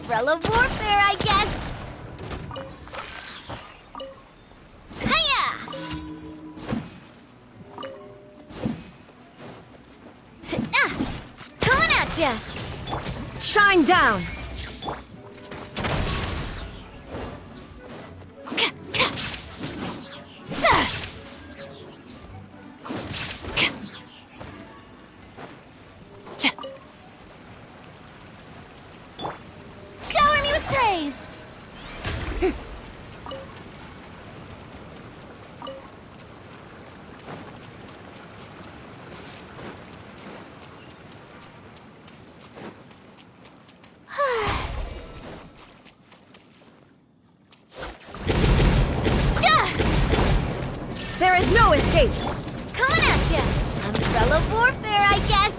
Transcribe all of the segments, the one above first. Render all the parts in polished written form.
Umbrella warfare, I guess. Hiya! Coming at ya! Shine down! Shower me with praise! There is no escape! Coming at ya! Umbrella warfare, I guess.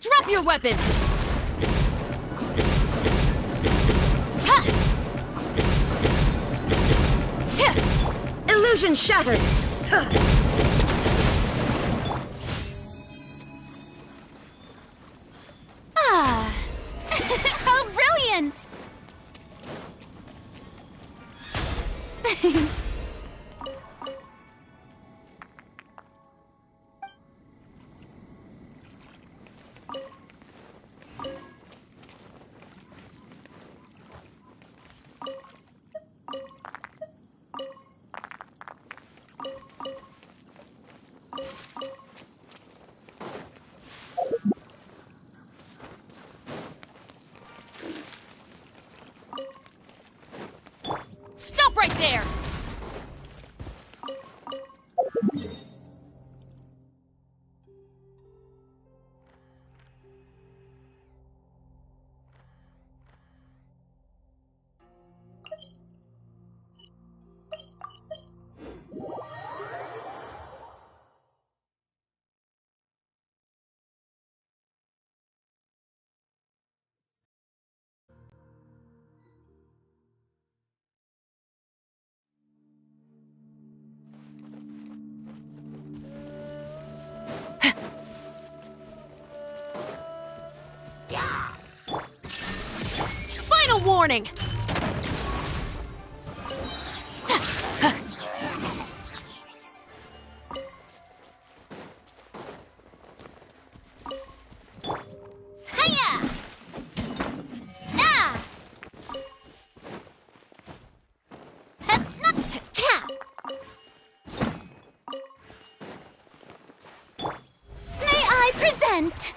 Drop your weapons! Illusion shattered! Ah! How brilliant! Stop right there! Final warning! Hiya! Ah! May I present?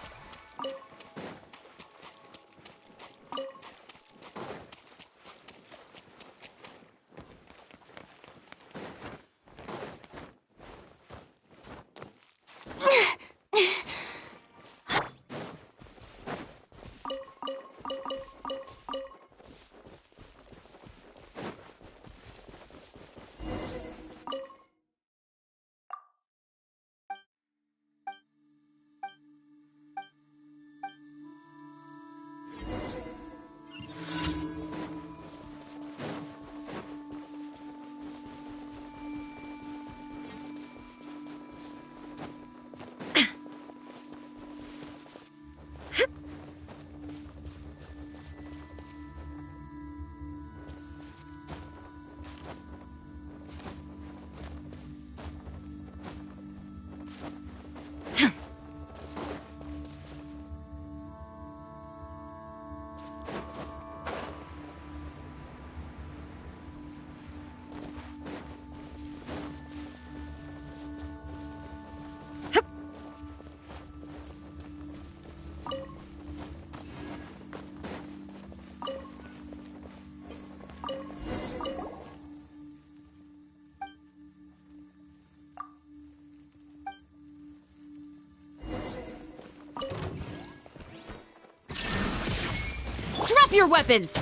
Drop your weapons!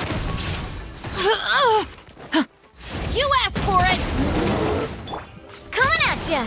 You asked for it! Coming at ya!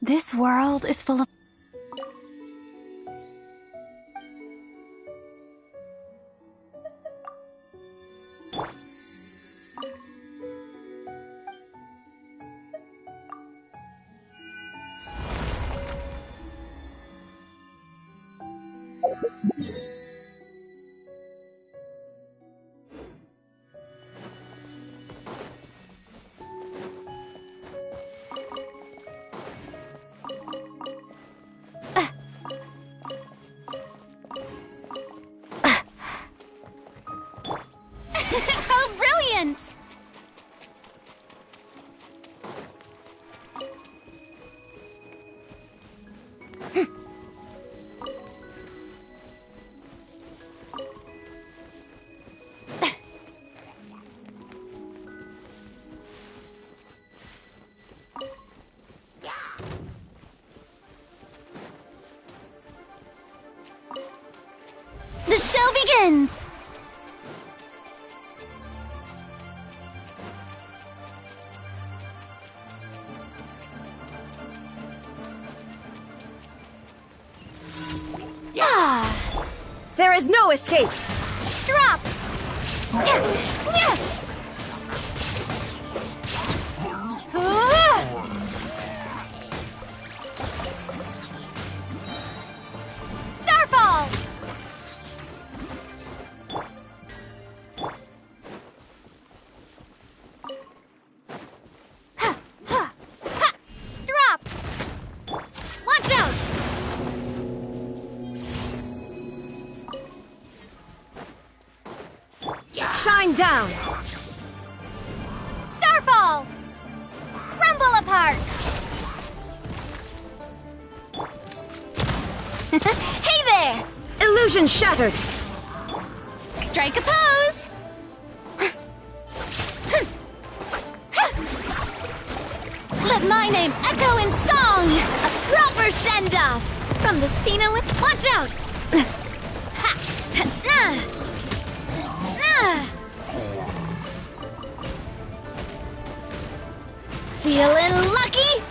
This world is full of... How brilliant! The show begins! There is no escape! Drop! Starfall! Drop! Watch out! Shine down! Starfall! Crumble apart! Hey there! Illusion shattered! Strike a pose! Let my name echo in song! A proper send-off! From the Spina with... Watch out! Feeling lucky?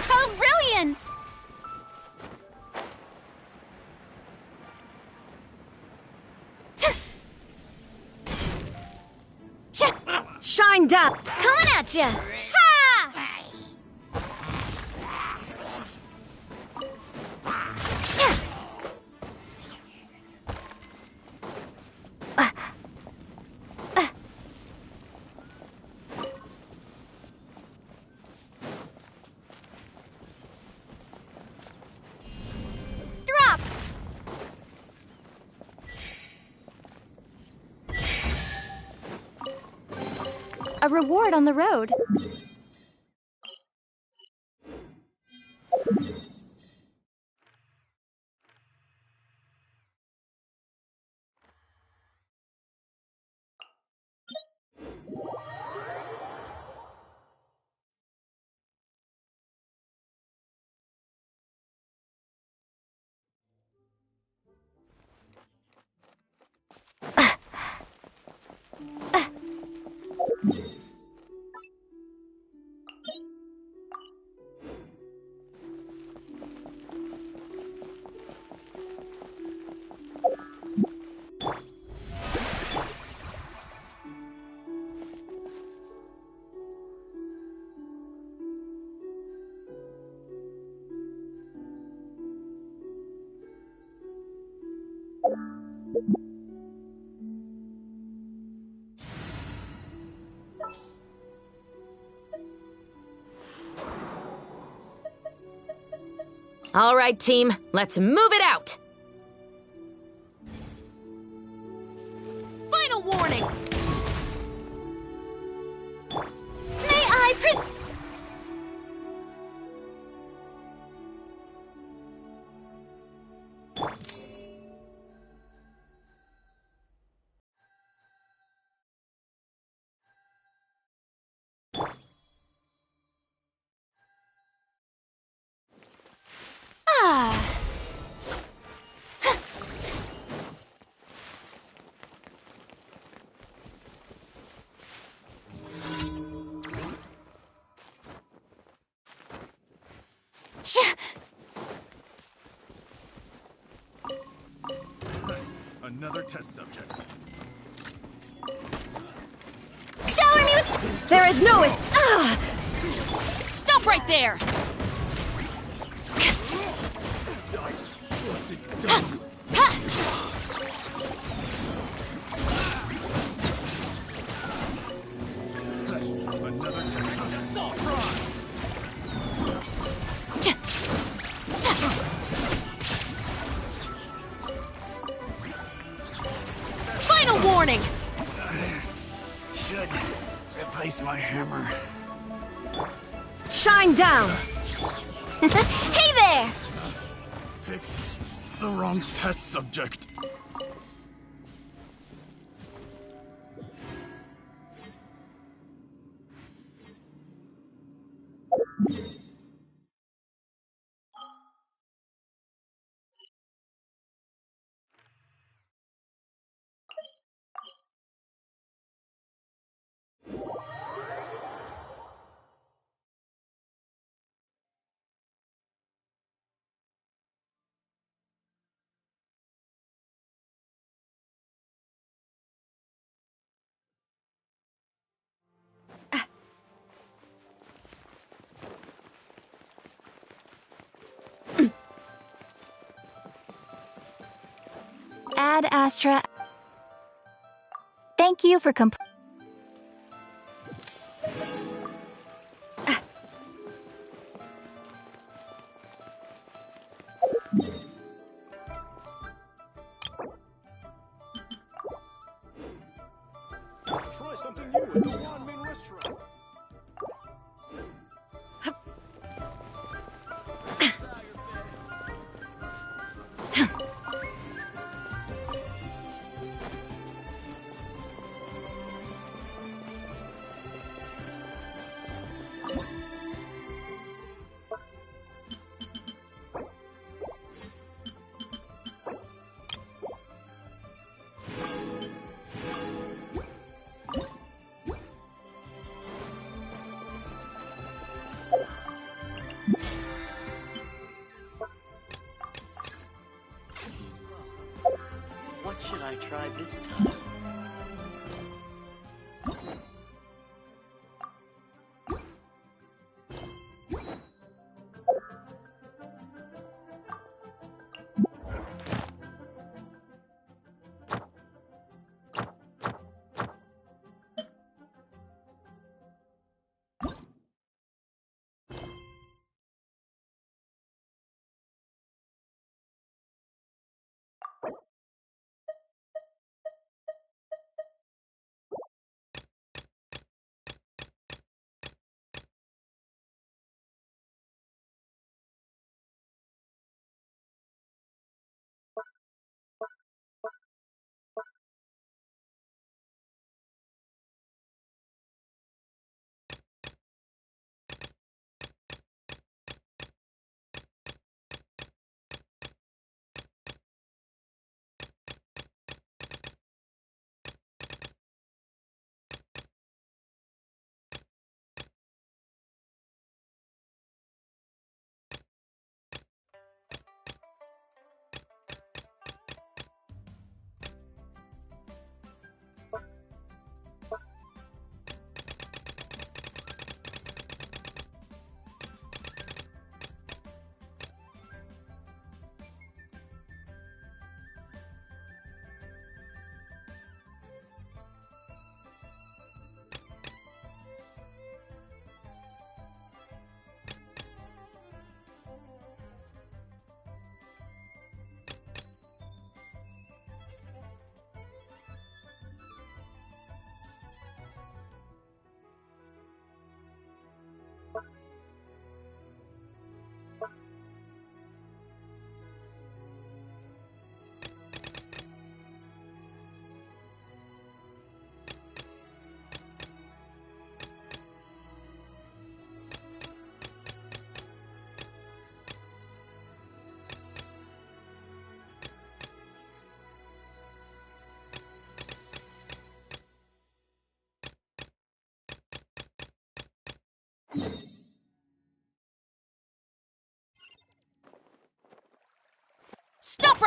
How brilliant! Shine down! Coming at ya! Ha! a reward on the road. All right, team, let's move it out! Final warning! May I Another test subject. shower me with... There is no... Stop right there! What's it done? Another test subject. Assault rod! Final warning! Should replace my hammer. Shine down! Hey there! Pick the wrong test subject. Ad Astra. Thank you for Try something new at the Wanmin restaurant. What should I try this time?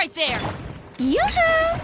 right there! Yoo-hoo!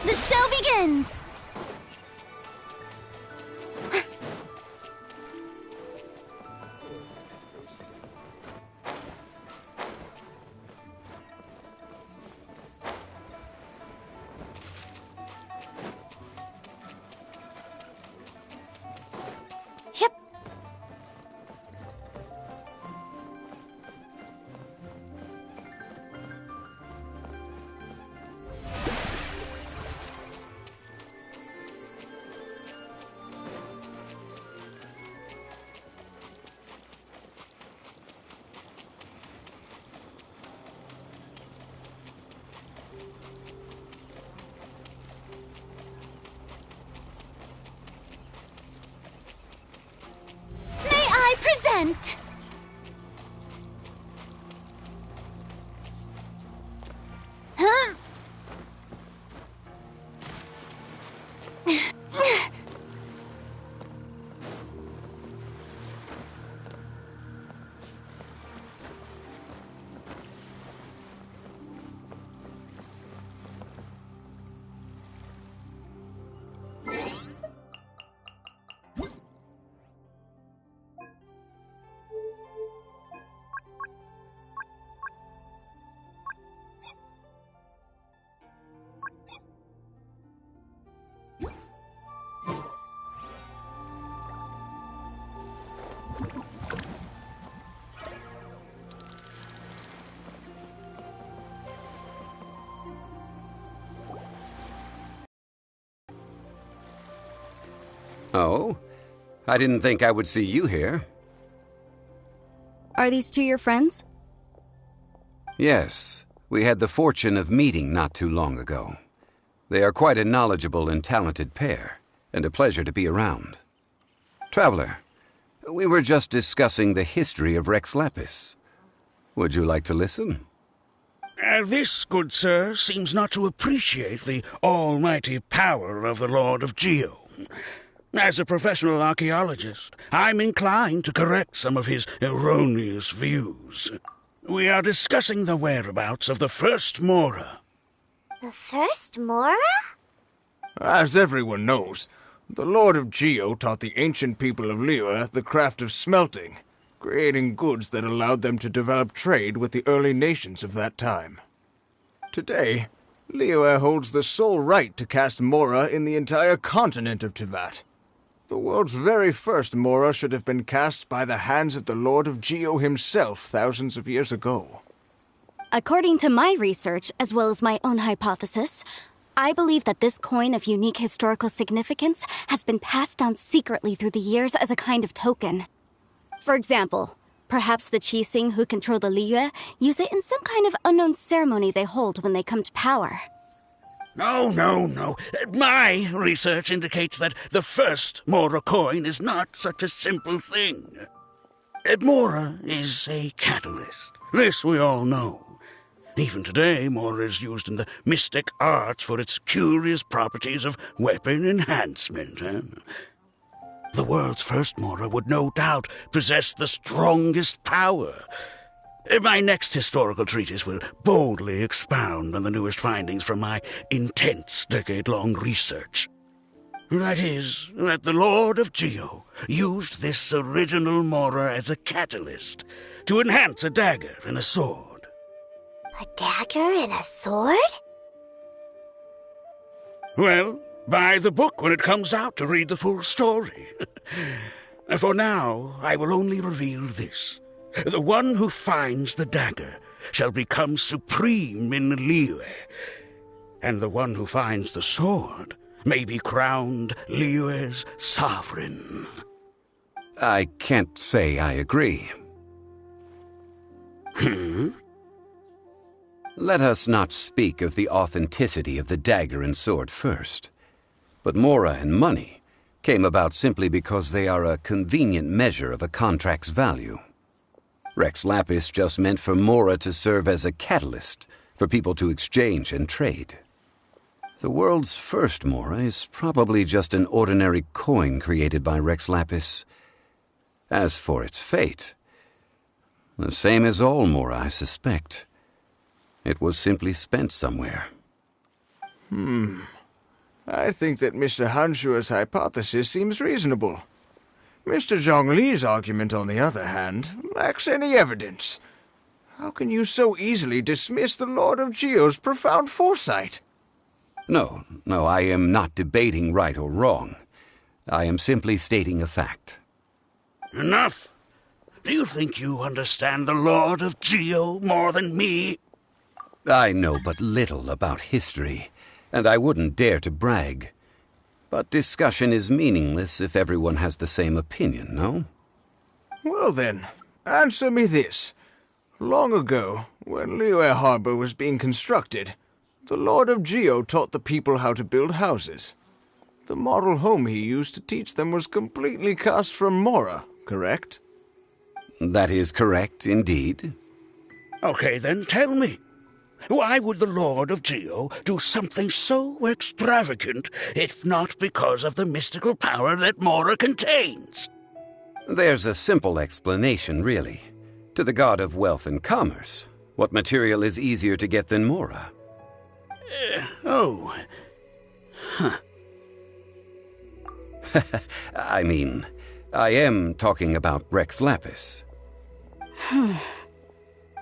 The show begins! Yep. May I present? Huh? Oh? I didn't think I would see you here. Are these two your friends? Yes, we had the fortune of meeting not too long ago. They are quite a knowledgeable and talented pair, and a pleasure to be around. Traveler, we were just discussing the history of Rex Lapis. Would you like to listen? This, good sir, seems not to appreciate the almighty power of the Lord of Geo. As a professional archaeologist, I'm inclined to correct some of his erroneous views. We are discussing the whereabouts of the first Mora. The first Mora? As everyone knows, the Lord of Geo taught the ancient people of Liyue the craft of smelting, creating goods that allowed them to develop trade with the early nations of that time. Today, Liyue holds the sole right to cast Mora in the entire continent of Teyvat. The world's very first Mora should have been cast by the hands of the Lord of Geo himself thousands of years ago. According to my research, as well as my own hypothesis, I believe that this coin of unique historical significance has been passed down secretly through the years as a kind of token. For example, perhaps the Qixing who control the Liyue use it in some kind of unknown ceremony they hold when they come to power. No. My research indicates that the first Mora coin is not such a simple thing. Mora is a catalyst. This we all know. Even today, Mora is used in the mystic arts for its curious properties of weapon enhancement. The world's first Mora would no doubt possess the strongest power. My next historical treatise will boldly expound on the newest findings from my intense decade-long research. That is, that the Lord of Geo used this original Mora as a catalyst to enhance a dagger and a sword. A dagger and a sword? Well, buy the book when it comes out to read the full story. For now, I will only reveal this. The one who finds the dagger shall become supreme in Liyue, and the one who finds the sword may be crowned Liyue's sovereign. I can't say I agree. Let us not speak of the authenticity of the dagger and sword first. But Mora and money came about simply because they are a convenient measure of a contract's value. Rex Lapis just meant for Mora to serve as a catalyst for people to exchange and trade. The world's first Mora is probably just an ordinary coin created by Rex Lapis. As for its fate, the same as all Mora, I suspect. It was simply spent somewhere. I think that Mr. Hanshua's hypothesis seems reasonable. Mr. Zhongli's argument, on the other hand, lacks any evidence. How can you so easily dismiss the Lord of Geo's profound foresight? No, I am not debating right or wrong. I am simply stating a fact. Enough! Do you think you understand the Lord of Geo more than me? I know but little about history, and I wouldn't dare to brag. But discussion is meaningless if everyone has the same opinion, no? Well then, answer me this. Long ago, when Liyue Harbor was being constructed, the Lord of Geo taught the people how to build houses. The model home he used to teach them was completely cast from Mora, correct? That is correct, indeed. Okay, then tell me. Why would the Lord of Geo do something so extravagant, if not because of the mystical power that Mora contains? There's a simple explanation, really. To the god of wealth and commerce, what material is easier to get than Mora? I mean, I am talking about Rex Lapis.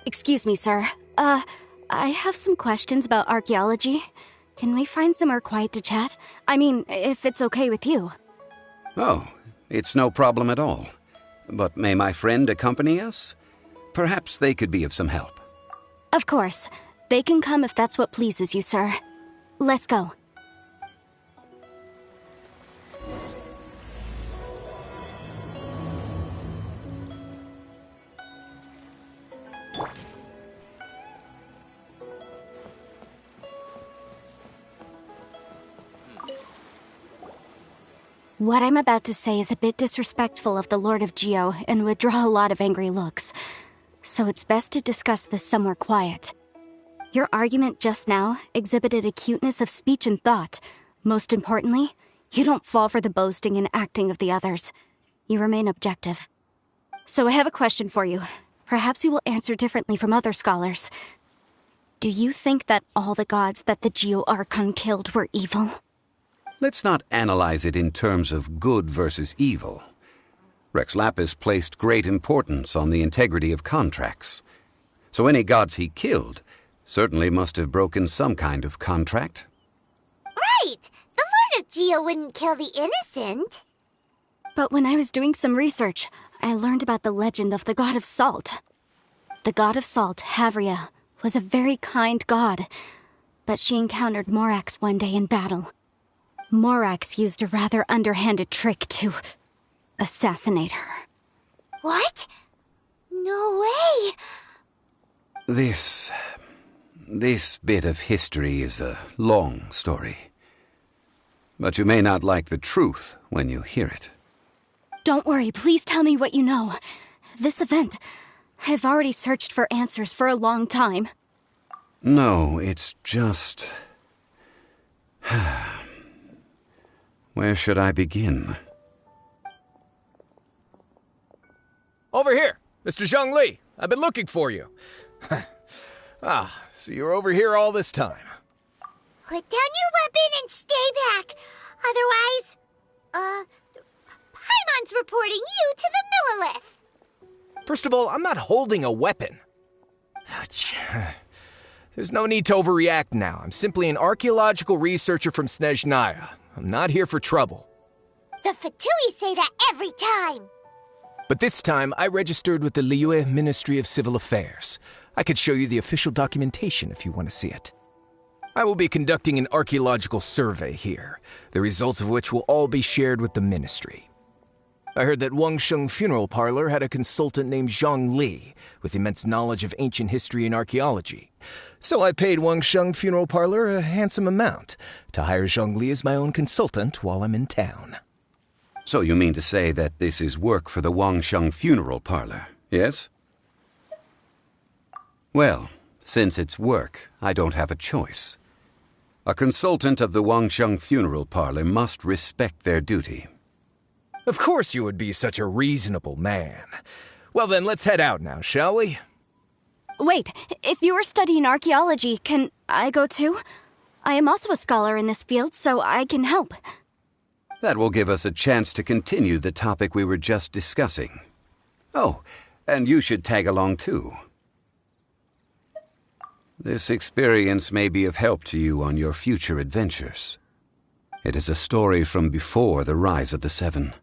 Excuse me, sir. I have some questions about archaeology. Can we find somewhere quiet to chat? I mean, if it's okay with you. Oh, it's no problem at all. But may my friend accompany us? Perhaps they could be of some help. Of course. They can come if that's what pleases you, sir. Let's go. What I'm about to say is a bit disrespectful of the Lord of Geo and would draw a lot of angry looks. So it's best to discuss this somewhere quiet. Your argument just now exhibited acuteness of speech and thought. Most importantly, you don't fall for the boasting and acting of the others. You remain objective. So I have a question for you. Perhaps you will answer differently from other scholars. Do you think that all the gods that the Geo Archon killed were evil? Let's not analyze it in terms of good versus evil. Rex Lapis placed great importance on the integrity of contracts. So any gods he killed certainly must have broken some kind of contract. Right! The Lord of Geo wouldn't kill the innocent. But when I was doing some research, I learned about the legend of the god of salt. The god of salt, Havria, was a very kind god, but she encountered Morax one day in battle. Morax used a rather underhanded trick to assassinate her. What? No way! This bit of history is a long story. But you may not like the truth when you hear it. Don't worry, please tell me what you know. This event, I've already searched for answers for a long time. No, it's just... Where should I begin? Over here! Mr. Zhongli! I've been looking for you. So you're over here all this time. Put down your weapon and stay back. Otherwise, Paimon's reporting you to the Millilith. First of all, I'm not holding a weapon. There's no need to overreact now. I'm simply an archaeological researcher from Snezhnaya. I'm not here for trouble. The Fatui say that every time. But this time, I registered with the Liyue Ministry of Civil Affairs. I could show you the official documentation if you want to see it. I will be conducting an archaeological survey here, the results of which will all be shared with the ministry. I heard that Wangsheng Funeral Parlor had a consultant named Zhang Li, with immense knowledge of ancient history and archaeology. So I paid Wangsheng Funeral Parlor a handsome amount to hire Zhang Li as my own consultant while I'm in town. So you mean to say that this is work for the Wangsheng Funeral Parlor, yes? Well, since it's work, I don't have a choice. A consultant of the Wangsheng Funeral Parlor must respect their duty. Of course you would be such a reasonable man. Well then, let's head out now, shall we? Wait, if you are studying archaeology, can I go too? I am also a scholar in this field, so I can help. That will give us a chance to continue the topic we were just discussing. Oh, and you should tag along too. This experience may be of help to you on your future adventures. It is a story from before the rise of the Seven.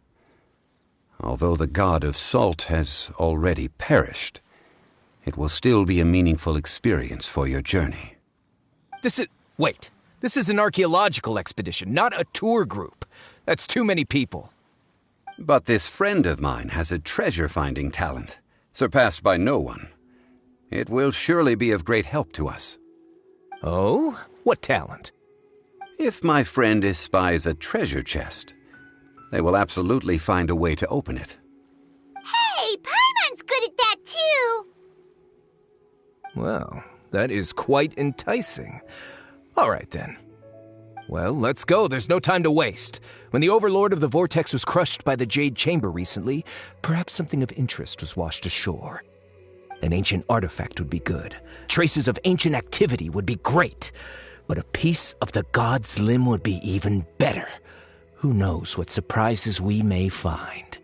Although the god of salt has already perished, it will still be a meaningful experience for your journey. Wait. This is an archaeological expedition, not a tour group. That's too many people. But this friend of mine has a treasure-finding talent, surpassed by no one. It will surely be of great help to us. Oh? What talent? If my friend espies a treasure chest, they will absolutely find a way to open it. Hey, Paimon's good at that too! Well, that is quite enticing. All right then. Well, let's go. There's no time to waste. When the Overlord of the Vortex was crushed by the Jade Chamber recently, perhaps something of interest was washed ashore. An ancient artifact would be good. Traces of ancient activity would be great. But a piece of the god's limb would be even better. Who knows what surprises we may find.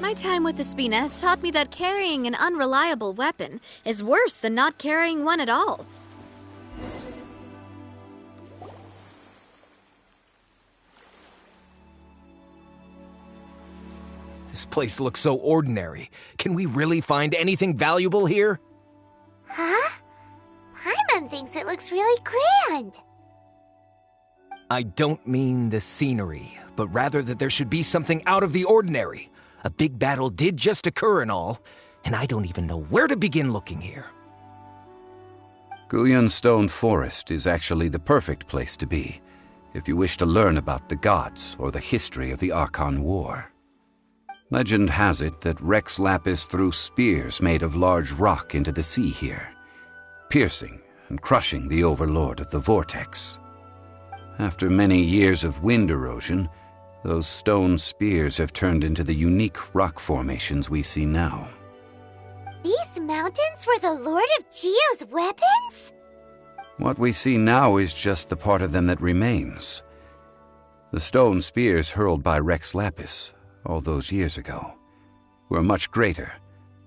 My time with Espina has taught me that carrying an unreliable weapon is worse than not carrying one at all. This place looks so ordinary. Can we really find anything valuable here? Huh? Paimon thinks it looks really grand. I don't mean the scenery, but rather that there should be something out of the ordinary. A big battle did just occur and all, and I don't even know where to begin looking here. Guyan Stone Forest is actually the perfect place to be, if you wish to learn about the gods or the history of the Archon War. Legend has it that Rex Lapis threw spears made of large rock into the sea here, piercing and crushing the overlord of the vortex. After many years of wind erosion, those stone spears have turned into the unique rock formations we see now. These mountains were the Lord of Geo's weapons? What we see now is just the part of them that remains. The stone spears hurled by Rex Lapis all those years ago were much greater,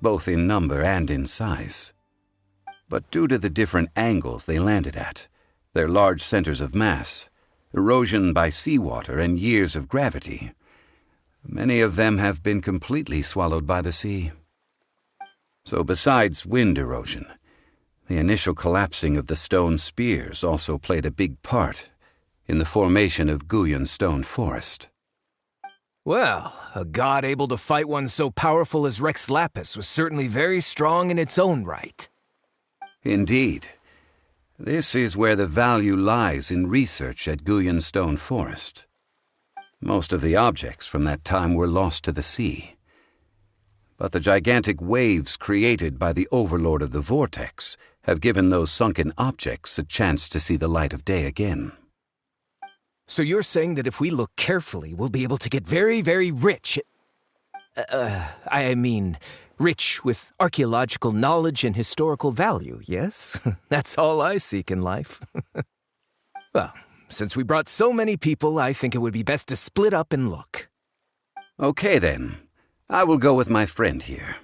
both in number and in size. But due to the different angles they landed at, their large centers of mass, erosion by seawater, and years of gravity, many of them have been completely swallowed by the sea. So besides wind erosion, the initial collapsing of the stone spears also played a big part in the formation of Guyan Stone Forest. Well, a god able to fight one so powerful as Rex Lapis was certainly very strong in its own right. Indeed. This is where the value lies in research at Guyan Stone Forest. Most of the objects from that time were lost to the sea. But the gigantic waves created by the overlord of the vortex have given those sunken objects a chance to see the light of day again. So you're saying that if we look carefully, we'll be able to get very, very rich. Rich with archaeological knowledge and historical value, yes? That's all I seek in life. Well, since we brought so many people, I think it would be best to split up and look. Okay then. I will go with my friend here.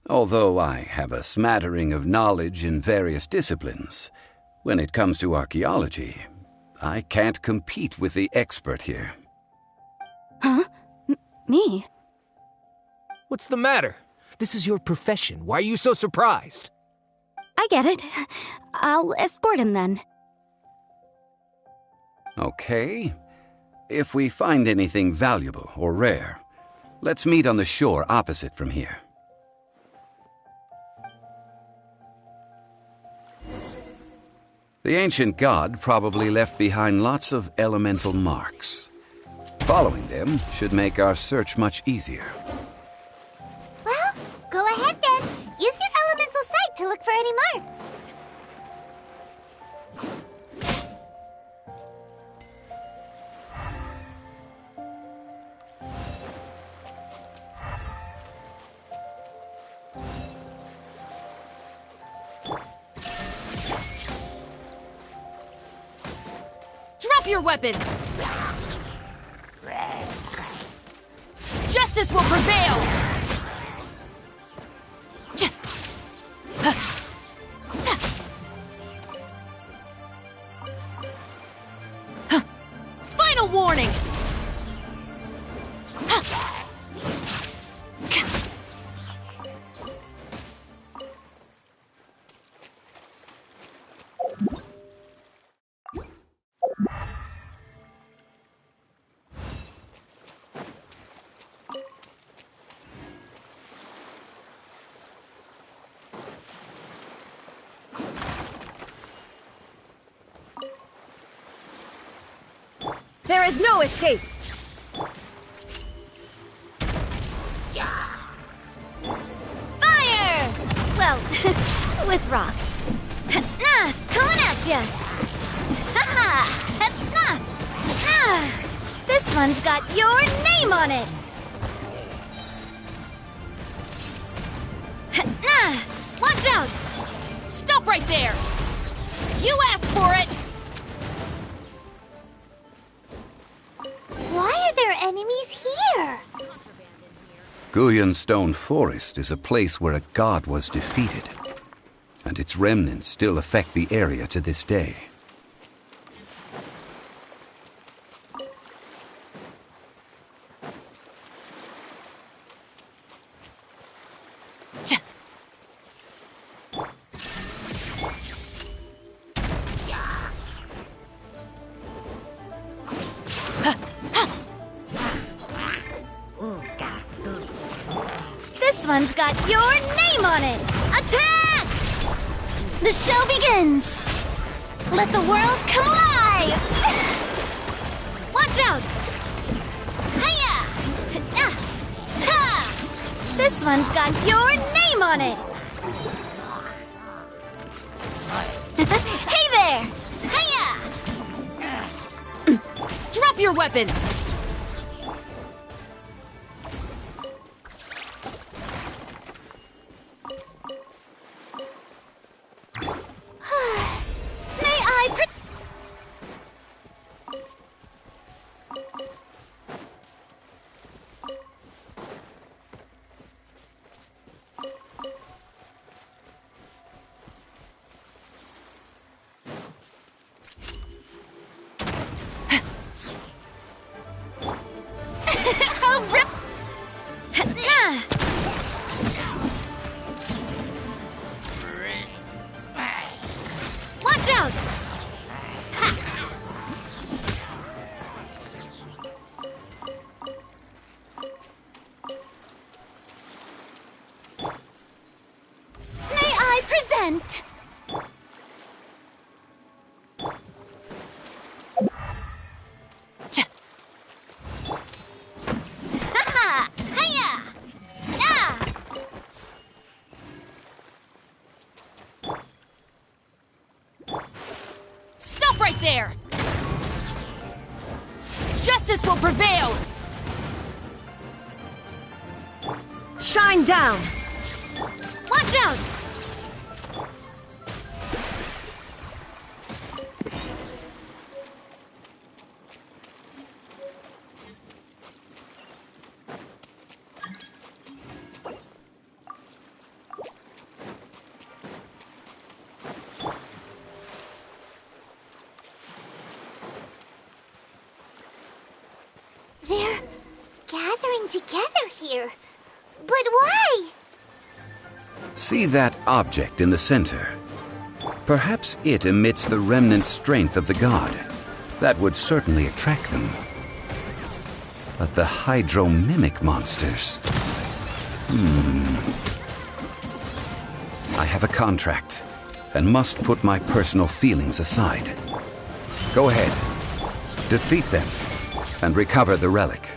Although I have a smattering of knowledge in various disciplines, when it comes to archaeology, I can't compete with the expert here. Huh? Me? What's the matter? This is your profession. Why are you so surprised? I get it. I'll escort him then. Okay. If we find anything valuable or rare, let's meet on the shore opposite from here. The ancient god probably left behind lots of elemental marks. Following them should make our search much easier. Well, go ahead then. Use your elemental sight to look for any marks. Drop your weapons! Justice will prevail! Final warning! There is no escape! Fire! Well, with rocks. Coming at ya! This one's got your name on it! Watch out! Stop right there! You asked for it! Why are there enemies here? Guyan Stone Forest is a place where a god was defeated, and its remnants still affect the area to this day. This one's got your name on it! Attack! The show begins! Let the world come alive! Watch out! Hiya! Ha! This one's got your name on it! Hey there! Hiya! Drop your weapons! May I I'll rip. Watch out! May I present? Ha! Hiya! Ah! Stop right there! Justice will prevail! Shine down! Watch out! They're gathering together here. But why? See that object in the center? Perhaps it emits the remnant strength of the god. That would certainly attract them. But the hydro-mimic monsters... I have a contract, and must put my personal feelings aside. Go ahead. Defeat them, and recover the relic.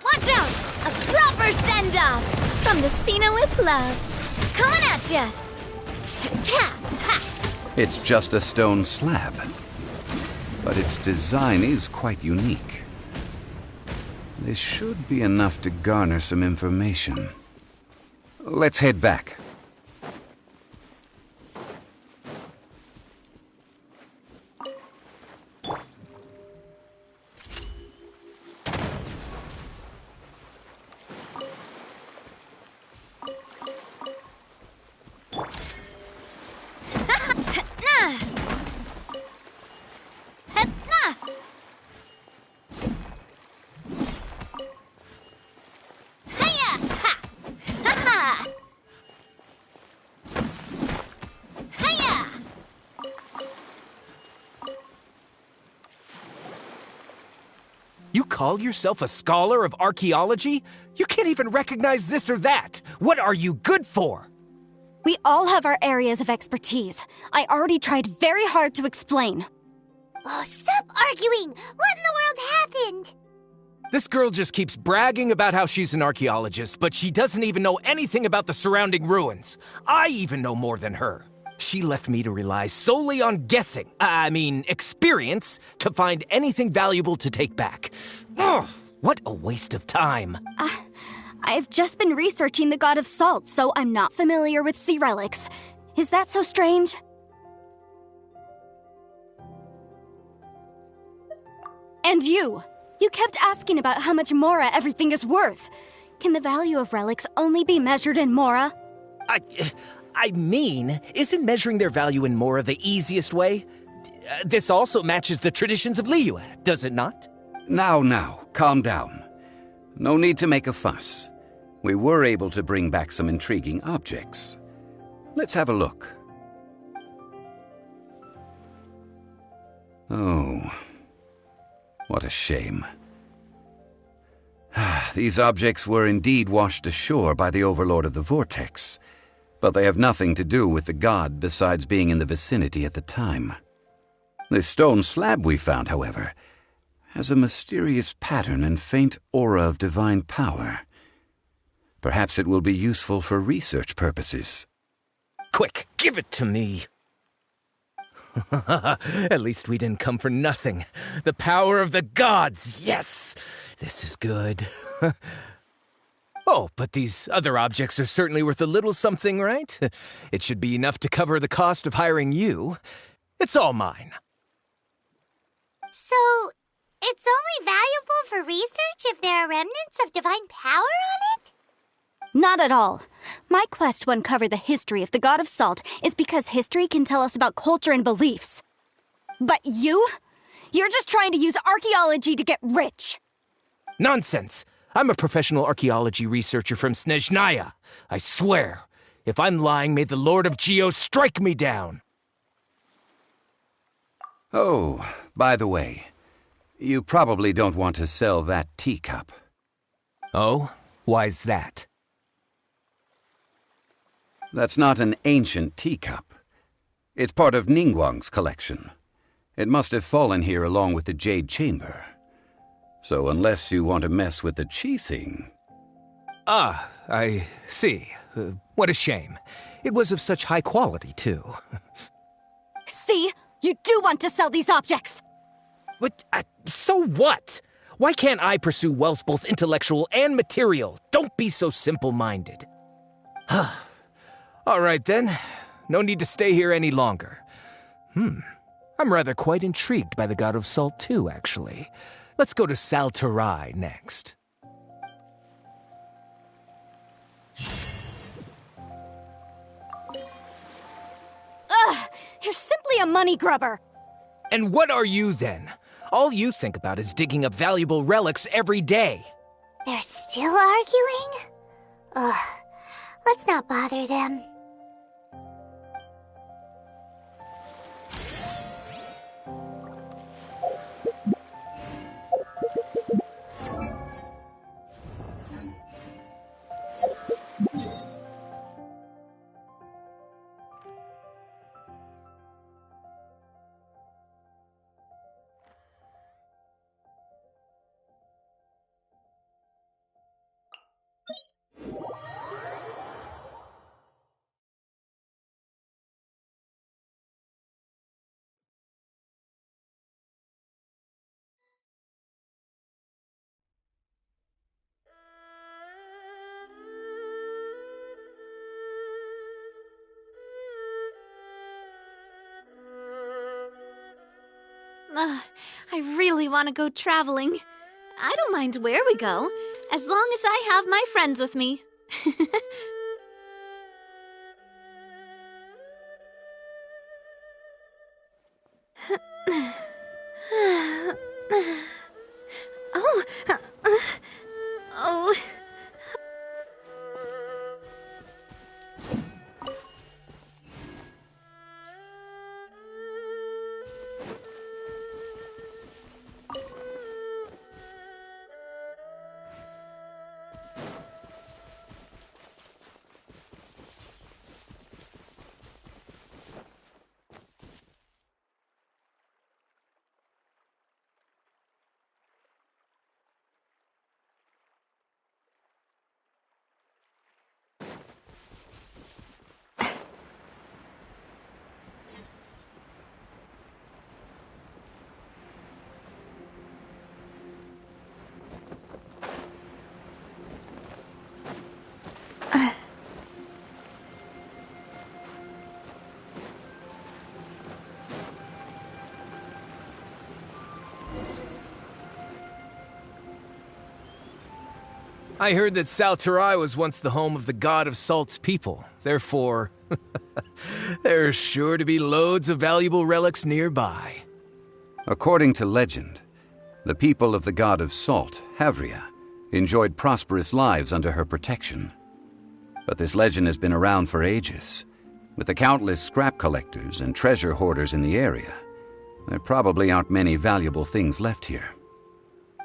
Watch out! A proper send-off from the Spina with love. Coming at ya! Cha! Ha! It's just a stone slab, but its design is quite unique. This should be enough to garner some information. Let's head back. You call yourself a scholar of archaeology? You can't even recognize this or that. What are you good for? We all have our areas of expertise. I already tried very hard to explain. Oh, stop arguing! What in the world happened? This girl just keeps bragging about how she's an archaeologist, but she doesn't even know anything about the surrounding ruins. I even know more than her. She left me to rely solely on guessing, experience, to find anything valuable to take back. Ugh, what a waste of time. I've just been researching the god of salt, so I'm not familiar with sea relics. Is that so strange? And you! You kept asking about how much Mora everything is worth. Can the value of relics only be measured in Mora? I mean, isn't measuring their value in Mora the easiest way? This also matches the traditions of Liyue, does it not? Now, calm down. No need to make a fuss. We were able to bring back some intriguing objects. Let's have a look. Oh, what a shame. These objects were indeed washed ashore by the Overlord of the Vortex, but they have nothing to do with the god besides being in the vicinity at the time. This stone slab we found, however, has a mysterious pattern and faint aura of divine power. Perhaps it will be useful for research purposes. Quick, give it to me! At least we didn't come for nothing. The power of the gods, yes! This is good. Oh, but these other objects are certainly worth a little something, right? It should be enough to cover the cost of hiring you. It's all mine. So, it's only valuable for research if there are remnants of divine power on it? Not at all. My quest to uncover the history of the God of Salt is because history can tell us about culture and beliefs. But you? You're just trying to use archaeology to get rich. Nonsense! I'm a professional archaeology researcher from Snezhnaya. I swear, if I'm lying, may the Lord of Geo strike me down. Oh, by the way, you probably don't want to sell that teacup. Oh? Why's that? That's not an ancient teacup. It's part of Ningguang's collection. It must have fallen here along with the Jade Chamber. So unless you want to mess with the Qixing... Ah, I see. What a shame. It was of such high quality, too. See? You do want to sell these objects! But, so what? Why can't I pursue wealth both intellectual and material? Don't be so simple-minded. All right, then. No need to stay here any longer. I'm rather quite intrigued by the God of Salt, too, actually. Let's go to Saltarai next. Ugh! You're simply a money grubber! And what are you, then? All you think about is digging up valuable relics every day. They're still arguing? Ugh. Let's not bother them. I really want to go traveling. I don't mind where we go, as long as I have my friends with me. Oh. Oh. I heard that Salterai was once the home of the god of Salt's people. Therefore, there's sure to be loads of valuable relics nearby. According to legend, the people of the god of Salt, Havria, enjoyed prosperous lives under her protection. But this legend has been around for ages. With the countless scrap collectors and treasure hoarders in the area, there probably aren't many valuable things left here.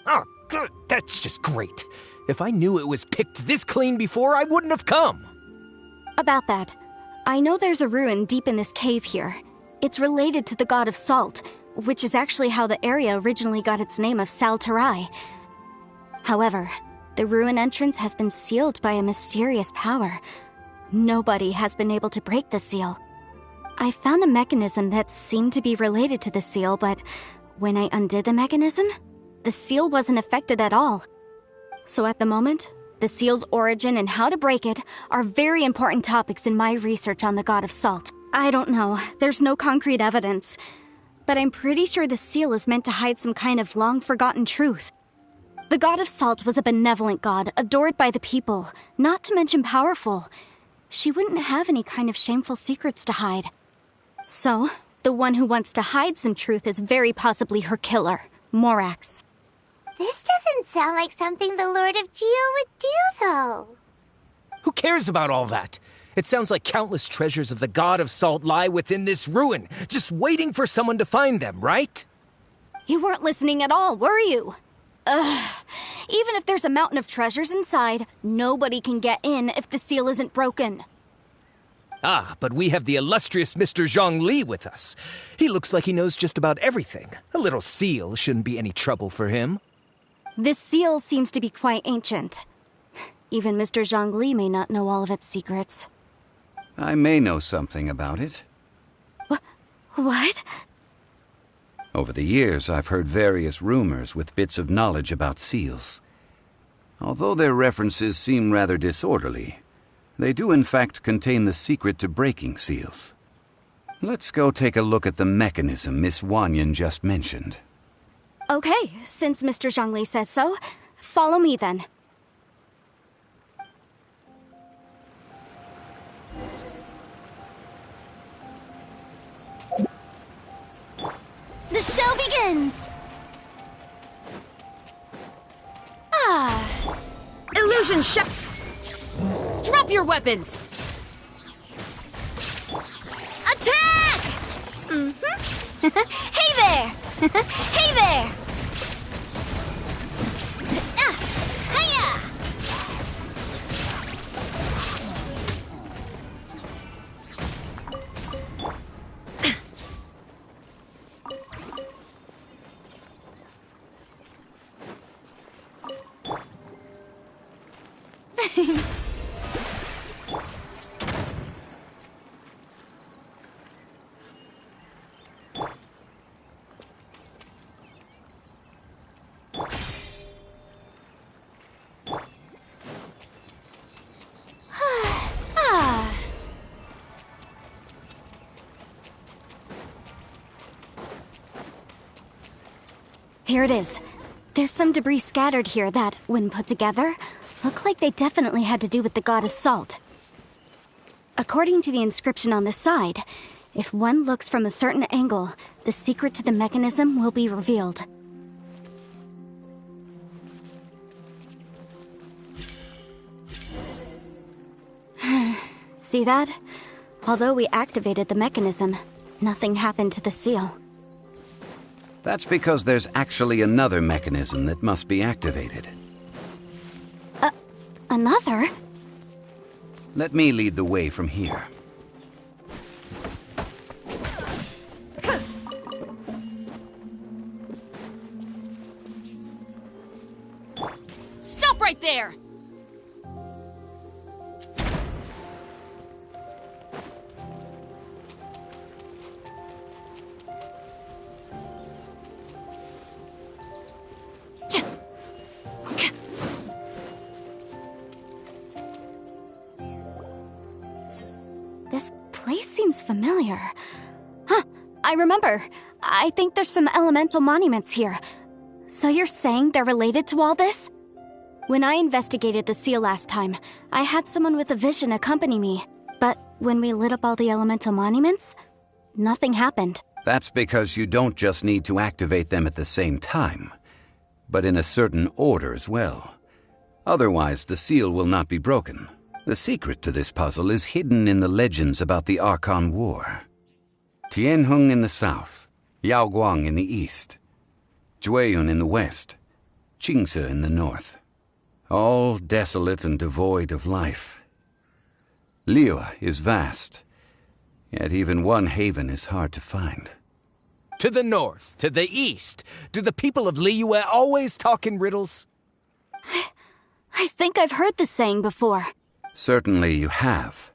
Oh, good. That's just great. If I knew it was picked this clean before, I wouldn't have come. About that, I know there's a ruin deep in this cave here. It's related to the god of Salt, which is actually how the area originally got its name of Salterai. However, the ruin entrance has been sealed by a mysterious power. Nobody has been able to break the seal. I found a mechanism that seemed to be related to the seal, but when I undid the mechanism, the seal wasn't affected at all. So at the moment, the seal's origin and how to break it are very important topics in my research on the god of Salt. I don't know, there's no concrete evidence, but I'm pretty sure the seal is meant to hide some kind of long-forgotten truth. The god of Salt was a benevolent god, adored by the people, not to mention powerful. She wouldn't have any kind of shameful secrets to hide. So, the one who wants to hide some truth is very possibly her killer, Morax. This doesn't sound like something the Lord of Geo would do, though. Who cares about all that? It sounds like countless treasures of the god of Salt lie within this ruin, just waiting for someone to find them, right? You weren't listening at all, were you? Even if there's a mountain of treasures inside, nobody can get in if the seal isn't broken. Ah, but we have the illustrious Mr. Zhongli with us. He looks like he knows just about everything. A little seal shouldn't be any trouble for him. This seal seems to be quite ancient. Even Mr. Zhongli may not know all of its secrets. I may know something about it. What? Over the years, I've heard various rumors with bits of knowledge about seals. Although their references seem rather disorderly, they do in fact contain the secret to breaking seals. Let's go take a look at the mechanism Miss Wanyan just mentioned. Okay, since Mr. Zhongli says so, follow me then. The show begins! Illusion shot! Drop your weapons! Attack! Hey there! Hey there! Hiya! Here it is. There's some debris scattered here that, when put together, look like they definitely had to do with the god of Salt. According to the inscription on the side, if one looks from a certain angle, the secret to the mechanism will be revealed. See that? Although we activated the mechanism, nothing happened to the seal. That's because there's actually another mechanism that must be activated. Another? Let me lead the way from here. Stop right there! This place seems familiar. Huh, I remember. I think there's some elemental monuments here. So you're saying they're related to all this? When I investigated the seal last time, I had someone with a vision accompany me. But when we lit up all the elemental monuments, nothing happened. That's because you don't just need to activate them at the same time, but in a certain order as well. Otherwise, the seal will not be broken. The secret to this puzzle is hidden in the legends about the Archon War. Tianheng in the south, Yaoguang in the east, Jueyun in the west, Qingce in the north. All desolate and devoid of life. Liyue is vast, yet even one haven is hard to find. To the north, to the east. Do the people of Liyue always talk in riddles? I think I've heard this saying before. Certainly you have.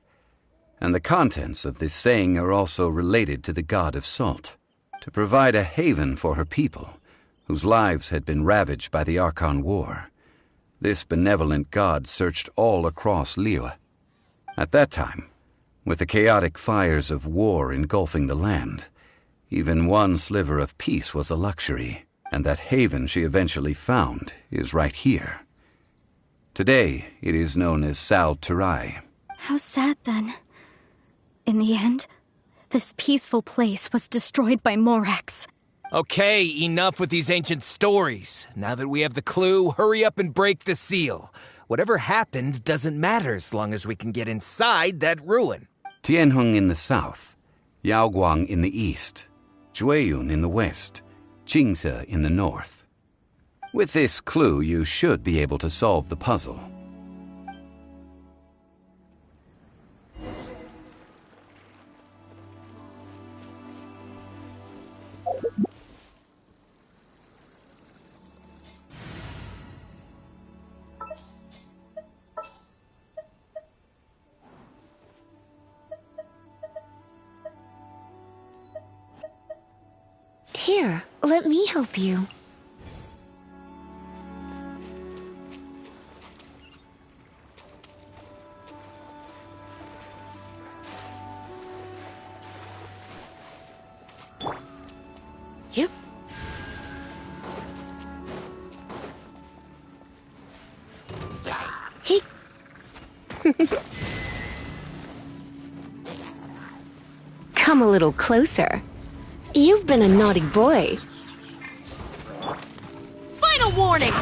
And the contents of this saying are also related to the god of salt, to provide a haven for her people, whose lives had been ravaged by the Archon War. This benevolent god searched all across Liyue. At that time, with the chaotic fires of war engulfing the land, even one sliver of peace was a luxury, and that haven she eventually found is right here. Today, it is known as Sal Turai. How sad, then. In the end, this peaceful place was destroyed by Morax. Okay, enough with these ancient stories. Now that we have the clue, hurry up and break the seal. Whatever happened doesn't matter as long as we can get inside that ruin. Tianheng in the south, Yaoguang in the east, Jueyun in the west, Qingce in the north. With this clue, you should be able to solve the puzzle. Here, let me help you. Yep. Hey. Come a little closer. You've been a naughty boy. Final warning!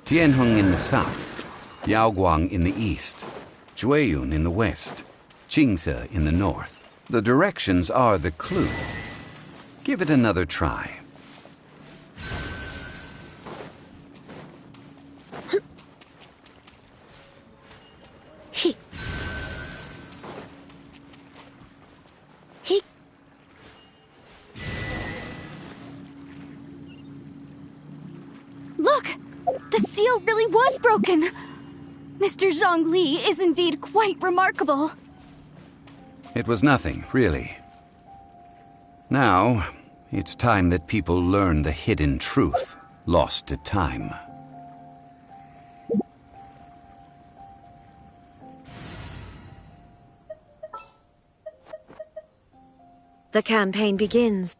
Tianheng in the south, Yaoguang in the east, Jueyun in the west, Qingce in the north. The directions are the clue. Give it another try. Look! The seal really was broken! Mr. Zhongli is indeed quite remarkable. It was nothing, really. Now, it's time that people learn the hidden truth, lost to time. The campaign begins.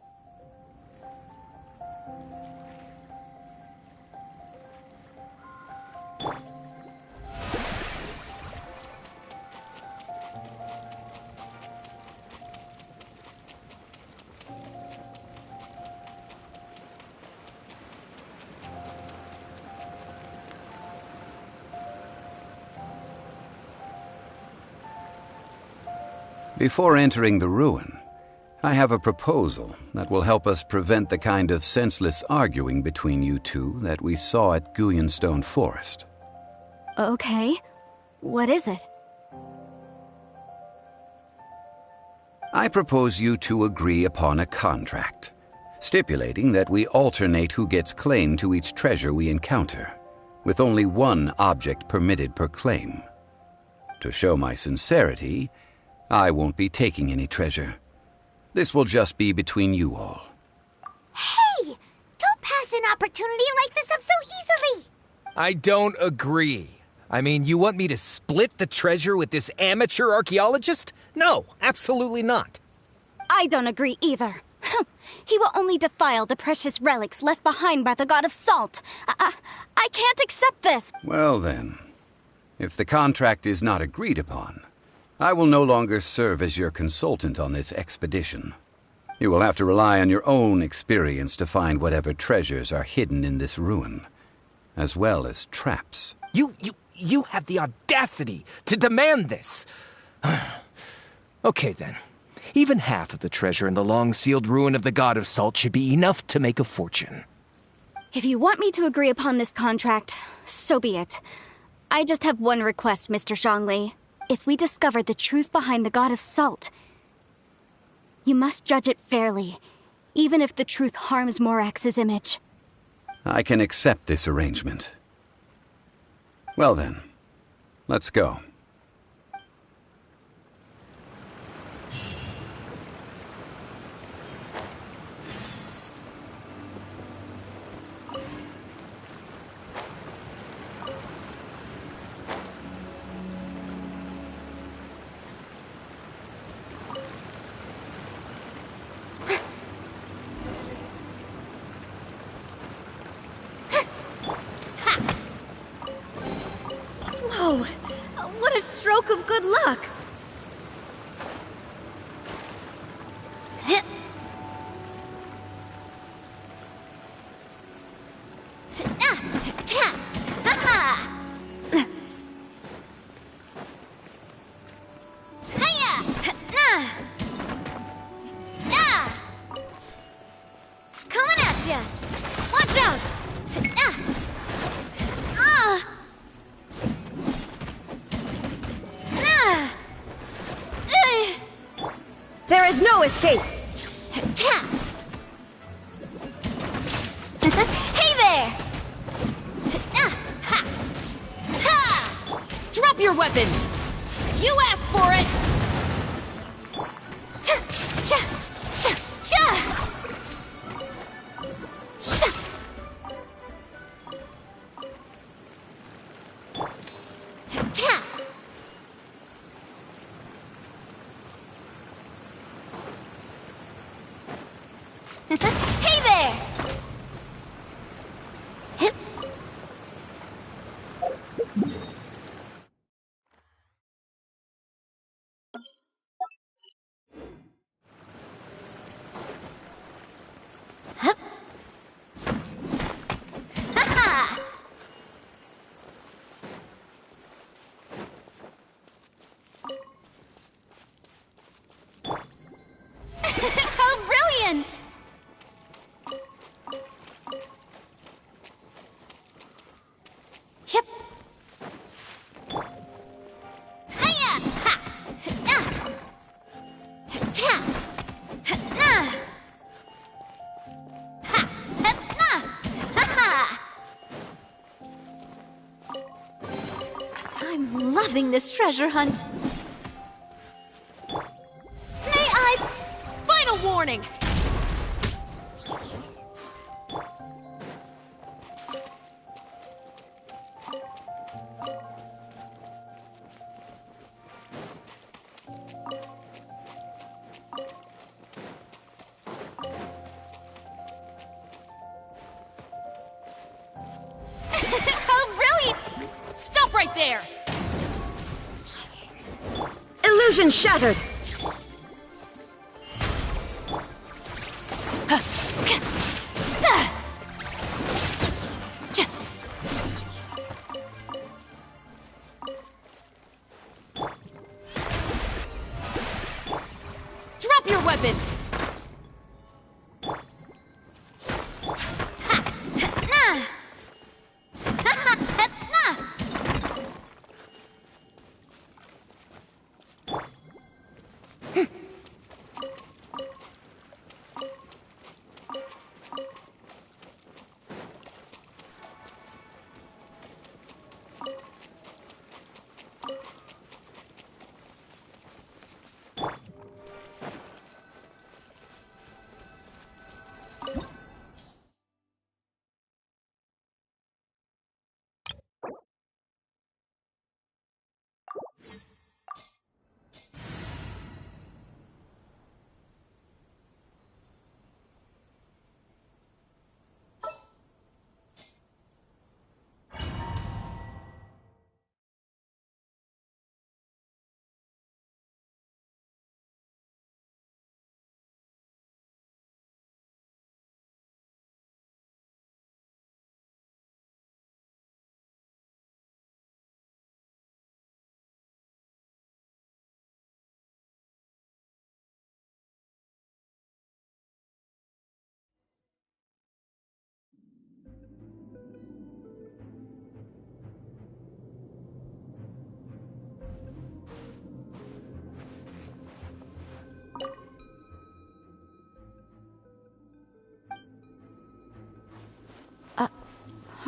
Before entering the ruin, I have a proposal that will help us prevent the kind of senseless arguing between you two that we saw at Guyonstone Forest. Okay. What is it? I propose you two agree upon a contract, stipulating that we alternate who gets claim to each treasure we encounter, with only one object permitted per claim. To show my sincerity, I won't be taking any treasure. This will just be between you all. Hey! Don't pass an opportunity like this up so easily! I don't agree. I mean, you want me to split the treasure with this amateur archaeologist? No, absolutely not. I don't agree either. He will only defile the precious relics left behind by the god of salt. I can't accept this. Well then, if the contract is not agreed upon, I will no longer serve as your consultant on this expedition. You will have to rely on your own experience to find whatever treasures are hidden in this ruin, as well as traps. You have the audacity to demand this. Okay then. Even half of the treasure in the long-sealed ruin of the god of salt should be enough to make a fortune. If you want me to agree upon this contract, so be it. I just have one request, Mr. Zhongli. If we discover the truth behind the god of salt, you must judge it fairly, even if the truth harms Morax's image. I can accept this arrangement. Well then, let's go. Whoa! What a stroke of good luck! Coming at ya! Watch out! There is no escape! Hey there! Drop your weapons! You asked for it! Hey there! How brilliant! Yep. Hiya! Ha! Na! Cha! Na! Ha! Na! Ha ha! I'm loving this treasure hunt. May I? Final warning! How brilliant! Stop right there! Illusion shattered! Drop your weapons!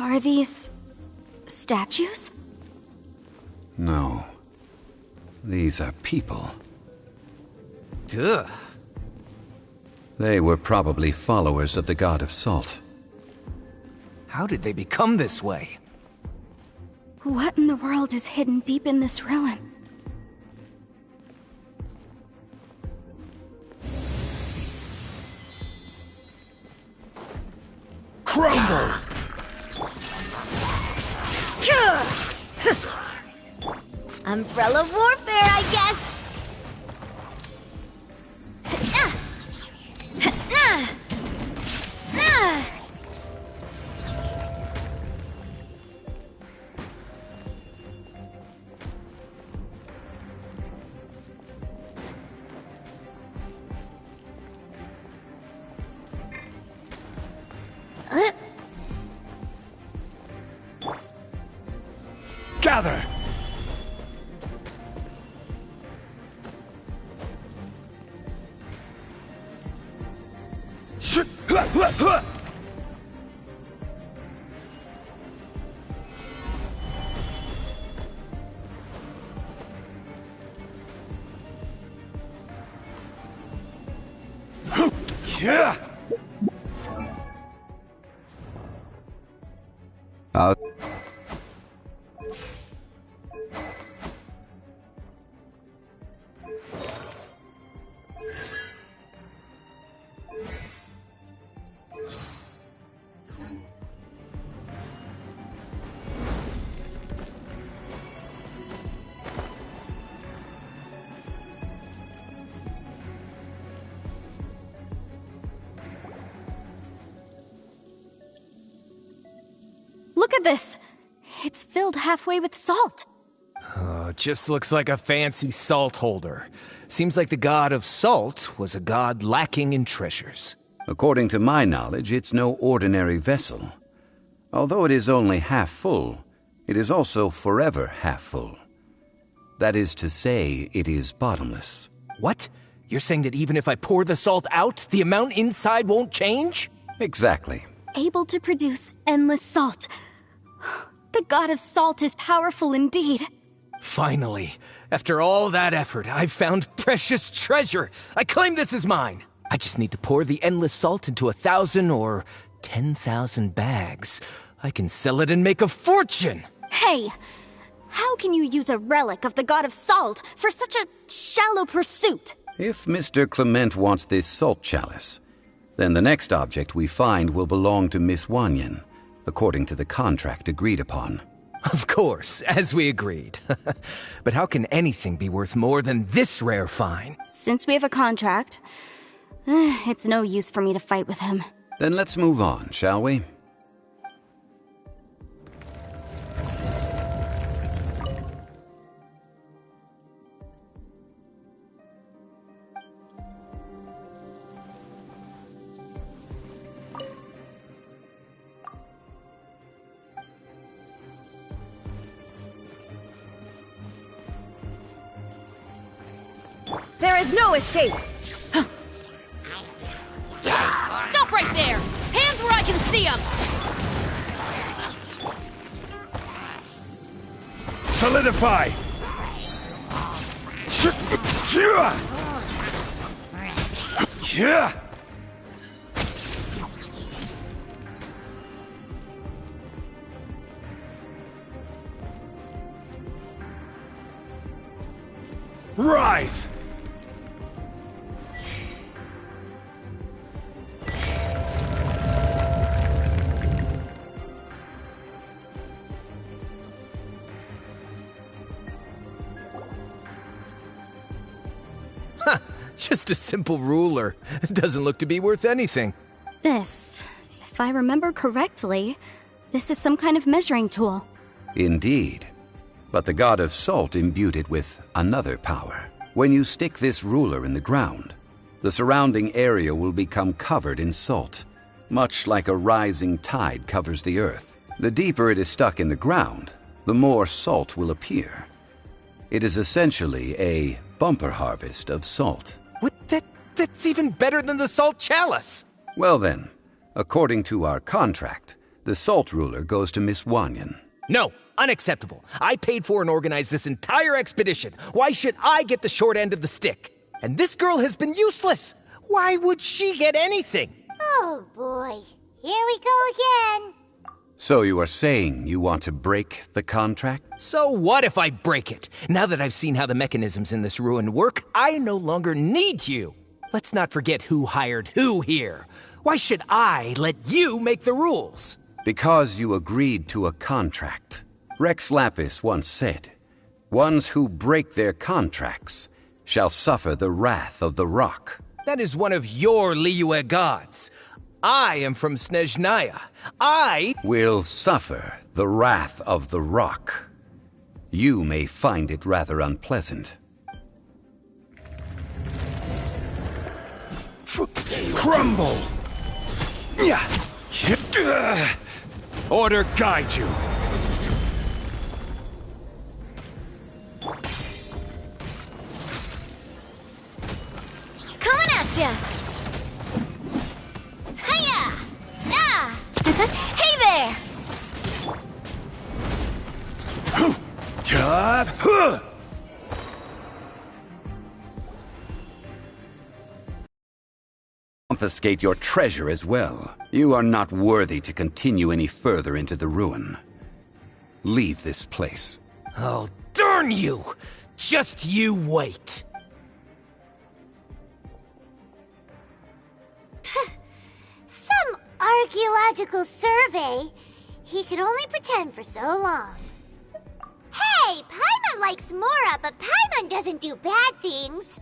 Are these statues? No. These are people. Duh. They were probably followers of the god of salt. How did they become this way? What in the world is hidden deep in this ruin? Crumble! Umbrella warfare, I guess! Gather! Yeah! Look at this! It's filled halfway with salt. It just looks like a fancy salt holder. Seems like the god of salt was a god lacking in treasures. According to my knowledge, it's no ordinary vessel. Although it is only half full, it is also forever half full. That is to say, it is bottomless. What? You're saying that even if I pour the salt out, the amount inside won't change? Exactly. Able to produce endless salt. The god of salt is powerful indeed. Finally, after all that effort, I've found precious treasure. I claim this as mine. I just need to pour the endless salt into 1,000 or 10,000 bags. I can sell it and make a fortune. Hey, how can you use a relic of the god of salt for such a shallow pursuit? If Mr. Clement wants this salt chalice, then the next object we find will belong to Miss Wanyan, according to the contract agreed upon. Of course, as we agreed. But how can anything be worth more than this rare find? Since we have a contract, it's no use for me to fight with him. Then let's move on, shall we? There is no escape! Stop right there! Hands where I can see them! Solidify! Yeah! Rise! Just a simple ruler. It doesn't look to be worth anything. This, if I remember correctly, this is some kind of measuring tool. Indeed. But the god of salt imbued it with another power. When you stick this ruler in the ground, the surrounding area will become covered in salt, much like a rising tide covers the earth. The deeper it is stuck in the ground, the more salt will appear. It is essentially a bumper harvest of salt. What? That's even better than the salt chalice! Well then, according to our contract, The Salt Ruler goes to Miss Wanyan. No, unacceptable. I paid for and organized this entire expedition. Why should I get the short end of the stick? And this girl has been useless. Why would she get anything? Oh boy, here we go again. So you are saying you want to break the contract? So what if I break it? Now that I've seen how the mechanisms in this ruin work, I no longer need you. Let's not forget who hired who here. Why should I let you make the rules? Because you agreed to a contract. Rex Lapis once said, "Ones who break their contracts shall suffer the wrath of the rock." That is one of your Liyue gods. I am from Snezhnaya. I will suffer the wrath of the rock. You may find it rather unpleasant. Crumble! Order guide you. Coming at ya! Hiya! Nah! Hey there! Confiscate your treasure as well. You are not worthy to continue any further into the ruin. Leave this place. Oh, darn you! Just you wait. Some archaeological survey. He could only pretend for so long. Hey, Paimon likes Mora, but Paimon doesn't do bad things.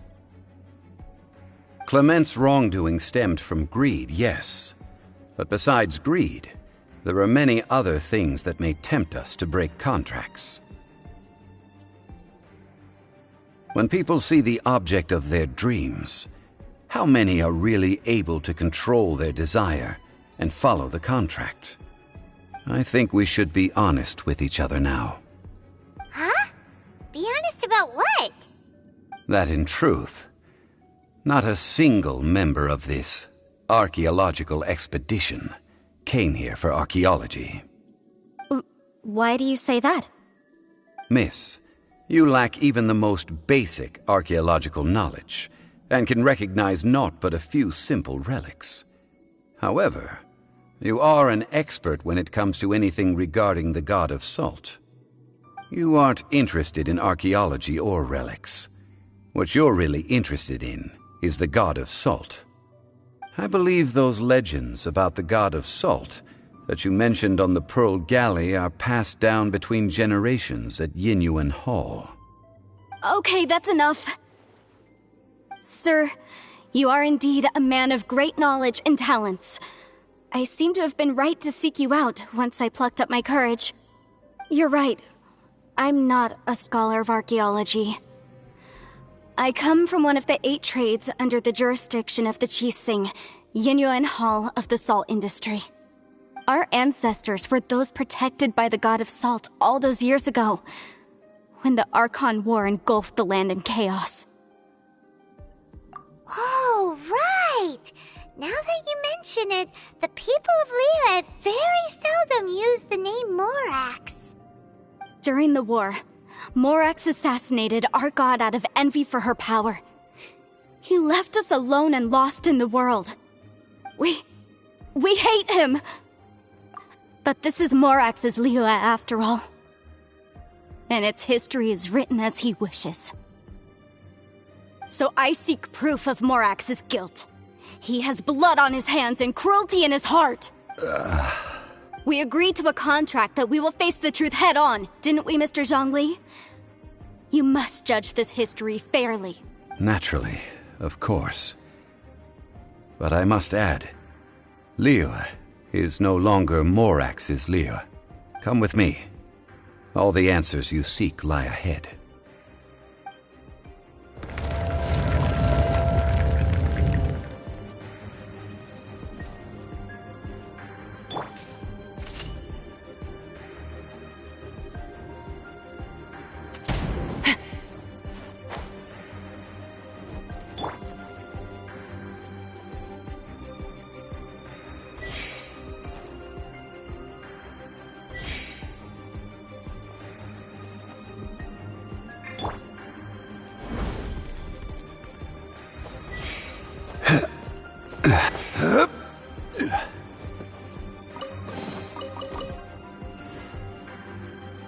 Clement's wrongdoing stemmed from greed, yes. But besides greed, there are many other things that may tempt us to break contracts. When people see the object of their dreams, how many are really able to control their desire and follow the contract? I think we should be honest with each other now. Huh? Be honest about what? That in truth, not a single member of this archaeological expedition came here for archaeology. Why do you say that? Miss, you lack even the most basic archaeological knowledge, and can recognize naught but a few simple relics. However, you are an expert when it comes to anything regarding the god of salt. You aren't interested in archaeology or relics. What you're really interested in is the god of salt. I believe those legends about the god of salt that you mentioned on the Pearl Galley are passed down between generations at Yinyuan Hall. Okay, that's enough. Sir, you are indeed a man of great knowledge and talents. I seem to have been right to seek you out once I plucked up my courage. You're right. I'm not a scholar of archaeology. I come from one of the 8 trades under the jurisdiction of the Chising, Yinyuan Hall of the salt industry. Our ancestors were those protected by the god of salt all those years ago, when the Archon War engulfed the land in chaos. Oh, right! Now that you mention it, the people of Liyue very seldom use the name Morax. During the war, Morax assassinated our god out of envy for her power. He left us alone and lost in the world. We hate him! But this is Morax's Liyue after all. And its history is written as he wishes. So I seek proof of Morax's guilt. He has blood on his hands and cruelty in his heart. We agreed to a contract that we will face the truth head on, didn't we, Mr. Zhongli? You must judge this history fairly. Naturally, of course. But I must add, Liyue is no longer Morax's Liyue. Come with me. All the answers you seek lie ahead.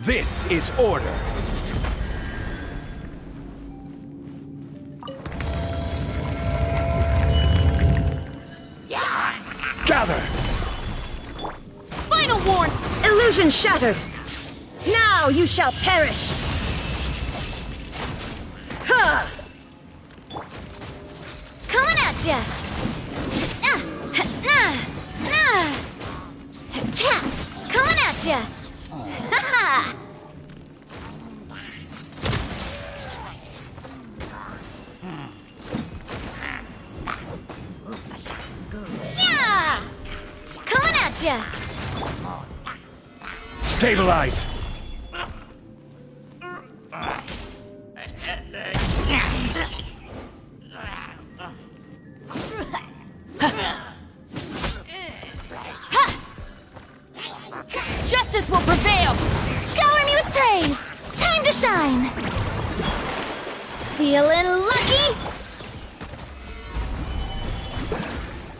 This is order. Gather! Final warn! Illusion shattered! Now you shall perish! Ha! Coming at ya! Coming at ya! Ha ha! Yeah! Coming at ya! Stabilize! Justice will prevail! Shower me with praise! Time to shine! Feeling lucky?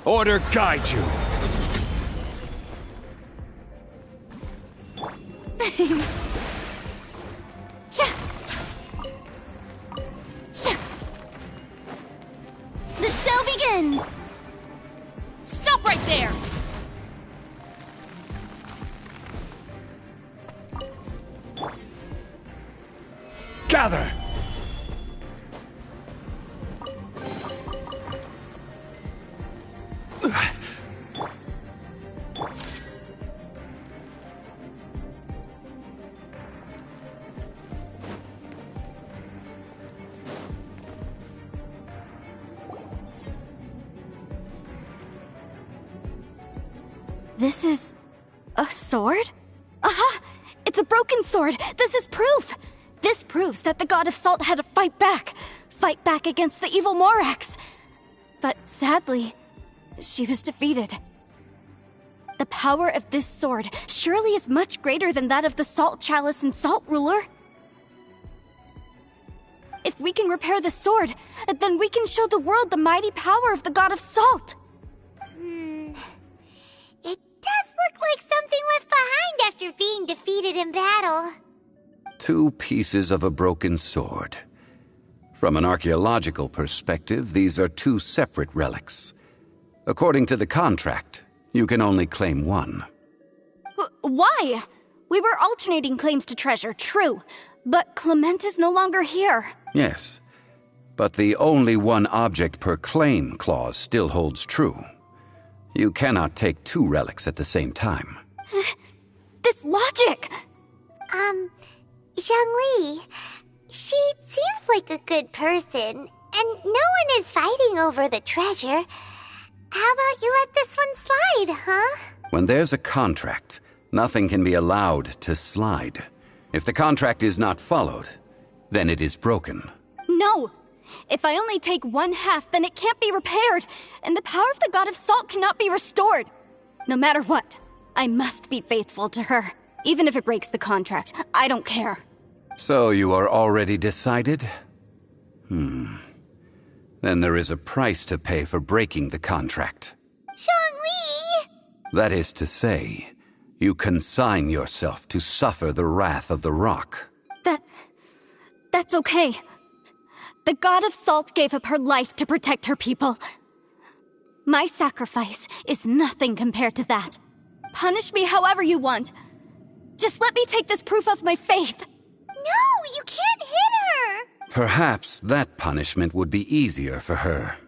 Order guide you. The show begins! Stop right there! Gather! This is a sword? Aha! It's a broken sword! This is proof! This proves that the god of salt had to fight back against the evil Morax. But sadly, she was defeated. The power of this sword surely is much greater than that of the Salt Chalice and Salt Ruler. If we can repair the sword, then we can show the world the mighty power of the god of salt. It does look like something left behind after being defeated in battle. 2 pieces of a broken sword. From an archaeological perspective, these are 2 separate relics. According to the contract, you can only claim one. Why? We were alternating claims to treasure, true. But Clement is no longer here. Yes, but the only one object per claim clause still holds true. You cannot take 2 relics at the same time. This logic! Zhongli, she seems like a good person, and no one is fighting over the treasure. How about you let this one slide, huh? When there's a contract, nothing can be allowed to slide. If the contract is not followed, then it is broken. No! If I only take 1/2, then it can't be repaired, and the power of the god of salt cannot be restored. No matter what, I must be faithful to her. Even if it breaks the contract, I don't care. So you are already decided? Then there is a price to pay for breaking the contract. Zhongli! That is to say, you consign yourself to suffer the wrath of the rock. That's okay. The god of salt gave up her life to protect her people. My sacrifice is nothing compared to that. Punish me however you want. Just let me take this proof of my faith. No, you can't hit her! Perhaps that punishment would be easier for her.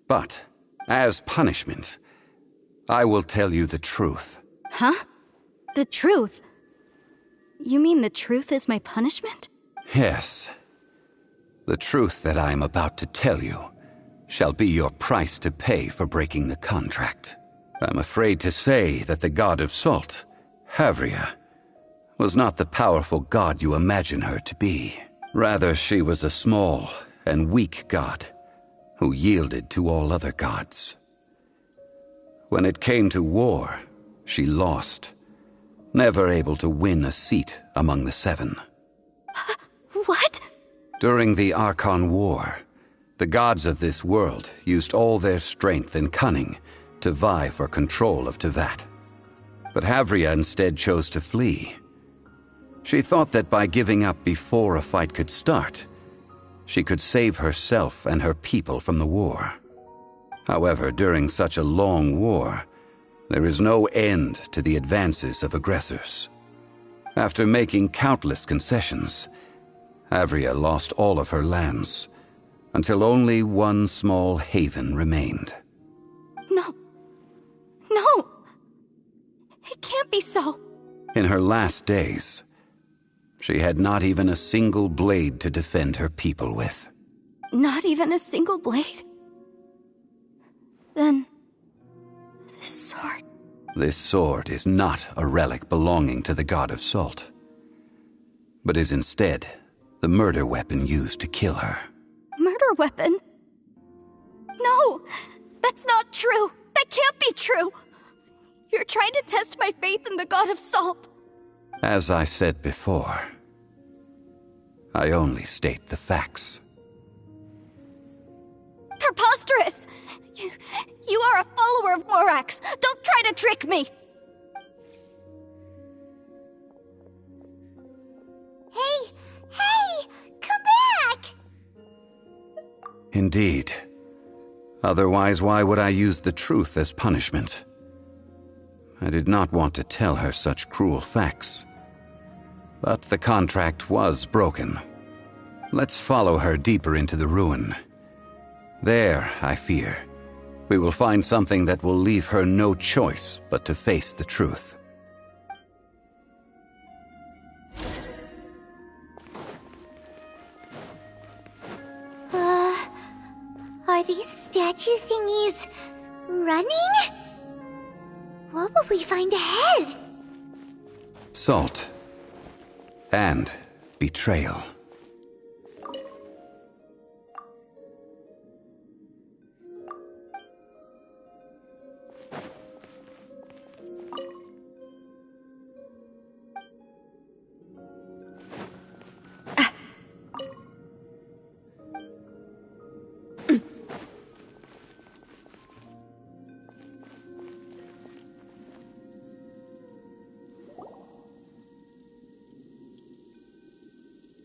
But, as punishment, I will tell you the truth. Huh? The truth? You mean the truth is my punishment? Yes. The truth that I am about to tell you shall be your price to pay for breaking the contract. I'm afraid to say that the god of salt, Havria, was not the powerful god you imagine her to be. Rather, she was a small and weak god who yielded to all other gods. When it came to war, she lost, never able to win a seat among the 7. What? During the Archon War, The gods of this world used all their strength and cunning to vie for control of Teyvat. But Havria instead chose to flee. She thought that by giving up before a fight could start, she could save herself and her people from the war. However, during such a long war, there is no end to the advances of aggressors. After making countless concessions, Havria lost all of her lands, until only one small haven remained. No. No! It can't be so. In her last days, she had not even a single blade to defend her people with. Not even a single blade? Then, this sword... This sword is not a relic belonging to the god of salt, but is instead the murder weapon used to kill her. Murder weapon? No! That's not true! That can't be true! You're trying to test my faith in the god of salt. As I said before, I only state the facts. Preposterous! You are a follower of Morax! Don't try to trick me! Hey! Come back! Indeed. Otherwise, why would I use the truth as punishment? I did not want to tell her such cruel facts. But the contract was broken. Let's follow her deeper into the ruin. There, I fear, we will find something that will leave her no choice but to face the truth. Are these statue thingies running? What will we find ahead? Salt. And betrayal.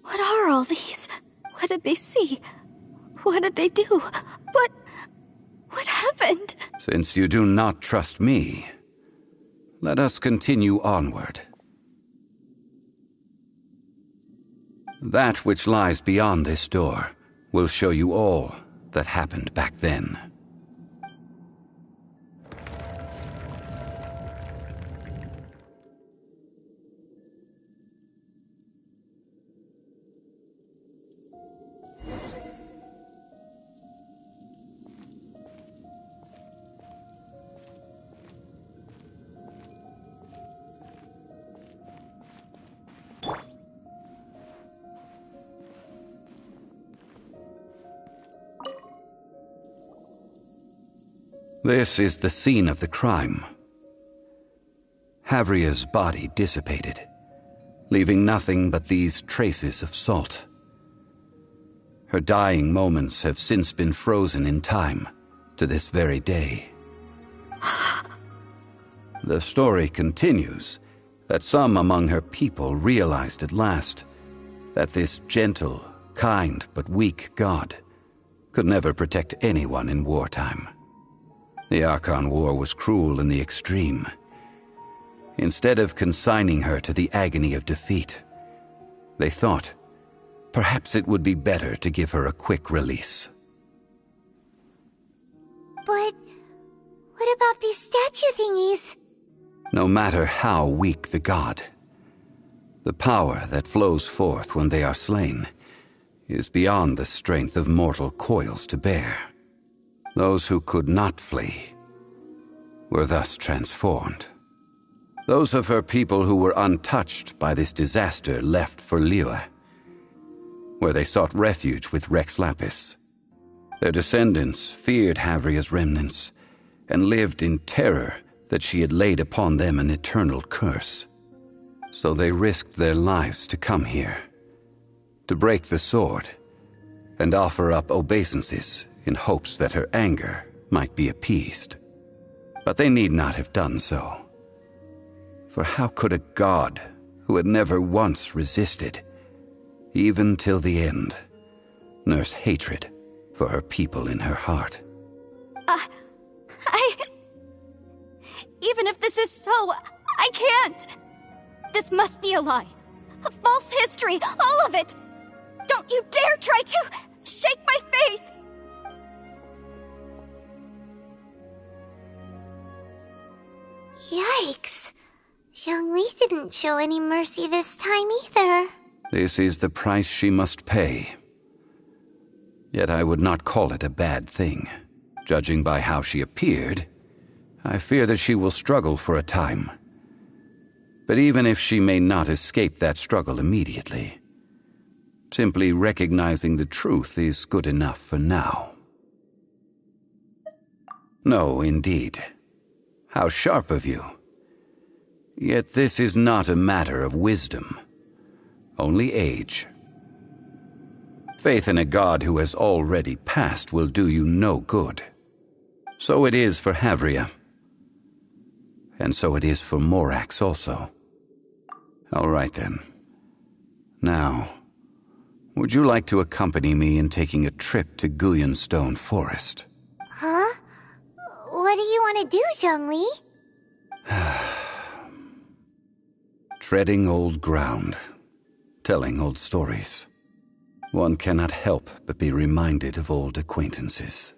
What are all these? What did they see? What did they do? What happened? Since you do not trust me, let us continue onward. That which lies beyond this door will show you all that happened back then. This is the scene of the crime. Havria's body dissipated, leaving nothing but these traces of salt. Her dying moments have since been frozen in time to this very day. The story continues that some among her people realized at last that this gentle, kind, but weak god could never protect anyone in wartime. The Archon War was cruel in the extreme. Instead of consigning her to the agony of defeat, they thought perhaps it would be better to give her a quick release. But what about these statue thingies? No matter how weak the god, the power that flows forth when they are slain is beyond the strength of mortal coils to bear. Those who could not flee were thus transformed. Those of her people who were untouched by this disaster left for Liyue, where they sought refuge with Rex Lapis. Their descendants feared Havria's remnants and lived in terror that she had laid upon them an eternal curse. So they risked their lives to come here, to break the sword, and offer up obeisances in hopes that her anger might be appeased. But they need not have done so. For how could a god who had never once resisted, even till the end, nurse hatred for her people in her heart? Even if this is so, I can't! This must be a lie. A false history, all of it! Don't you dare try to shake my faith! Yikes. Zhongli didn't show any mercy this time either. This is the price she must pay. Yet I would not call it a bad thing. Judging by how she appeared, I fear that she will struggle for a time. But even if she may not escape that struggle immediately, simply recognizing the truth is good enough for now. No, indeed. How sharp of you. Yet this is not a matter of wisdom, only age. Faith in a god who has already passed will do you no good. So it is for Havria. And so it is for Morax also. All right then. Now, would you like to accompany me in taking a trip to Guyonstone Forest? Huh? What do you want to do, Zhongli? Treading old ground, telling old stories. One cannot help but be reminded of old acquaintances.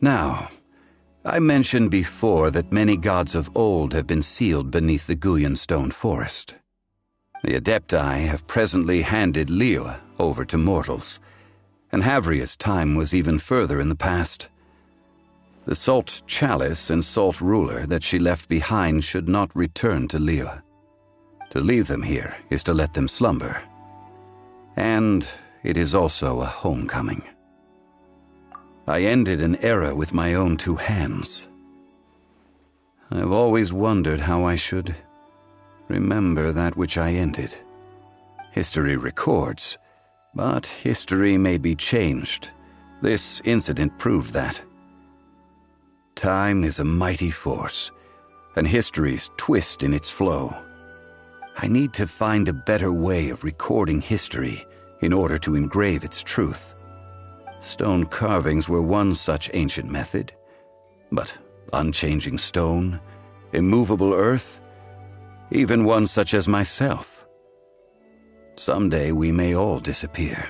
Now, I mentioned before that many gods of old have been sealed beneath the Guyan stone forest. The Adepti have presently handed Liyue over to mortals, and Havria's time was even further in the past. The Salt Chalice and Salt Ruler that she left behind should not return to Liyue. To leave them here is to let them slumber. And it is also a homecoming. I ended an era with my own two hands. I've always wondered how I should remember that which I ended. History records, but history may be changed. This incident proved that. Time is a mighty force, and history's twist in its flow. I need to find a better way of recording history in order to engrave its truth. Stone carvings were one such ancient method, but unchanging stone, immovable earth, even one such as myself. Someday we may all disappear.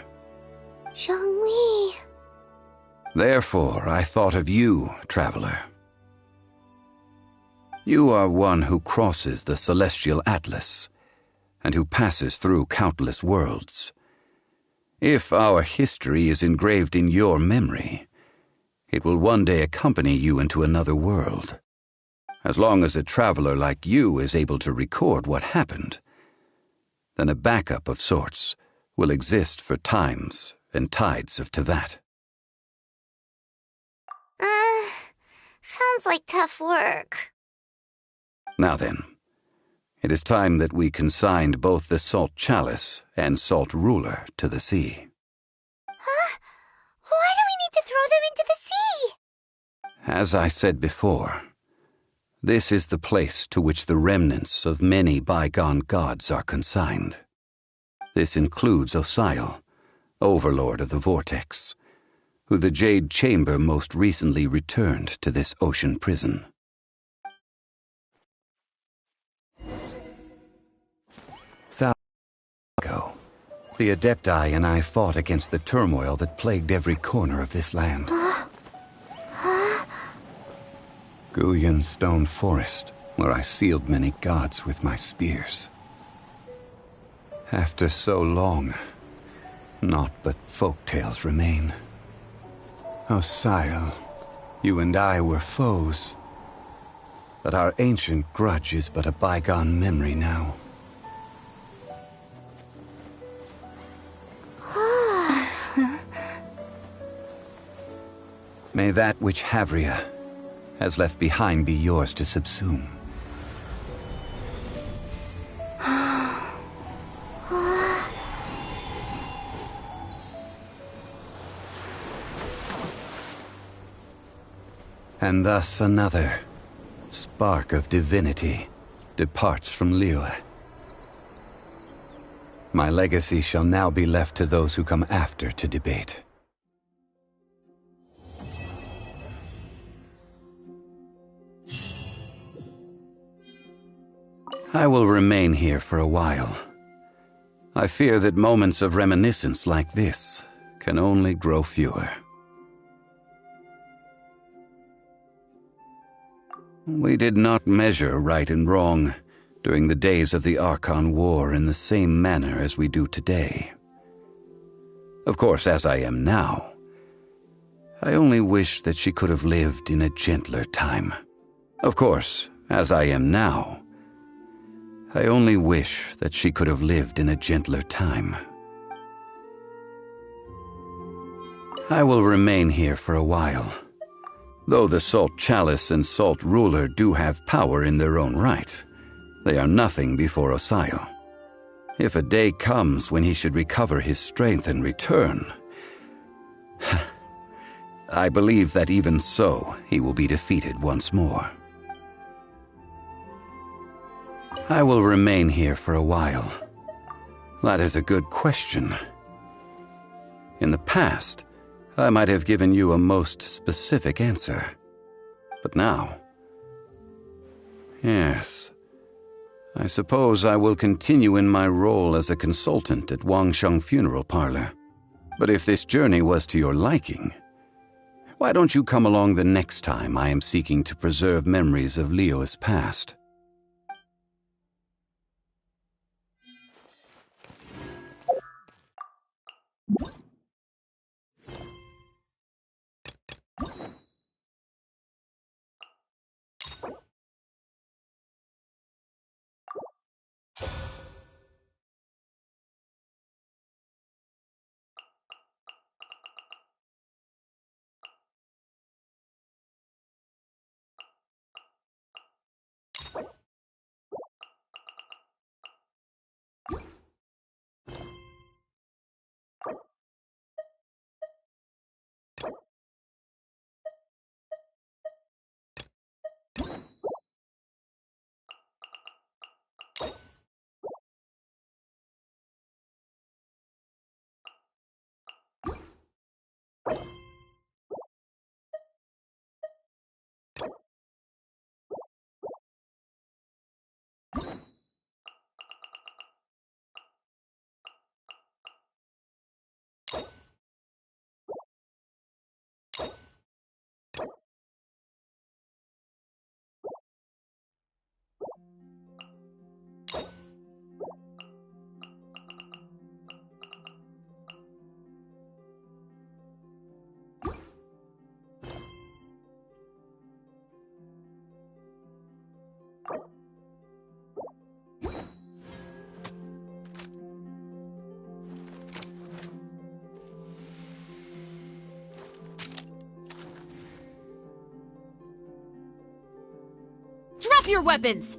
Zhongli. Therefore, I thought of you, traveler. You are one who crosses the celestial atlas, and who passes through countless worlds. If our history is engraved in your memory, it will one day accompany you into another world. As long as a traveler like you is able to record what happened, then a backup of sorts will exist for times and tides of Teyvat. Sounds like tough work. Now then, it is time that we consigned both the Salt Chalice and Salt Ruler to the sea. Huh? Why do we need to throw them into the sea? As I said before, this is the place to which the remnants of many bygone gods are consigned. This includes Osial, Overlord of the Vortex, who the Jade Chamber most recently returned to this ocean prison. The Adepti and I fought against the turmoil that plagued every corner of this land. Guyan Stone Forest, where I sealed many gods with my spears. After so long, naught but folk tales remain. Osial, you and I were foes, but our ancient grudge is but a bygone memory now. May that which Havria has left behind be yours to subsume. And thus another spark of divinity departs from Liyue. My legacy shall now be left to those who come after to debate. I will remain here for a while. I fear that moments of reminiscence like this can only grow fewer. We did not measure right and wrong during the days of the Archon War in the same manner as we do today. Of course, as I am now, I only wish that she could have lived in a gentler time. Of course, as I am now, I only wish that she could have lived in a gentler time. I will remain here for a while. Though the Salt Chalice and Salt Ruler do have power in their own right, they are nothing before Osial. If a day comes when he should recover his strength and return, I believe that even so, he will be defeated once more. I will remain here for a while. That is a good question. In the past, I might have given you a most specific answer. But now... Yes. I suppose I will continue in my role as a consultant at Wangsheng Funeral Parlor. But if this journey was to your liking, Why don't you come along the next time I am seeking to preserve memories of Leo's past? Drop your weapons!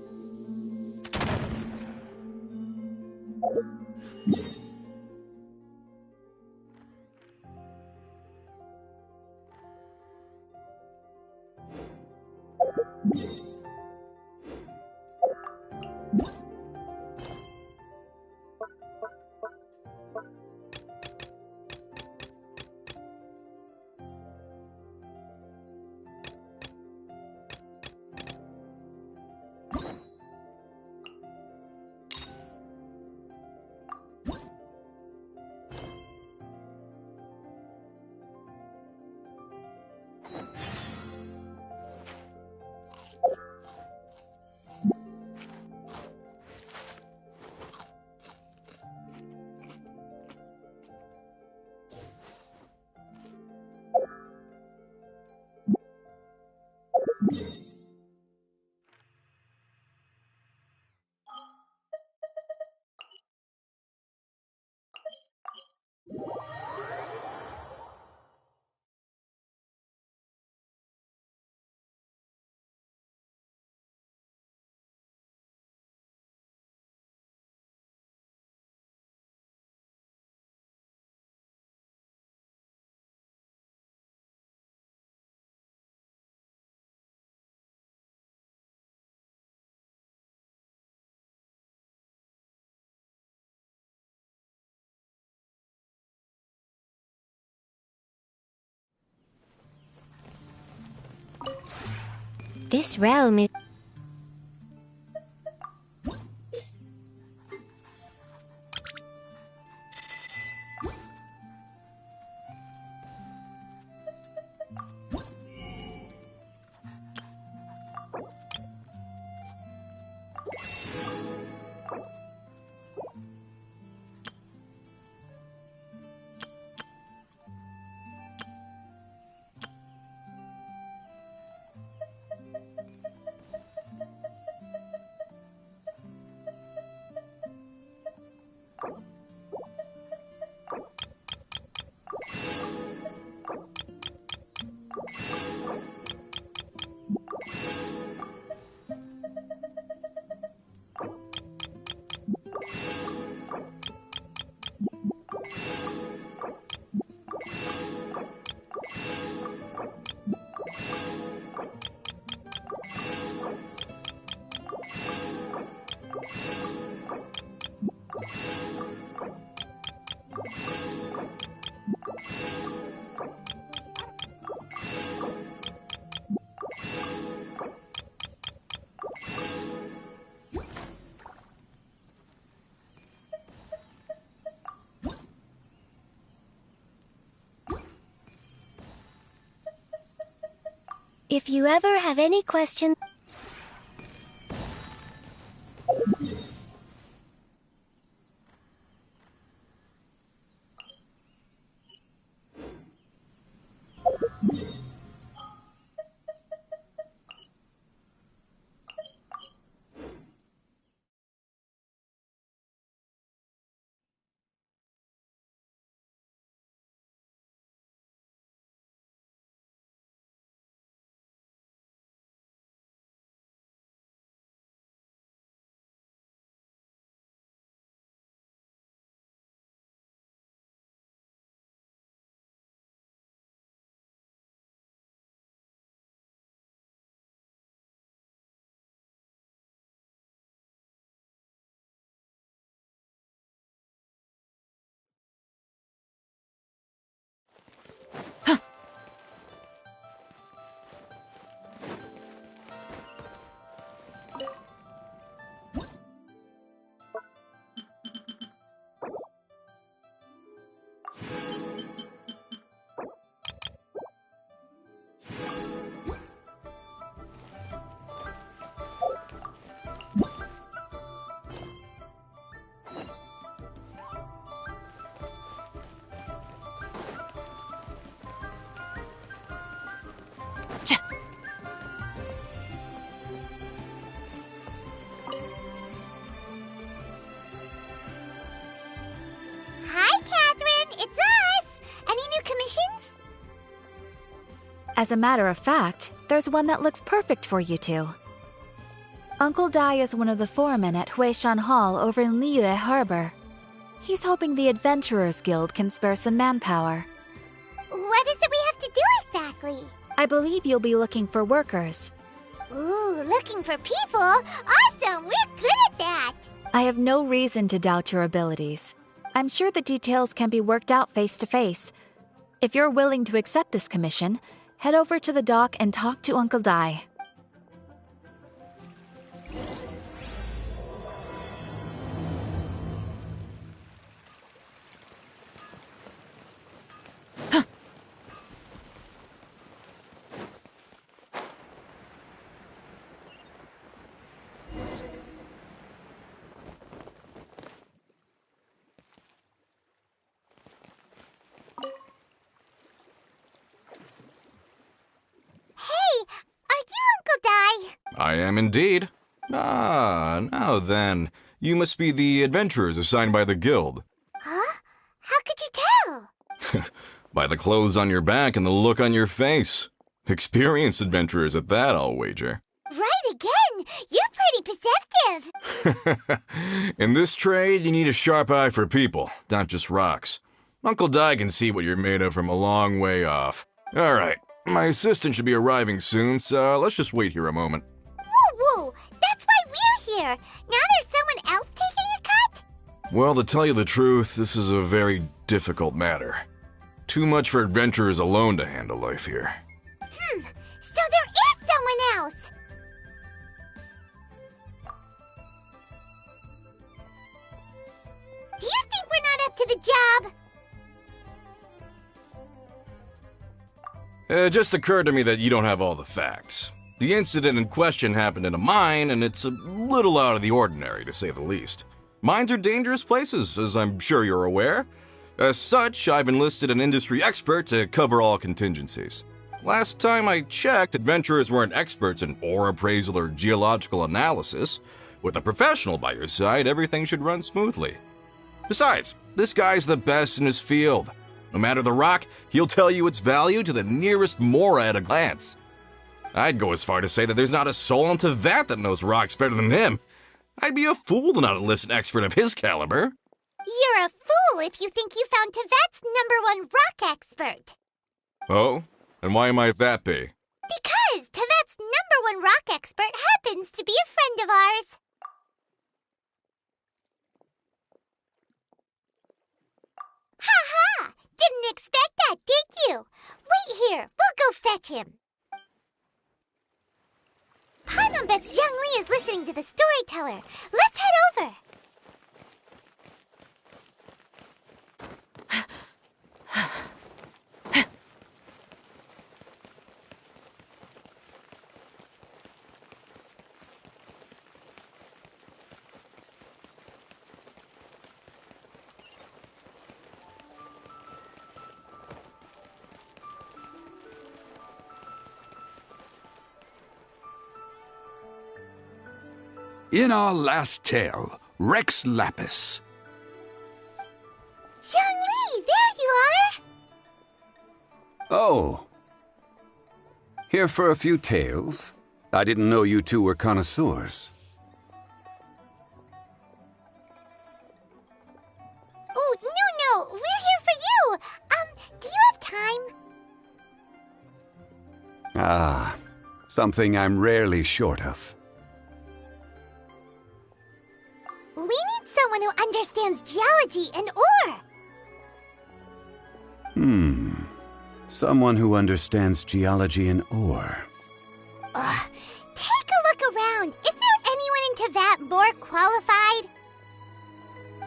This realm is... If you ever have any questions... Hi, Catherine! It's us! Any new commissions? As a matter of fact, there's one that looks perfect for you two. Uncle Dai is one of the foremen at Huishan Hall over in Liyue Harbor. He's hoping the Adventurers Guild can spare some manpower. What is it we have to do exactly? I believe you'll be looking for workers. Ooh, looking for people? Awesome! We're good at that! I have no reason to doubt your abilities. I'm sure the details can be worked out face to face. If you're willing to accept this commission, head over to the dock and talk to Uncle Dai. I am indeed. Ah, now then. You must be the adventurers assigned by the guild. Huh? How could you tell? By the clothes on your back and the look on your face. Experienced adventurers at that, I'll wager. Right again! You're pretty perceptive! In this trade, you need a sharp eye for people, not just rocks. Uncle Dai can see what you're made of from a long way off. All right, my assistant should be arriving soon, so let's just wait here a moment. Woo-woo! That's why we're here! Now there's someone else taking a cut? Well, to tell you the truth, this is a very difficult matter. Too much for adventurers alone to handle life here. So there is someone else! Do you think we're not up to the job? It just occurred to me that you don't have all the facts. The incident in question happened in a mine, and it's a little out of the ordinary, to say the least. Mines are dangerous places, as I'm sure you're aware. As such, I've enlisted an industry expert to cover all contingencies. Last time I checked, adventurers weren't experts in ore appraisal or geological analysis. With a professional by your side, everything should run smoothly. Besides, this guy's the best in his field. No matter the rock, he'll tell you its value to the nearest mora at a glance. I'd go as far to say that there's not a soul on Tevat that knows rocks better than him. I'd be a fool to not enlist an expert of his caliber. You're a fool if you think you found Tevat's #1 rock expert. Oh? And why might that be? Because Tevat's #1 rock expert happens to be a friend of ours. Ha-ha! Didn't expect that, did you? Wait here, we'll go fetch him. Paimon bets Zhang Li is listening to the storyteller. Let's head over. In our last tale, Rex Lapis. Zhongli, there you are! Oh. Here for a few tales? I didn't know you two were connoisseurs. Oh, no, we're here for you! Do you have time? Ah, something I'm rarely short of. We need someone who understands geology and ore! Someone who understands geology and ore. Take a look around. Is there anyone in Teyvat more qualified?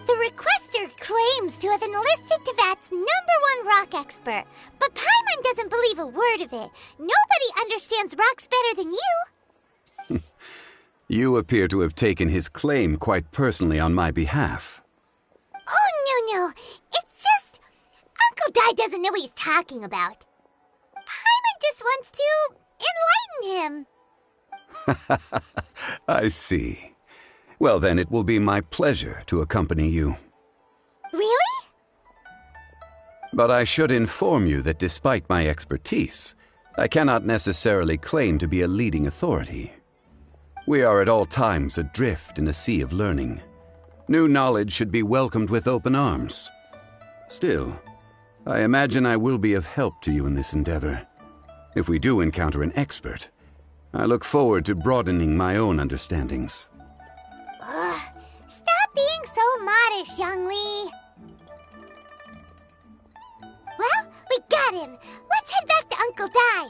The requester claims to have enlisted Teyvat's #1 rock expert, but Paimon doesn't believe a word of it. Nobody understands rocks better than you. You appear to have taken his claim quite personally on my behalf. Oh, no. It's just... Uncle Dai doesn't know what he's talking about. Paimon just wants to enlighten him. I see. Well, then it will be my pleasure to accompany you. Really? But I should inform you that despite my expertise, I cannot necessarily claim to be a leading authority. We are at all times adrift in a sea of learning. New knowledge should be welcomed with open arms. Still, I imagine I will be of help to you in this endeavor. If we do encounter an expert, I look forward to broadening my own understandings. Stop being so modest, Zhongli. Well, we got him. Let's head back to Uncle Dai.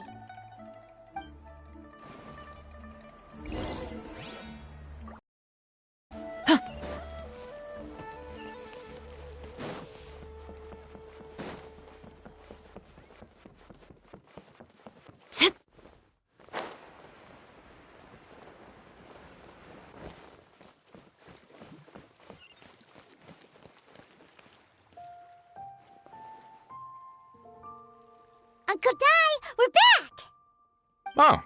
Uncle Dai, we're back! Oh,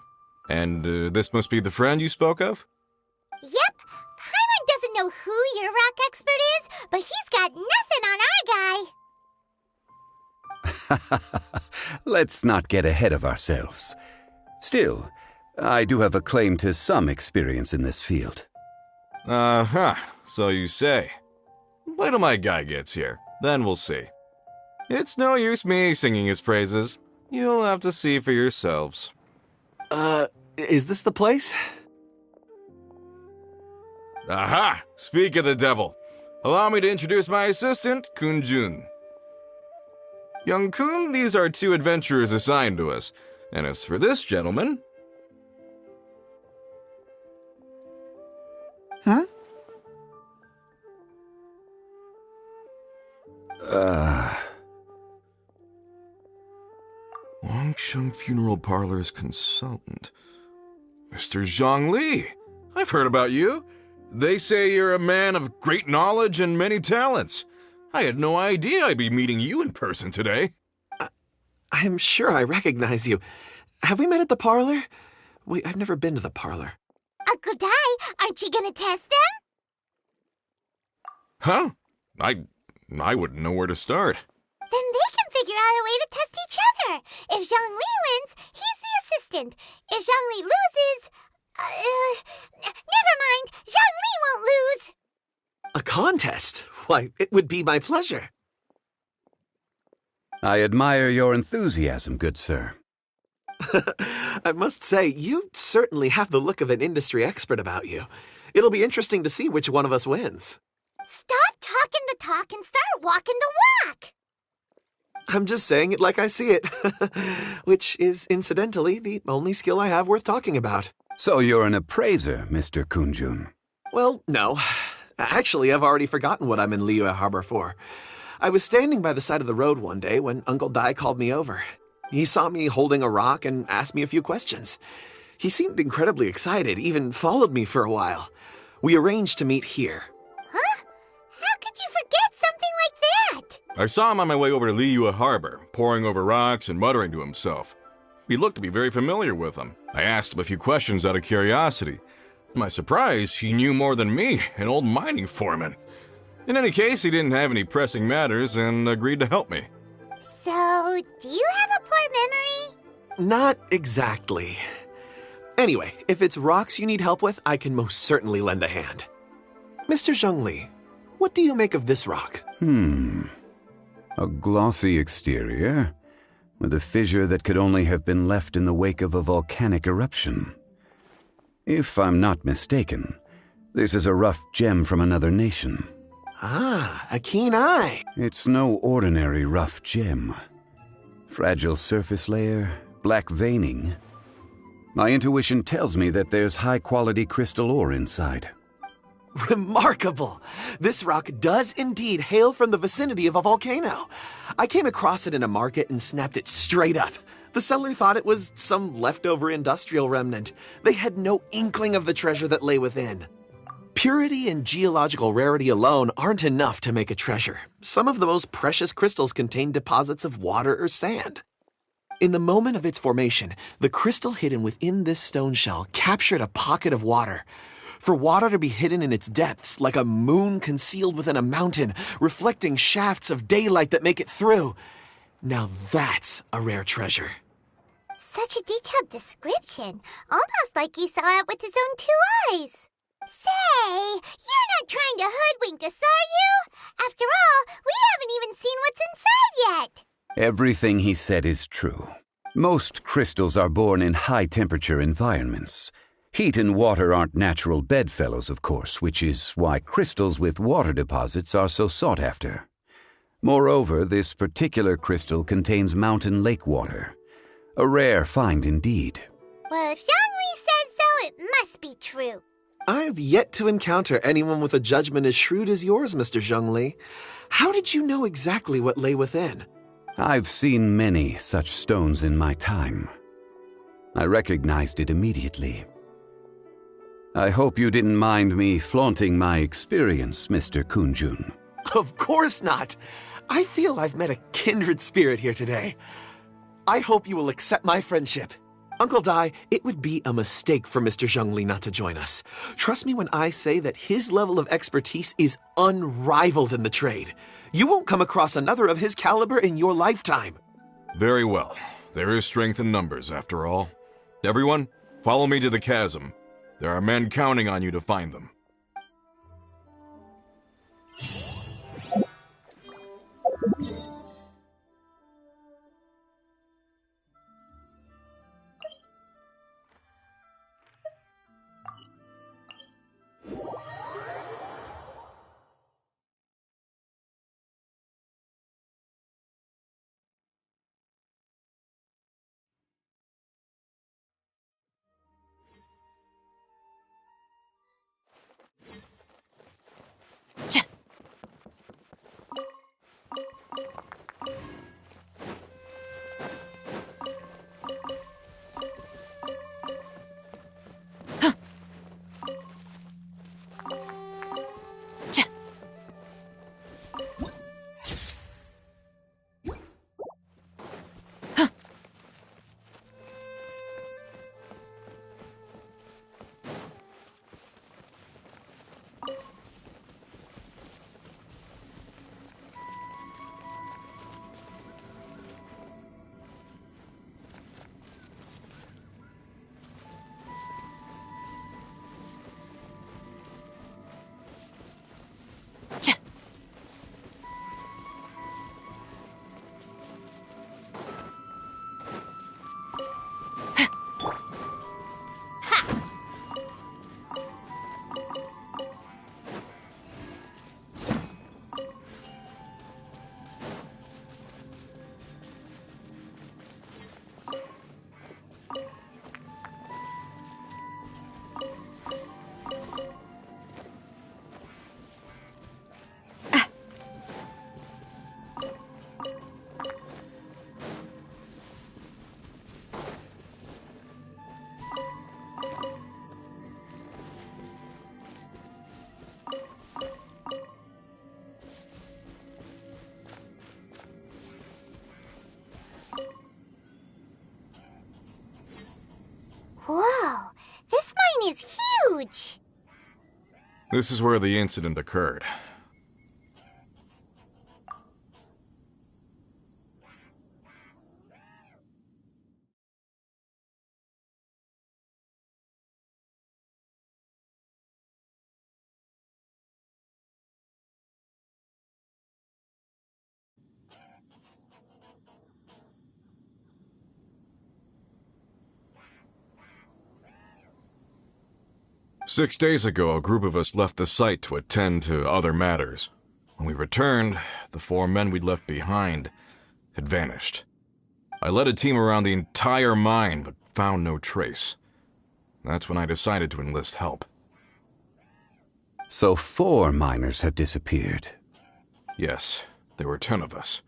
and this must be the friend you spoke of? Yep. Paimon doesn't know who your rock expert is, but he's got nothing on our guy. Let's not get ahead of ourselves. Still, I do have a claim to some experience in this field. So you say. Wait till my guy gets here, then we'll see. It's no use me singing his praises. You'll have to see for yourselves. Is this the place? Aha! Speak of the devil. Allow me to introduce my assistant, Kun-jun. Young Kun, these are 2 adventurers assigned to us. And as for this gentleman... Huh? Wangsheng Funeral Parlor's consultant. Mr. Zhongli. I've heard about you. They say you're a man of great knowledge and many talents. I had no idea I'd be meeting you in person today. I'm sure I recognize you. Have we met at the parlor? Wait, I've never been to the parlor. Uncle Dai, aren't you gonna test them? Huh? I wouldn't know where to start. Then they can figure out a way to test each other. If Zhongli wins, he's the assistant. If Zhongli loses... never mind. Zhongli won't lose. A contest? Why, it would be my pleasure. I admire your enthusiasm, good sir. I must say, you certainly have the look of an industry expert about you. It'll be interesting to see which one of us wins. Stop talking the talk and start walking the walk. I'm just saying it like I see it, which is, incidentally, the only skill I have worth talking about. So you're an appraiser, Mr. Kun-jun? Well, no. Actually, I've already forgotten what I'm in Liyue Harbor for. I was standing by the side of the road one day when Uncle Dai called me over. He saw me holding a rock and asked me a few questions. He seemed incredibly excited, even followed me for a while. We arranged to meet here. Huh? How could you forget something like that? I saw him on my way over to Liyue Harbor, poring over rocks and muttering to himself. He looked to be very familiar with them. I asked him a few questions out of curiosity. To my surprise, he knew more than me, an old mining foreman. In any case, he didn't have any pressing matters and agreed to help me. So, do you have a poor memory? Not exactly. Anyway, if it's rocks you need help with, I can most certainly lend a hand. Mr. Zhongli, what do you make of this rock? A glossy exterior, with a fissure that could only have been left in the wake of a volcanic eruption. If I'm not mistaken, this is a rough gem from another nation. Ah, a keen eye. It's no ordinary rough gem. Fragile surface layer, black veining. My intuition tells me that there's high-quality crystal ore inside. Remarkable! This rock does indeed hail from the vicinity of a volcano. I came across it in a market and snapped it straight up. The seller thought it was some leftover industrial remnant. They had no inkling of the treasure that lay within. Purity and geological rarity alone aren't enough to make a treasure. Some of the most precious crystals contain deposits of water or sand. In the moment of its formation, the crystal hidden within this stone shell captured a pocket of water. For water to be hidden in its depths, like a moon concealed within a mountain, reflecting shafts of daylight that make it through. Now that's a rare treasure. Such a detailed description, almost like he saw it with his own 2 eyes. Say, you're not trying to hoodwink us, are you? After all, we haven't even seen what's inside yet. Everything he said is true. Most crystals are born in high-temperature environments. Heat and water aren't natural bedfellows, of course, which is why crystals with water deposits are so sought after. Moreover, this particular crystal contains mountain lake water. A rare find indeed. Well, if Zhongli says so, it must be true. I've yet to encounter anyone with a judgment as shrewd as yours, Mr. Zhongli. How did you know exactly what lay within? I've seen many such stones in my time. I recognized it immediately. I hope you didn't mind me flaunting my experience, Mr. Kunjun. Of course not. I feel I've met a kindred spirit here today. I hope you will accept my friendship. Uncle Dai, it would be a mistake for Mr. Zhongli not to join us. Trust me when I say that his level of expertise is unrivaled in the trade. You won't come across another of his caliber in your lifetime. Very well. There is strength in numbers, after all. Everyone, follow me to the chasm. There are men counting on you to find them. This is where the incident occurred. "6 days ago, a group of us left the site to attend to other matters. When we returned, the 4 men we'd left behind had vanished. I led a team around the entire mine, but found no trace. That's when I decided to enlist help." So 4 miners have disappeared. Yes, there were 10 of us.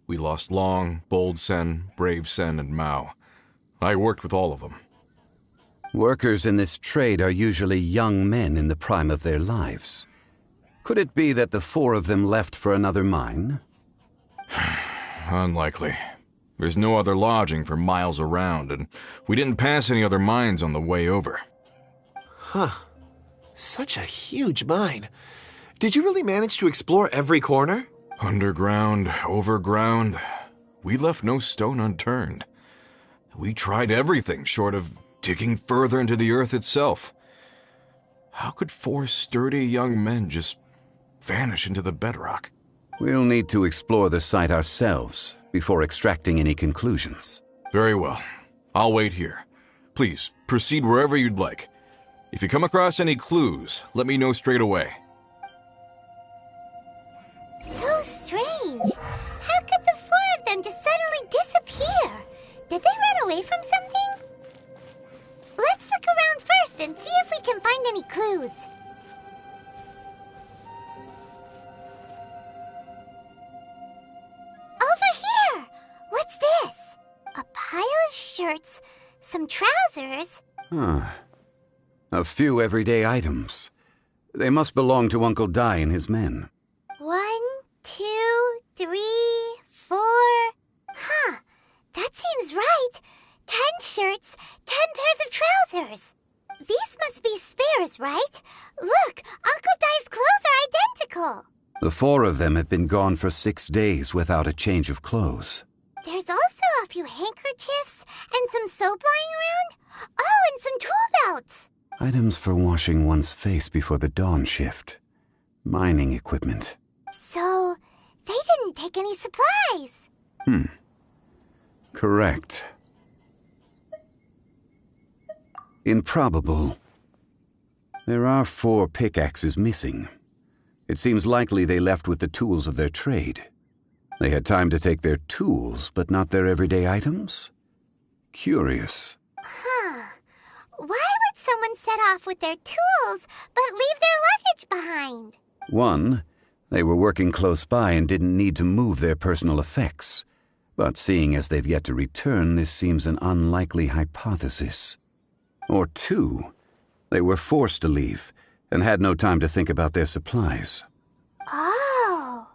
We lost Long, Bold Sen, Brave Sen, and Mao. I worked with all of them. Workers in this trade are usually young men in the prime of their lives. Could it be that the 4 of them left for another mine? Unlikely. There's no other lodging for miles around, and we didn't pass any other mines on the way over. Huh. Such a huge mine. Did you really manage to explore every corner? Underground, overground. We left no stone unturned. We tried everything short of digging further into the earth itself. How could 4 sturdy young men just vanish into the bedrock? We'll need to explore the site ourselves before extracting any conclusions. Very well. I'll wait here. Please, proceed wherever you'd like. If you come across any clues, let me know straight away. So strange. How could the 4 of them just suddenly disappear? Did they run away from something? Let's look around first and see if we can find any clues. Over here! What's this? A pile of shirts, some trousers. A few everyday items. They must belong to Uncle Dai and his men. 1, 2, 3, 4. Huh, that seems right. 10 shirts, 10 pairs of trousers. These must be spares, right? Look, Uncle Dai's clothes are identical. The 4 of them have been gone for 6 days without a change of clothes. There's also a few handkerchiefs and some soap lying around. Oh, and some tool belts. Items for washing one's face before the dawn shift. Mining equipment. So, they didn't take any supplies. Correct. Improbable. There are 4 pickaxes missing. It seems likely they left with the tools of their trade. They had time to take their tools, but not their everyday items? Curious. Huh. Why would someone set off with their tools, but leave their luggage behind? 1, they were working close by and didn't need to move their personal effects. But seeing as they've yet to return, this seems an unlikely hypothesis. Or 2, they were forced to leave and had no time to think about their supplies. Oh.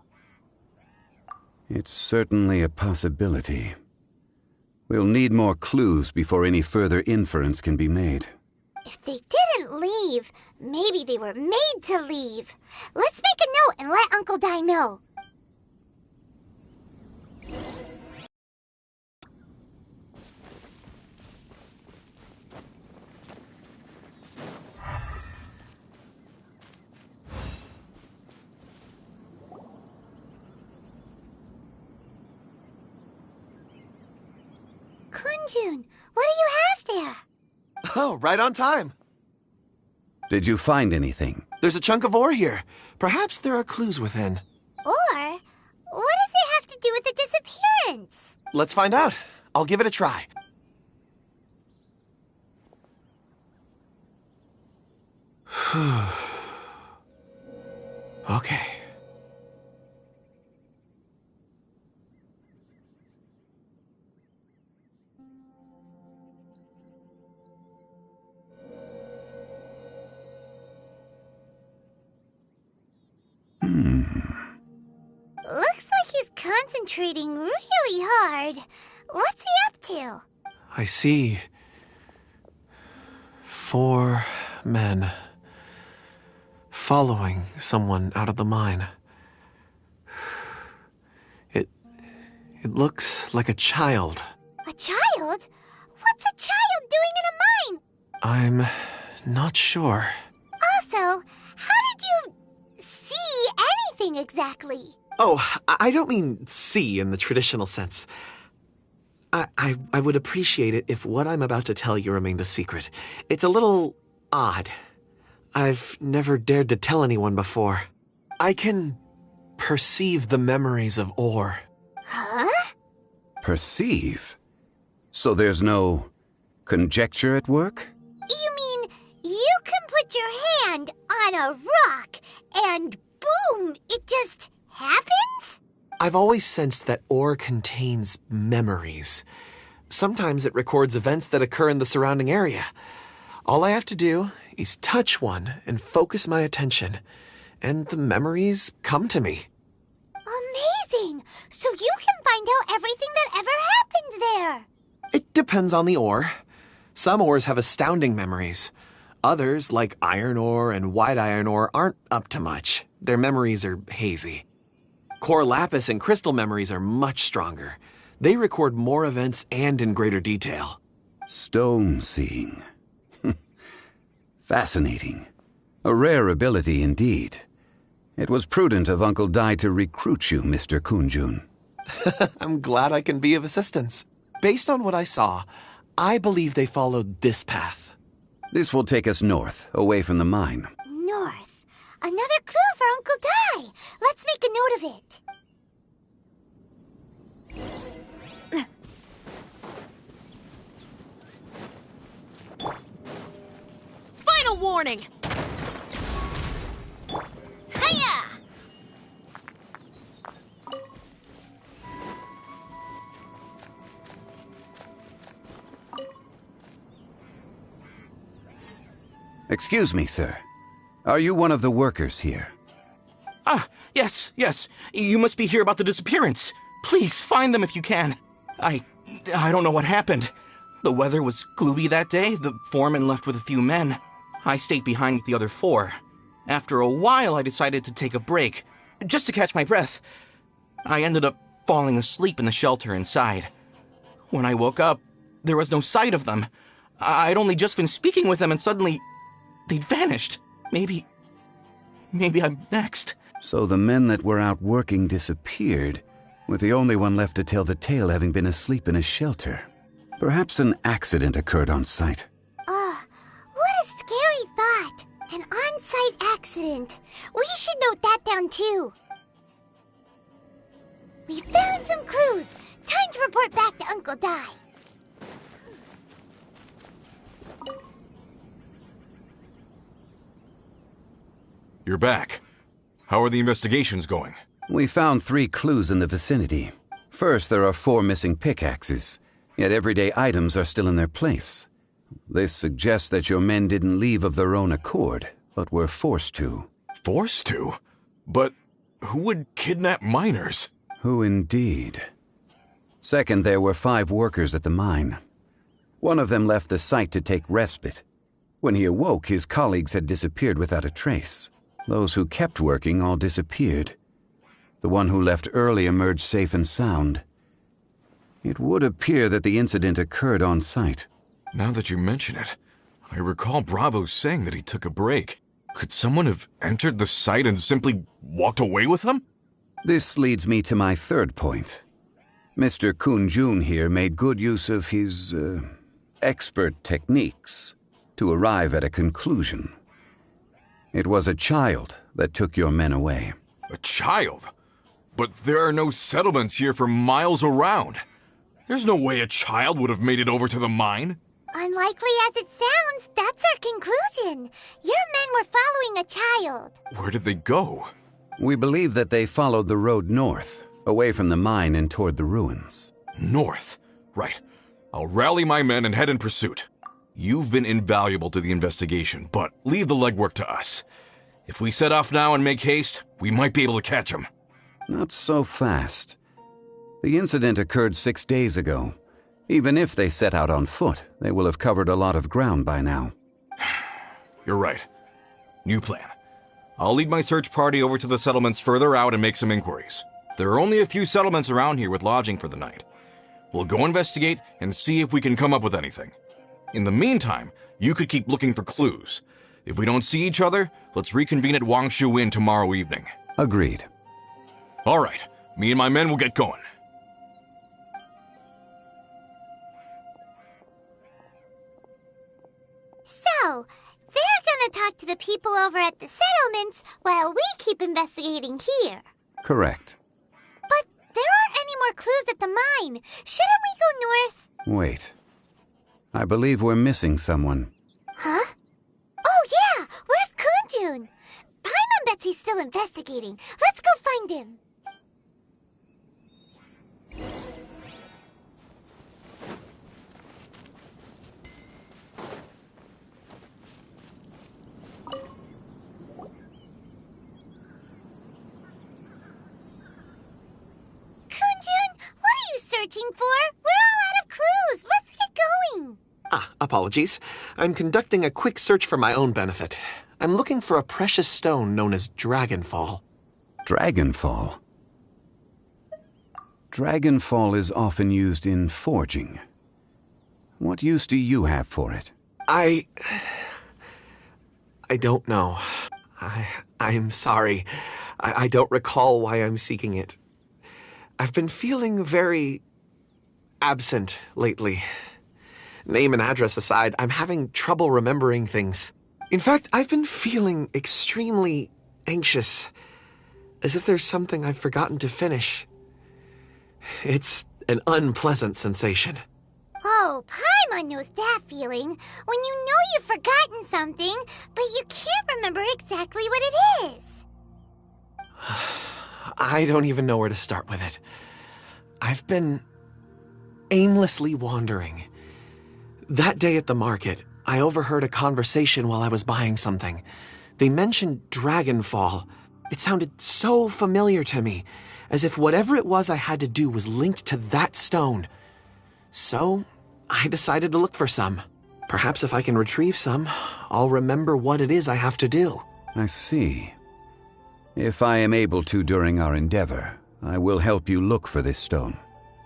It's certainly a possibility. We'll need more clues before any further inference can be made. If they didn't leave, maybe they were made to leave. Let's make a note and let Uncle Dai know. Kunjun, what do you have there? Oh, right on time. Did you find anything? There's a chunk of ore here. Perhaps there are clues within. Or, what does it have to do with the disappearance? Let's find out. I'll give it a try. Okay. Looks like he's concentrating really hard. What's he up to? I see 4 men. following someone out of the mine. It looks like a child. A child? What's a child doing in a mine? I'm not sure. Also, how did you see anything exactly? Oh, I don't mean see in the traditional sense. I would appreciate it if what I'm about to tell you remained a secret. It's a little odd. I've never dared to tell anyone before. I can perceive the memories of Or. Huh? Perceive? So there's no conjecture at work? You mean you can put your hand on a rock and boom, it just happens? I've always sensed that Or contains memories. Sometimes it records events that occur in the surrounding area. All I have to do is touch one and focus my attention, and the memories come to me. Amazing! So you can find out everything that ever happened there. It depends on the ore. Some ores have astounding memories. Others, like iron ore and white iron ore, aren't up to much. Their memories are hazy. Core lapis and crystal memories are much stronger. They record more events and in greater detail. Stone seeing. Fascinating. A rare ability indeed. It was prudent of Uncle Dai to recruit you, Mr. Kunjun. I'm glad I can be of assistance. Based on what I saw, I believe they followed this path. This will take us north, away from the mine. North. Another clue for Uncle Dai. Let's make a note of it. Final warning! Hiya! Excuse me, sir. Are you one of the workers here? Ah, yes. You must be here about the disappearance. Please, find them if you can. I don't know what happened. The weather was gloomy that day. The foreman left with a few men. I stayed behind with the other 4. After a while, I decided to take a break, just to catch my breath. I ended up falling asleep in the shelter inside. When I woke up, there was no sight of them. I'd only just been speaking with them and suddenly they'd vanished. Maybe I'm next. So the men that were out working disappeared, with the only one left to tell the tale having been asleep in a shelter. Perhaps an accident occurred on site. What a scary thought. An on-site accident. We should note that down too. We found some clues. Time to report back to Uncle Dai. You're back. How are the investigations going? We found 3 clues in the vicinity. First, there are 4 missing pickaxes, yet everyday items are still in their place. This suggests that your men didn't leave of their own accord, but were forced to. Forced to? But who would kidnap miners? Who indeed? Second, there were 5 workers at the mine. One of them left the site to take respite. When he awoke, his colleagues had disappeared without a trace. Those who kept working all disappeared. The one who left early emerged safe and sound. It would appear that the incident occurred on site. Now that you mention it, I recall Bravo saying that he took a break. Could someone have entered the site and simply walked away with them? This leads me to my third point. Mr. Kunjun here made good use of his, expert techniques to arrive at a conclusion. It was a child that took your men away. A child? But there are no settlements here for miles around. There's no way a child would have made it over to the mine. Unlikely as it sounds, that's our conclusion. Your men were following a child. Where did they go? We believe that they followed the road north, away from the mine and toward the ruins. North? Right. I'll rally my men and head in pursuit. You've been invaluable to the investigation, but leave the legwork to us. If we set off now and make haste, we might be able to catch them. Not so fast. The incident occurred 6 days ago. Even if they set out on foot, they will have covered a lot of ground by now. You're right. New plan. I'll lead my search party over to the settlements further out and make some inquiries. There are only a few settlements around here with lodging for the night. We'll go investigate and see if we can come up with anything. In the meantime, you could keep looking for clues. If we don't see each other, let's reconvene at Wangshu Inn tomorrow evening. Agreed. All right, me and my men will get going. So, they're gonna talk to the people over at the settlements while we keep investigating here. Correct. But there aren't any more clues at the mine. Shouldn't we go north? Wait. I believe we're missing someone. Huh? Oh yeah! Where's Kunjun? Paimon bets he's still investigating. Let's go find him. Searching for? We're all out of clues. Let's get going. Apologies. I'm conducting a quick search for my own benefit. I'm looking for a precious stone known as Dragonfall. Dragonfall? Dragonfall is often used in forging. What use do you have for it? I don't know. I'm sorry. I don't recall why I'm seeking it. I've been feeling very absent lately. Name and address aside, I'm having trouble remembering things. In fact, I've been feeling extremely anxious, as if there's something I've forgotten to finish. It's an unpleasant sensation. Oh, Paimon knows that feeling. When you know you've forgotten something, but you can't remember exactly what it is. I don't even know where to start with it. I've been aimlessly wandering. That day at the market, I overheard a conversation while I was buying something. They mentioned Dragonfall. It sounded so familiar to me, as if whatever it was I had to do was linked to that stone. So, I decided to look for some. Perhaps if I can retrieve some, I'll remember what it is I have to do. I see. If I am able to during our endeavor, I will help you look for this stone.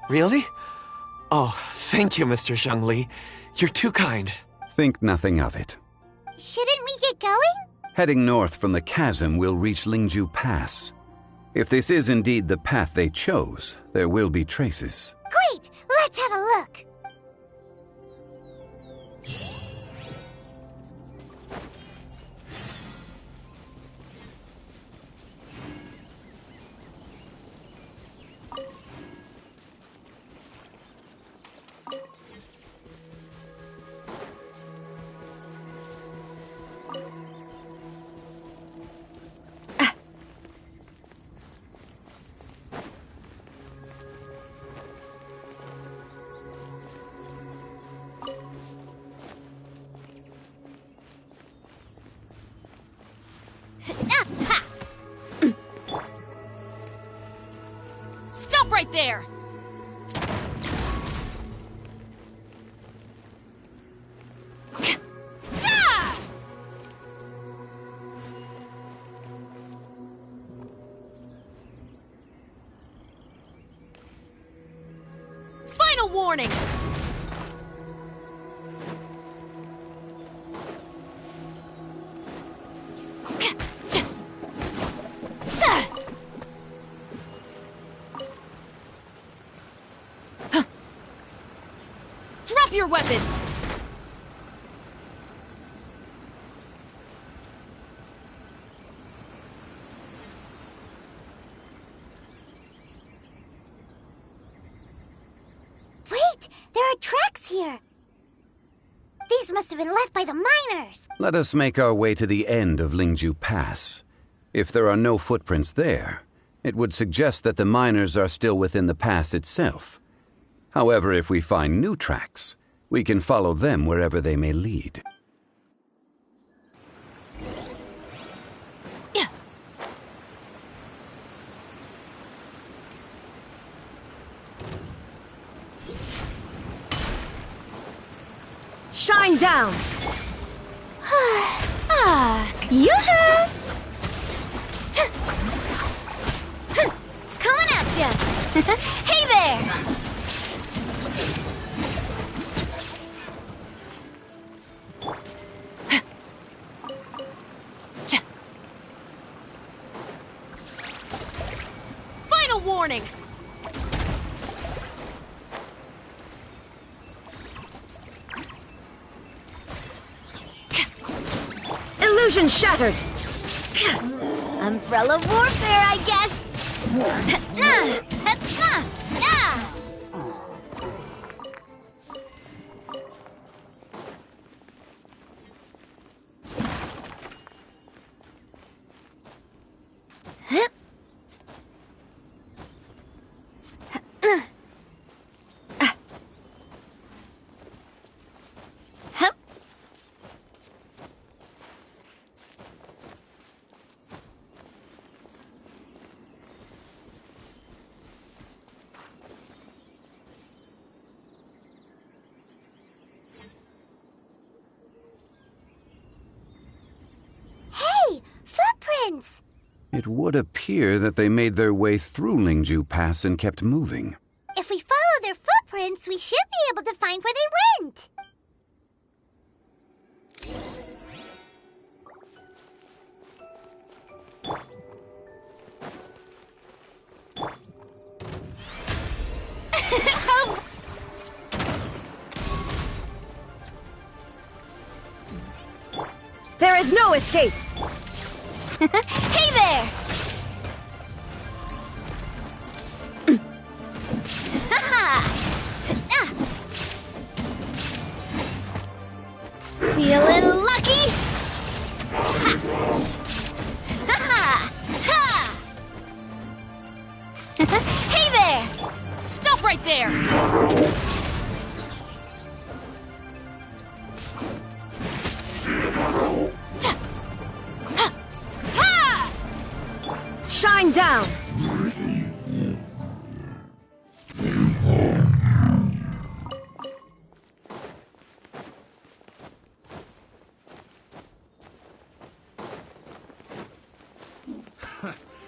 Really? Oh, thank you, Mr. Zhongli. You're too kind. Think nothing of it. Shouldn't we get going? Heading north from the chasm, we'll reach Lingju Pass. If this is indeed the path they chose, there will be traces. Great! Let's have a look. Stop right there! Final warning! Drop your weapons! Wait! There are tracks here! These must have been left by the miners! Let us make our way to the end of Lingju Pass. If there are no footprints there, it would suggest that the miners are still within the pass itself. However, if we find new tracks, we can follow them wherever they may lead. Shine down! Yoo-hoo! Coming at ya! Hey there! Final warning! Illusion shattered! Umbrella warfare, I guess! Hey, footprints! It would appear that they made their way through Lingju Pass and kept moving. If we follow their footprints, we should be able to find where they went. There is no escape! Hey there! Feeling lucky? Hey there! Stop right there! Shine down!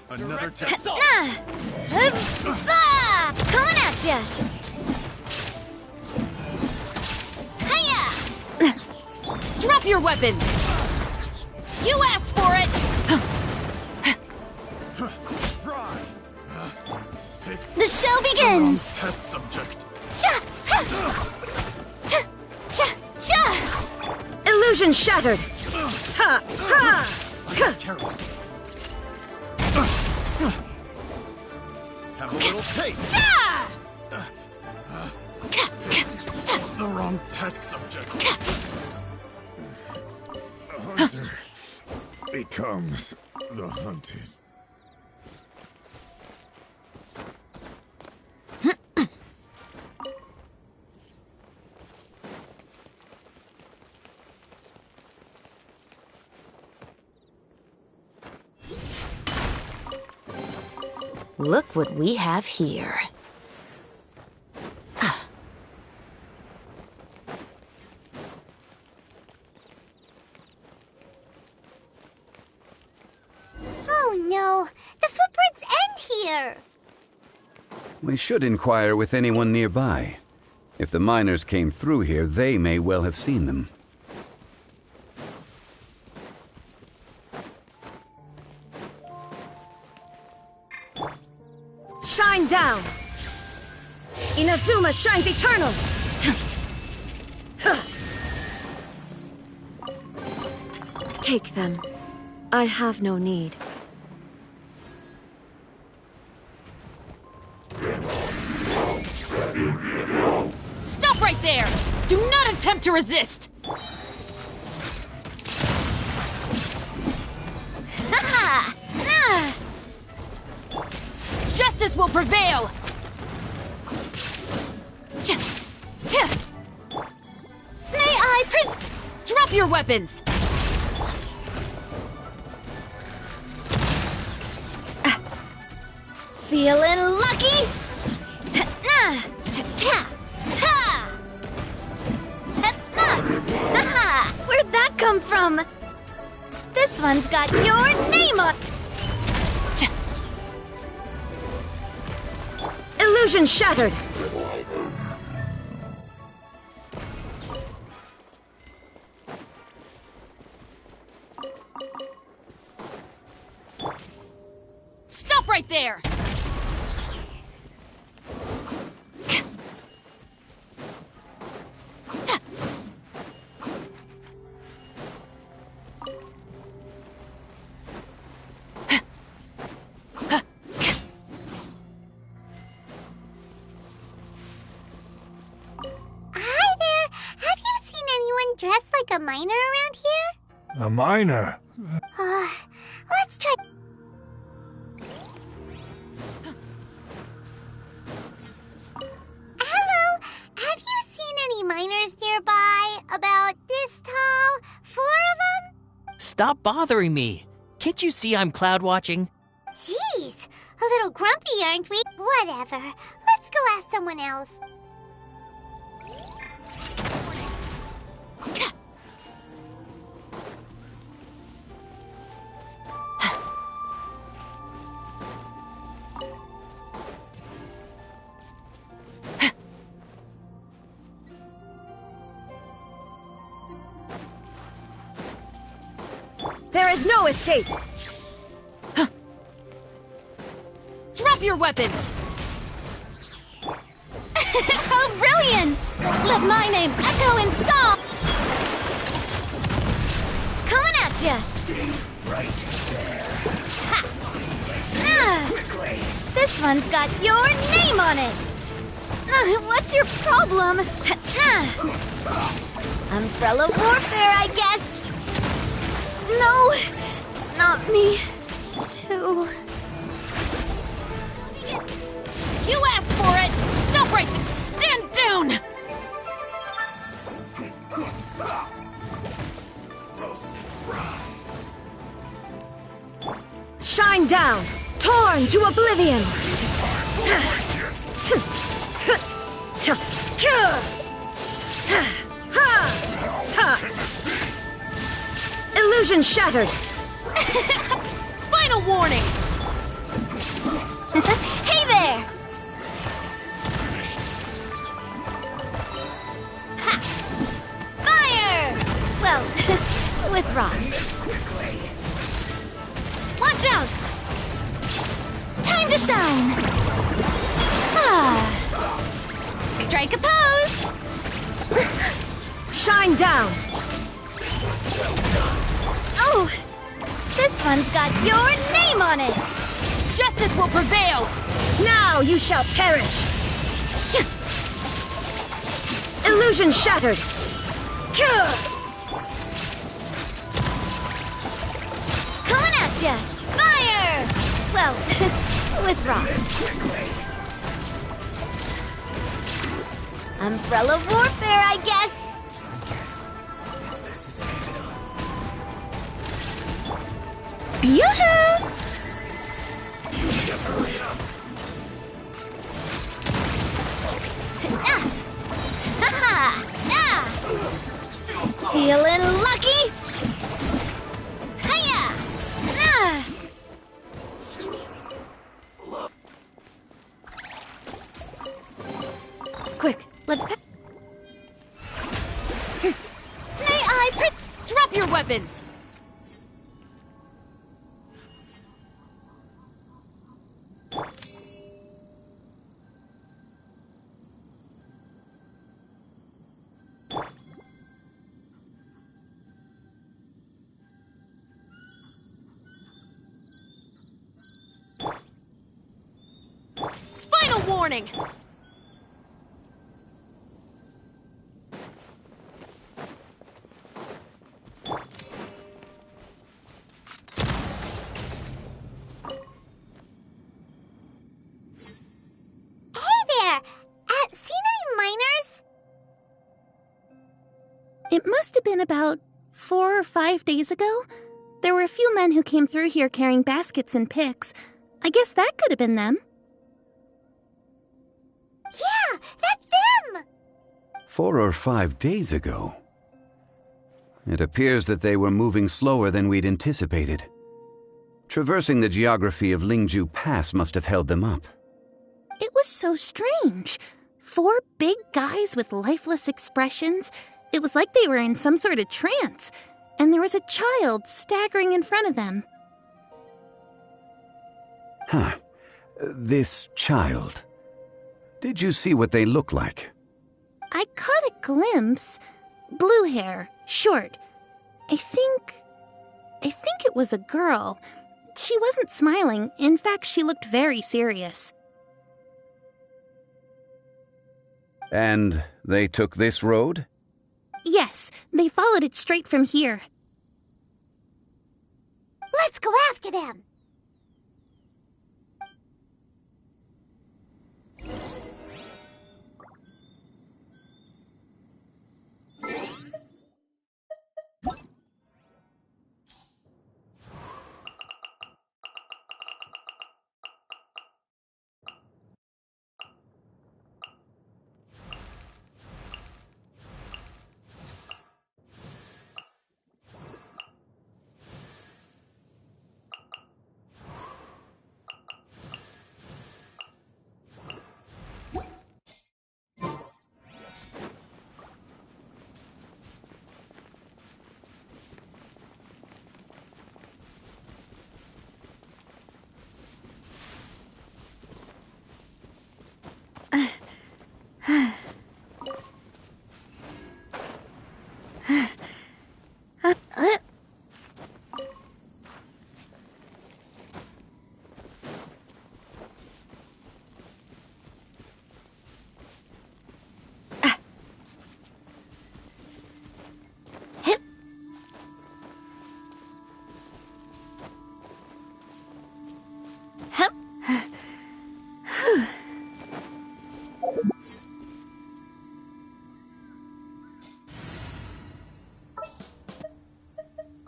Another test. Coming at ya! Hiya! Drop your weapons! You asked for it! The show begins! Test subject. Illusion shattered! Ha! Ha! Careless. Have a little taste. The wrong test subject. The hunter becomes the hunted. Look what we have here. Oh no, the footprints end here. We should inquire with anyone nearby. If the miners came through here, they may well have seen them. Shine down! Inazuma shines eternal! Take them. I have no need. Stop right there! Do not attempt to resist! Justice will prevail! May I Drop your weapons! Feeling lucky? Where'd that come from? This one's got your name on. Illusion shattered! Stop right there! Hi there! Have you seen anyone dressed like a miner around here? A miner? Let's try. Hello? Have you seen any miners nearby? About this tall? 4 of them? Stop bothering me. Can't you see I'm cloud watching? Jeez, a little grumpy, aren't we? Whatever. Let's go ask someone else. There is no escape! Drop your weapons! How brilliant! Let my name echo in song! Coming at ya! Right there. This one's got your name on it! What's your problem? Umbrella warfare, I guess! No! Not me. Too. You asked for it! Stop right there! Stand down! Shine down! Torn to oblivion! Illusion shattered! Final warning! Hey there! Ha! Fire! Well, with rocks. Watch out! Time to shine! Strike a pose! Shine down! Oh! This one's got your name on it! Justice will prevail! Now you shall perish! Illusion shattered! Coming at ya! Fire! Well, with rocks. Umbrella warfare, I guess! Yoo-hoo! Feeling lucky? Hiya! Quick, let's... May I drop your weapons! Final warning! It must have been about 4 or 5 days ago. There were a few men who came through here carrying baskets and picks. I guess that could have been them. Yeah, that's them! 4 or 5 days ago. It appears that they were moving slower than we'd anticipated. Traversing the geography of Lingju Pass must have held them up. It was so strange? 4 big guys with lifeless expressions. It was like they were in some sort of trance. And there was a child staggering in front of them. Huh. This child. Did you see what they look like? I caught a glimpse. Blue hair, short. I think it was a girl. She wasn't smiling. In fact, she looked very serious. And they took this road? Yes, they followed it straight from here. Let's go after them!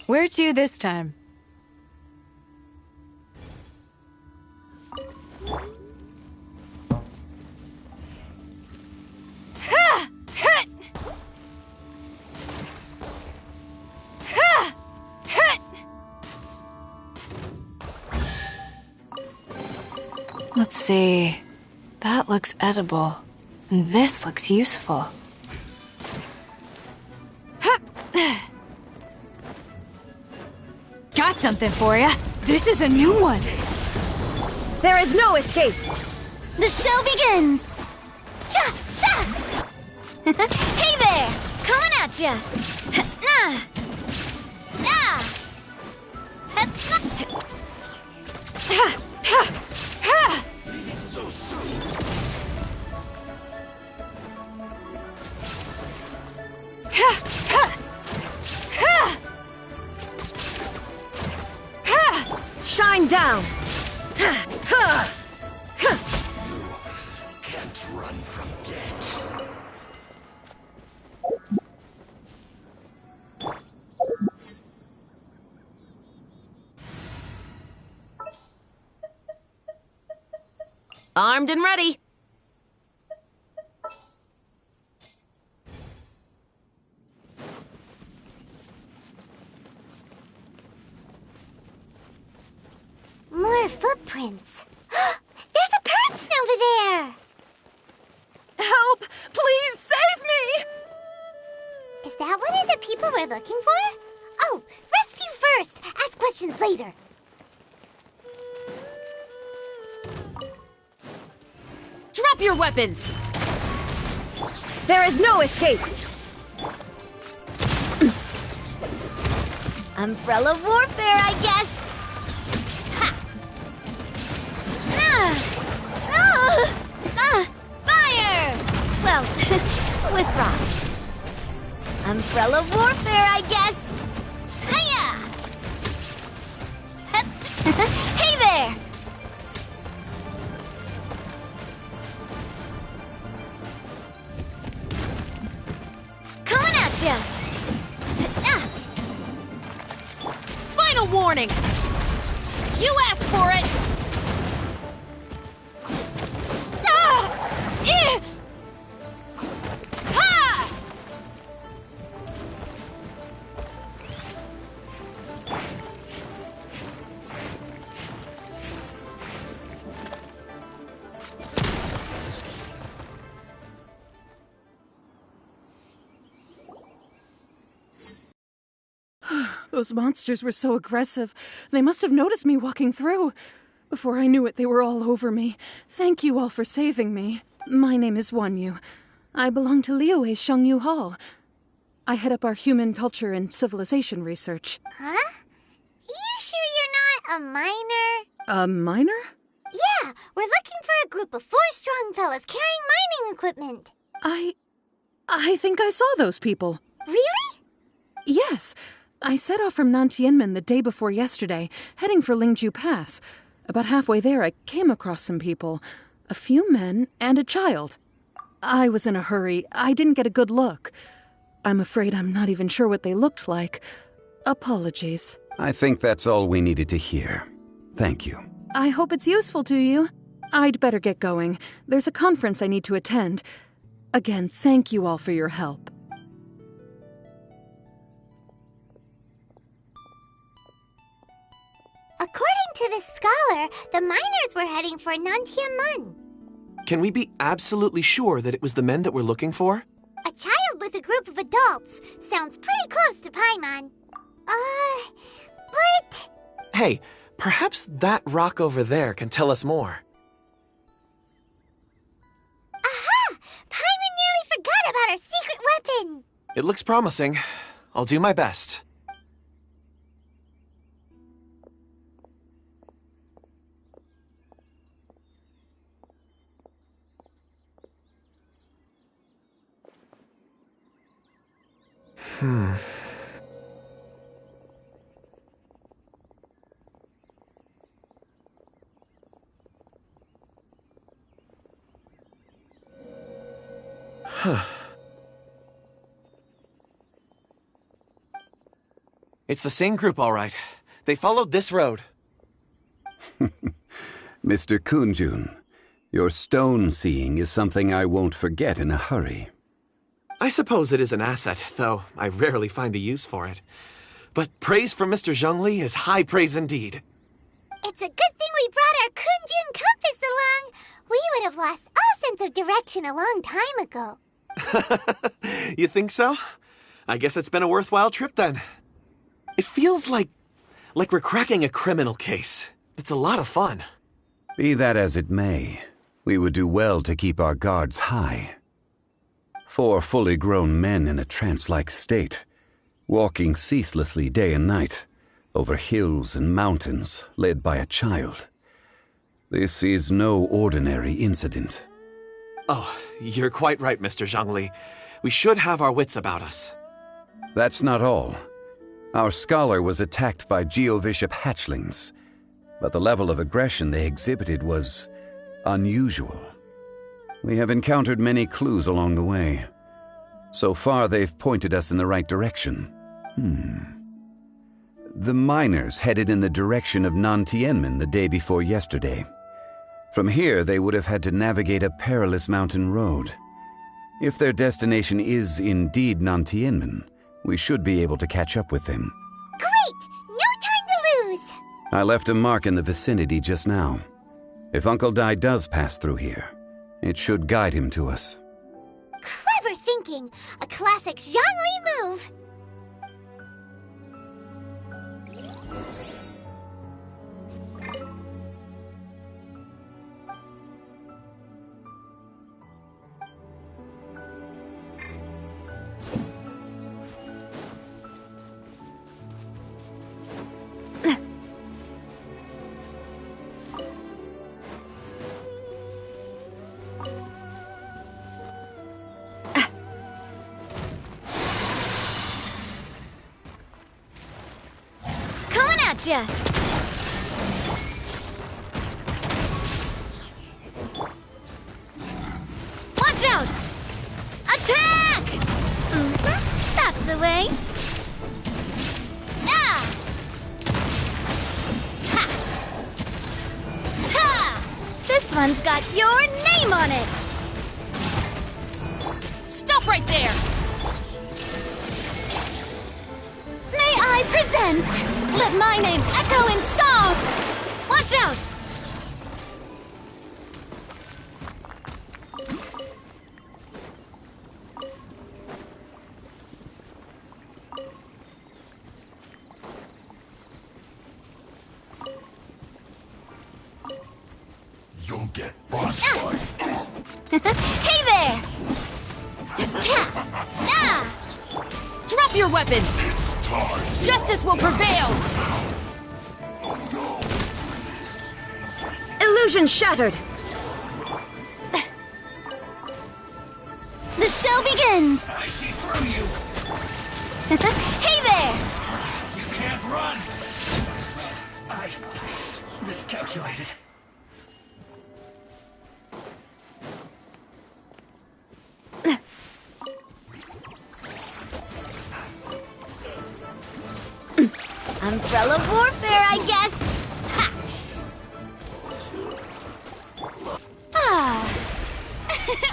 Where to this time? Let's see. That looks edible. And this looks useful. Got something for ya. This is a new one. There is no escape. The show begins! Cha! Cha! Hey there! Coming at ya! Nah! Nah! So soon. Shine down! You can't run from death. Armed and ready. More footprints. There's a person over there! Help! Please save me! Is that one of the people we're looking for? Oh, rescue first! Ask questions later. Drop your weapons! There is no escape! Umbrella warfare, I guess! Ha! Fire! Well, with rocks. Umbrella warfare, I guess! Hiya! Hey there! Coming at ya! Final warning! You asked for it! Ha! Those monsters were so aggressive. They must have noticed me walking through. Before I knew it, they were all over me. Thank you all for saving me. My name is Wanyu. I belong to Liyue Shengyu Hall. I head up our human culture and civilization research. Huh? You sure you're not a miner? A miner? Yeah, we're looking for a group of 4 strong fellas carrying mining equipment. I think I saw those people. Really? Yes. I set off from Nantianmen the day before yesterday, heading for Lingju Pass. About halfway there, I came across some people. A few men and a child. I was in a hurry. I didn't get a good look. I'm afraid I'm not even sure what they looked like. Apologies. I think that's all we needed to hear. Thank you. I hope it's useful to you. I'd better get going. There's a conference I need to attend. Again, thank you all for your help. According to this scholar, the miners were heading for Nantianmen. Can we be absolutely sure that it was the men that we're looking for? A child with a group of adults. Sounds pretty close to Paimon. But... Hey, perhaps that rock over there can tell us more. Aha! Paimon nearly forgot about our secret weapon! It looks promising. I'll do my best. It's the same group, all right. They followed this road. Mr. Kunjun, your stone seeing is something I won't forget in a hurry. I suppose it is an asset, though I rarely find a use for it. But praise from Mr. Zhongli is high praise indeed. It's a good thing we brought our Kunjun compass along. We would have lost all sense of direction a long time ago. You think so? I guess it's been a worthwhile trip then. It feels like we're cracking a criminal case. It's a lot of fun. Be that as it may, we would do well to keep our guards high. 4 fully grown men in a trance-like state, walking ceaselessly day and night, over hills and mountains, led by a child. This is no ordinary incident. Oh, you're quite right, Mr. Zhongli. We should have our wits about us. That's not all. Our scholar was attacked by Geovishap hatchlings, but the level of aggression they exhibited was unusual. We have encountered many clues along the way. So far, they've pointed us in the right direction. The miners headed in the direction of Nantianmen the day before yesterday. From here, they would have had to navigate a perilous mountain road. If their destination is indeed Nantianmen, we should be able to catch up with them. Great! No time to lose! I left a mark in the vicinity just now. If Uncle Dai does pass through here, it should guide him to us. Clever thinking! A classic Zhongli move! Gotcha! Watch out! Attack! That's the way. Ah! Ha! Ha! This one's got your name on it! Stop right there! May I present? Let my name echo in song! Watch out! Drop your weapons! Justice will prevail! Illusion shattered! The show begins! I see through you! Hey there! You can't run! I miscalculated. Umbrella warfare, I guess! Ha! Ah!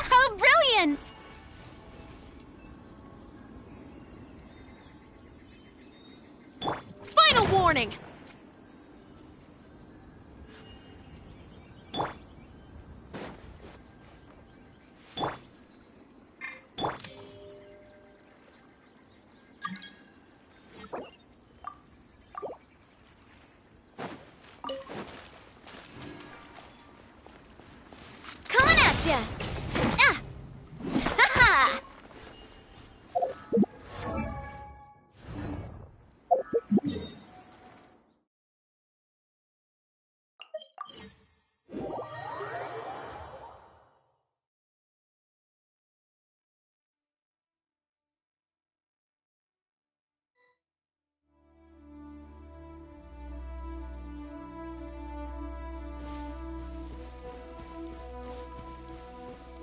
How brilliant! Final warning! Coming at ya! Ah! Ha-ha!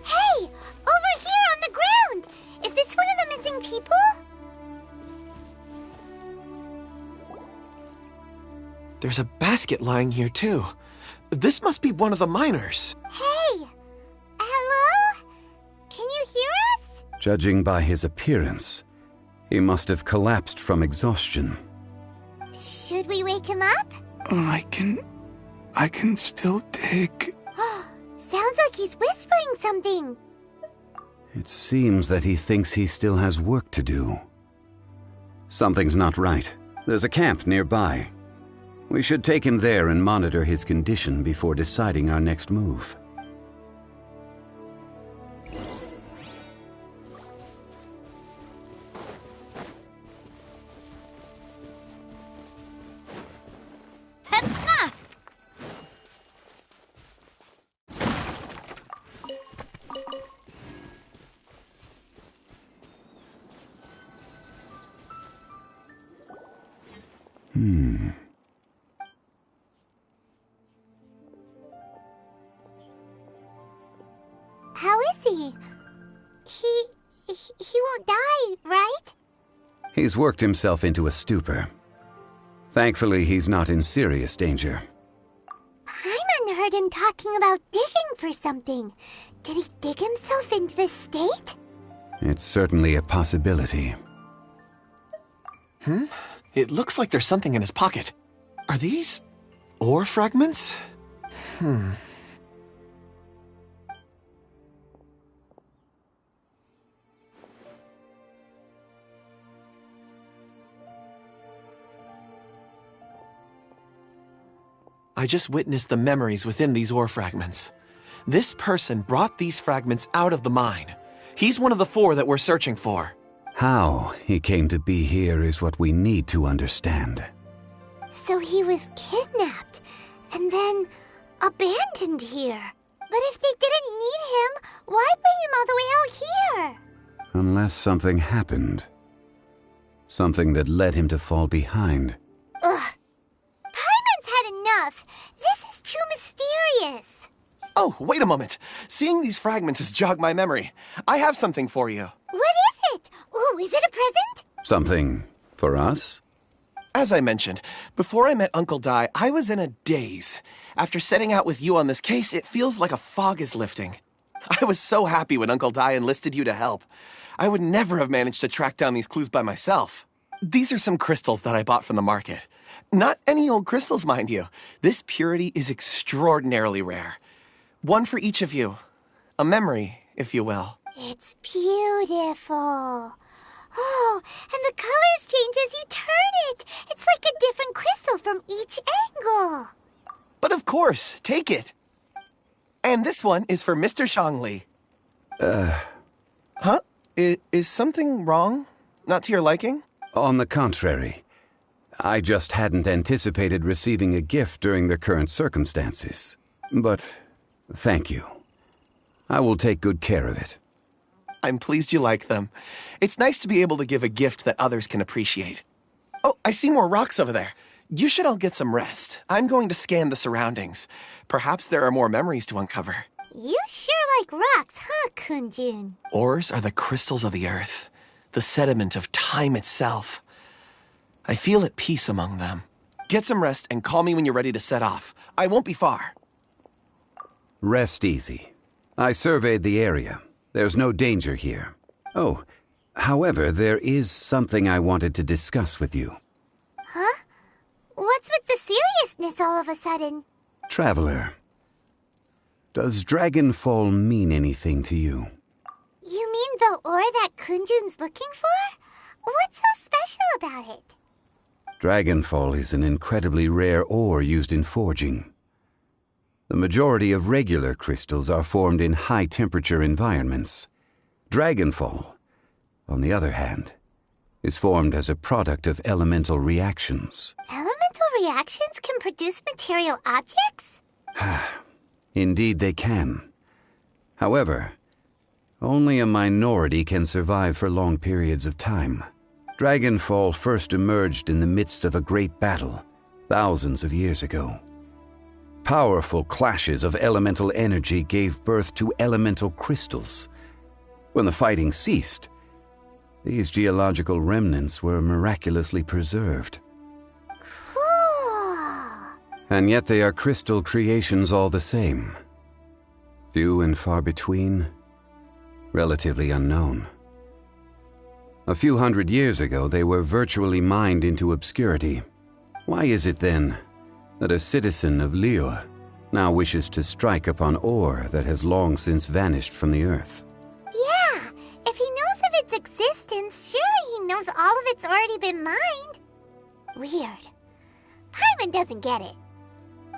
Hey! Over here on the ground! Is this one of the missing people? There's a basket lying here, too. This must be one of the miners. Hey! Hello? Can you hear us? Judging by his appearance, he must have collapsed from exhaustion. Should we wake him up? I can still dig. Sounds like he's whispering something. It seems that he thinks he still has work to do. Something's not right. There's a camp nearby. We should take him there and monitor his condition before deciding our next move. Ha-ha! How is he? He won't die, right? He's worked himself into a stupor. Thankfully, he's not in serious danger. Paimon heard him talking about digging for something. Did he dig himself into this state? It's certainly a possibility. It looks like there's something in his pocket. Are these ore fragments? I just witnessed the memories within these ore fragments. This person brought these fragments out of the mine. He's one of the 4 that we're searching for. How he came to be here is what we need to understand. So he was kidnapped and then abandoned here. But if they didn't need him, why bring him all the way out here? Unless something happened. Something that led him to fall behind. Ugh. Paimon's had enough. This is too mysterious. Oh, wait a moment. Seeing these fragments has jogged my memory. I have something for you. What is it? Ooh, is it a present? Something for us? As I mentioned, before I met Uncle Dai, I was in a daze. After setting out with you on this case, it feels like a fog is lifting. I was so happy when Uncle Dai enlisted you to help. I would never have managed to track down these clues by myself. These are some crystals that I bought from the market. Not any old crystals, mind you. This purity is extraordinarily rare. One for each of you. A memory, if you will. It's beautiful. Oh, and the colors change as you turn it. It's like a different crystal from each angle. But of course, take it. And this one is for Mr. Zhongli. Huh? Is something wrong? Not to your liking? On the contrary, I just hadn't anticipated receiving a gift during the current circumstances. But thank you. I will take good care of it. I'm pleased you like them. It's nice to be able to give a gift that others can appreciate. Oh, I see more rocks over there. You should all get some rest. I'm going to scan the surroundings. Perhaps there are more memories to uncover. You sure like rocks, huh, Kunjun? Ores are the crystals of the earth, the sediment of time itself. I feel at peace among them. Get some rest and call me when you're ready to set off. I won't be far. Rest easy. I surveyed the area. There's no danger here. Oh, however, there is something I wanted to discuss with you. Huh? What's with the seriousness all of a sudden? Traveler, does Dragonfall mean anything to you? You mean the ore that Kunjun's looking for? What's so special about it? Dragonfall is an incredibly rare ore used in forging. The majority of regular crystals are formed in high-temperature environments. Dragonfall, on the other hand, is formed as a product of elemental reactions. Elemental reactions can produce material objects? Indeed they can. However, only a minority can survive for long periods of time. Dragonfall first emerged in the midst of a great battle, thousands of years ago. Powerful clashes of elemental energy gave birth to elemental crystals. When the fighting ceased, these geological remnants were miraculously preserved. Cool. And yet they are crystal creations all the same. Few and far between, relatively unknown. A few hundred years ago, they were virtually mined into obscurity. Why is it then that a citizen of Liyue now wishes to strike upon ore that has long since vanished from the earth? Yeah, if he knows of its existence, surely he knows all of it's already been mined. Weird. Paimon doesn't get it.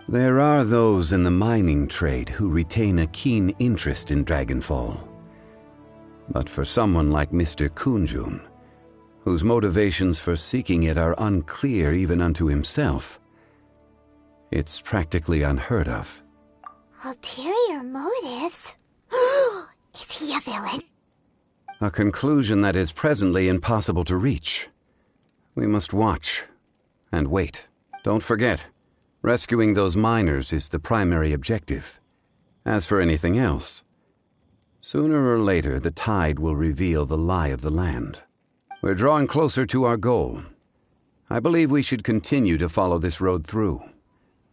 There are those in the mining trade who retain a keen interest in Dragonfall. But for someone like Mr. Kunjun, whose motivations for seeking it are unclear even unto himself, it's practically unheard of. Ulterior motives? Is he a villain? A conclusion that is presently impossible to reach. We must watch and wait. Don't forget, rescuing those miners is the primary objective. As for anything else, sooner or later the tide will reveal the lie of the land. We're drawing closer to our goal. I believe we should continue to follow this road through.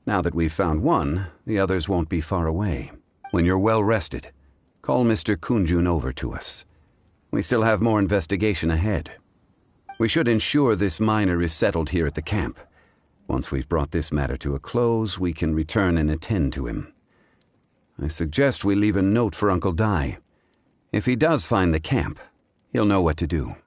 Now that we've found one, the others won't be far away. When you're well rested, call Mr. Kunjun over to us. We still have more investigation ahead. We should ensure this miner is settled here at the camp. Once we've brought this matter to a close, we can return and attend to him. I suggest we leave a note for Uncle Dai. If he does find the camp, he'll know what to do.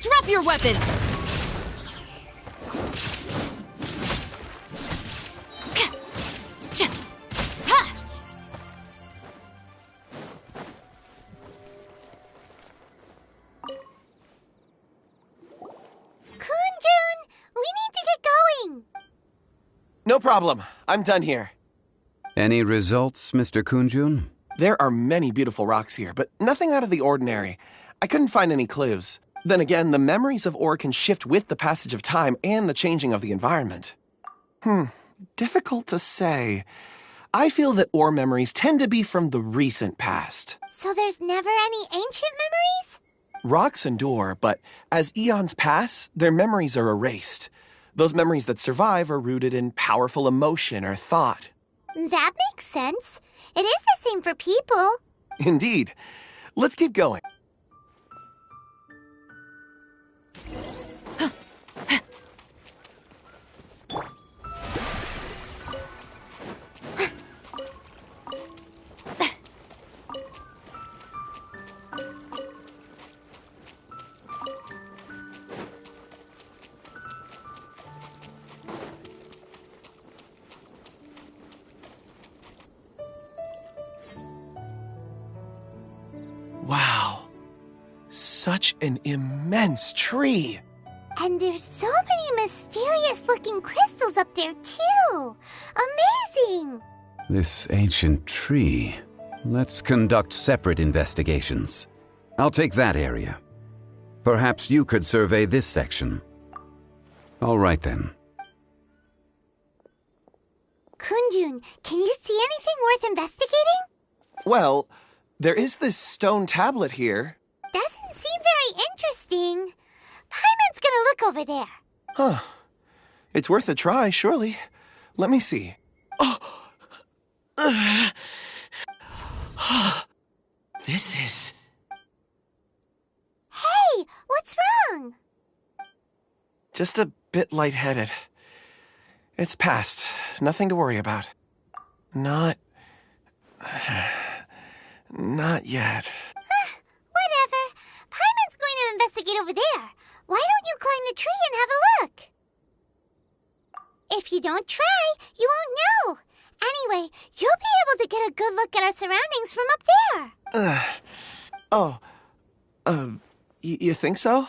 Drop your weapons! No problem. I'm done here. Any results, Mr. Kunjun? There are many beautiful rocks here, but nothing out of the ordinary. I couldn't find any clues. Then again, the memories of ore can shift with the passage of time and the changing of the environment. Difficult to say. I feel that ore memories tend to be from the recent past. So there's never any ancient memories? Rocks endure, but as eons pass, their memories are erased. Those memories that survive are rooted in powerful emotion or thought. That makes sense. It is the same for people. Indeed. Let's keep going. Wow. Such an immense tree. And there's so many mysterious-looking crystals up there, too. Amazing! This ancient tree. Let's conduct separate investigations. I'll take that area. Perhaps you could survey this section. All right, then. Kunjun, can you see anything worth investigating? Well, there is this stone tablet here. Doesn't seem very interesting. Paimon's gonna look over there. Huh. It's worth a try, surely. Let me see. This is... Hey, what's wrong? just a bit lightheaded. It's past. Nothing to worry about. Not yet. Whatever. Paimon's going to investigate over there. Why don't you climb the tree and have a look? If you don't try, you won't know. Anyway, you'll be able to get a good look at our surroundings from up there. You think so?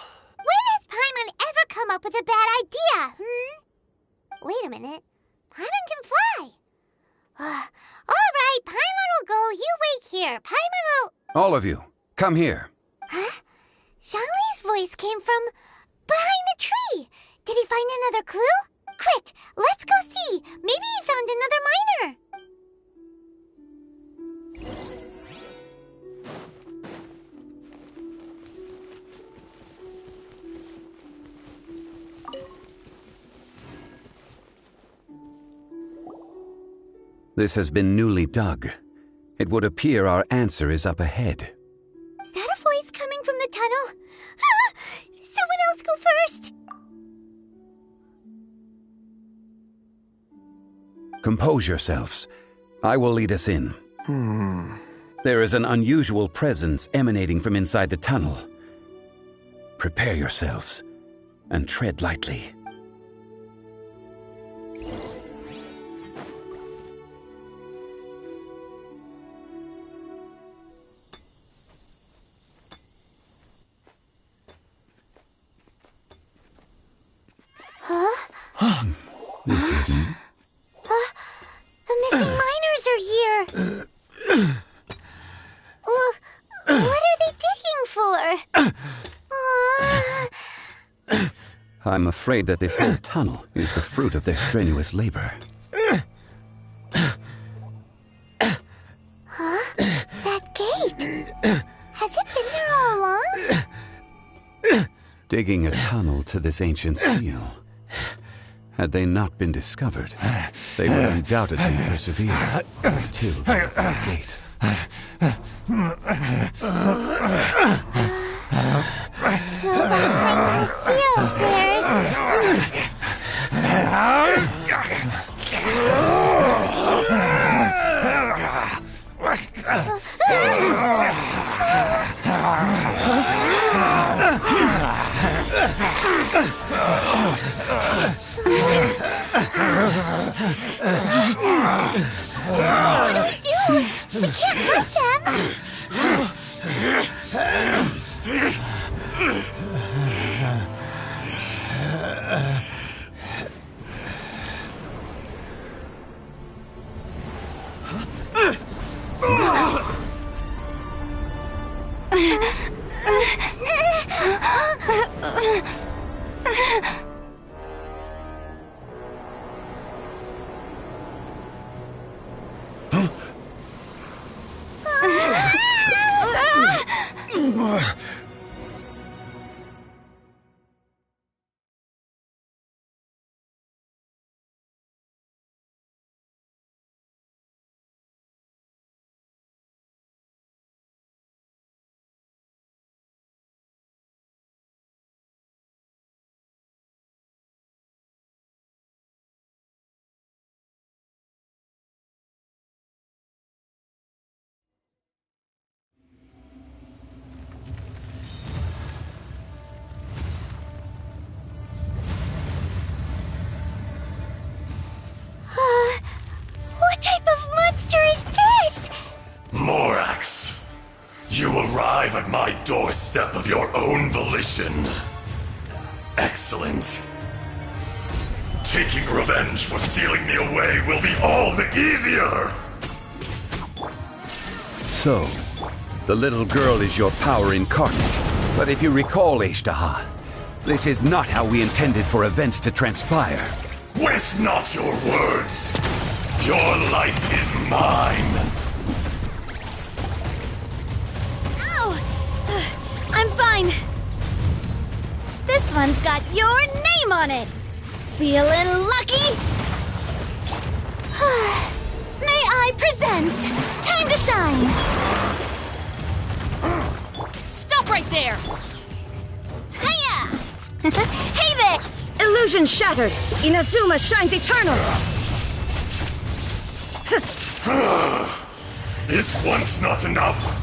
When has Paimon ever come up with a bad idea, Wait a minute. Paimon can fly. All right, Paimon will go. You wait here. Paimon will... All of you, come here. Huh? Zhongli's voice came from behind the tree. Did he find another clue? Quick, let's go see. Maybe he found another miner. This has been newly dug. It would appear our answer is up ahead. Is that a voice coming from the tunnel? Someone else go first. Compose yourselves. I will lead us in. There is an unusual presence emanating from inside the tunnel. Prepare yourselves and tread lightly. This is... The missing miners are here. What are they digging for? I'm afraid that this whole tunnel is the fruit of their strenuous labor. That gate. Has it been there all along? Digging a tunnel to this ancient seal. Had they not been discovered, they would undoubtedly persevere until they opened the gate. So behind the seal, there's... What do we do? We can't hurt them. What type of monster is this? Morax, you arrive at my doorstep of your own volition. Excellent. Taking revenge for sealing me away will be all the easier! So, the little girl is your power incarnate. But if you recall, Ishtaha, this is not how we intended for events to transpire. Waste not your words! Your life is mine! Ow! I'm fine. This one's got your name on it. Feeling lucky? May I present? Time to shine. Stop right there! Hiya! Hey there! Illusion shattered! Inazuma shines eternal! Is once not enough?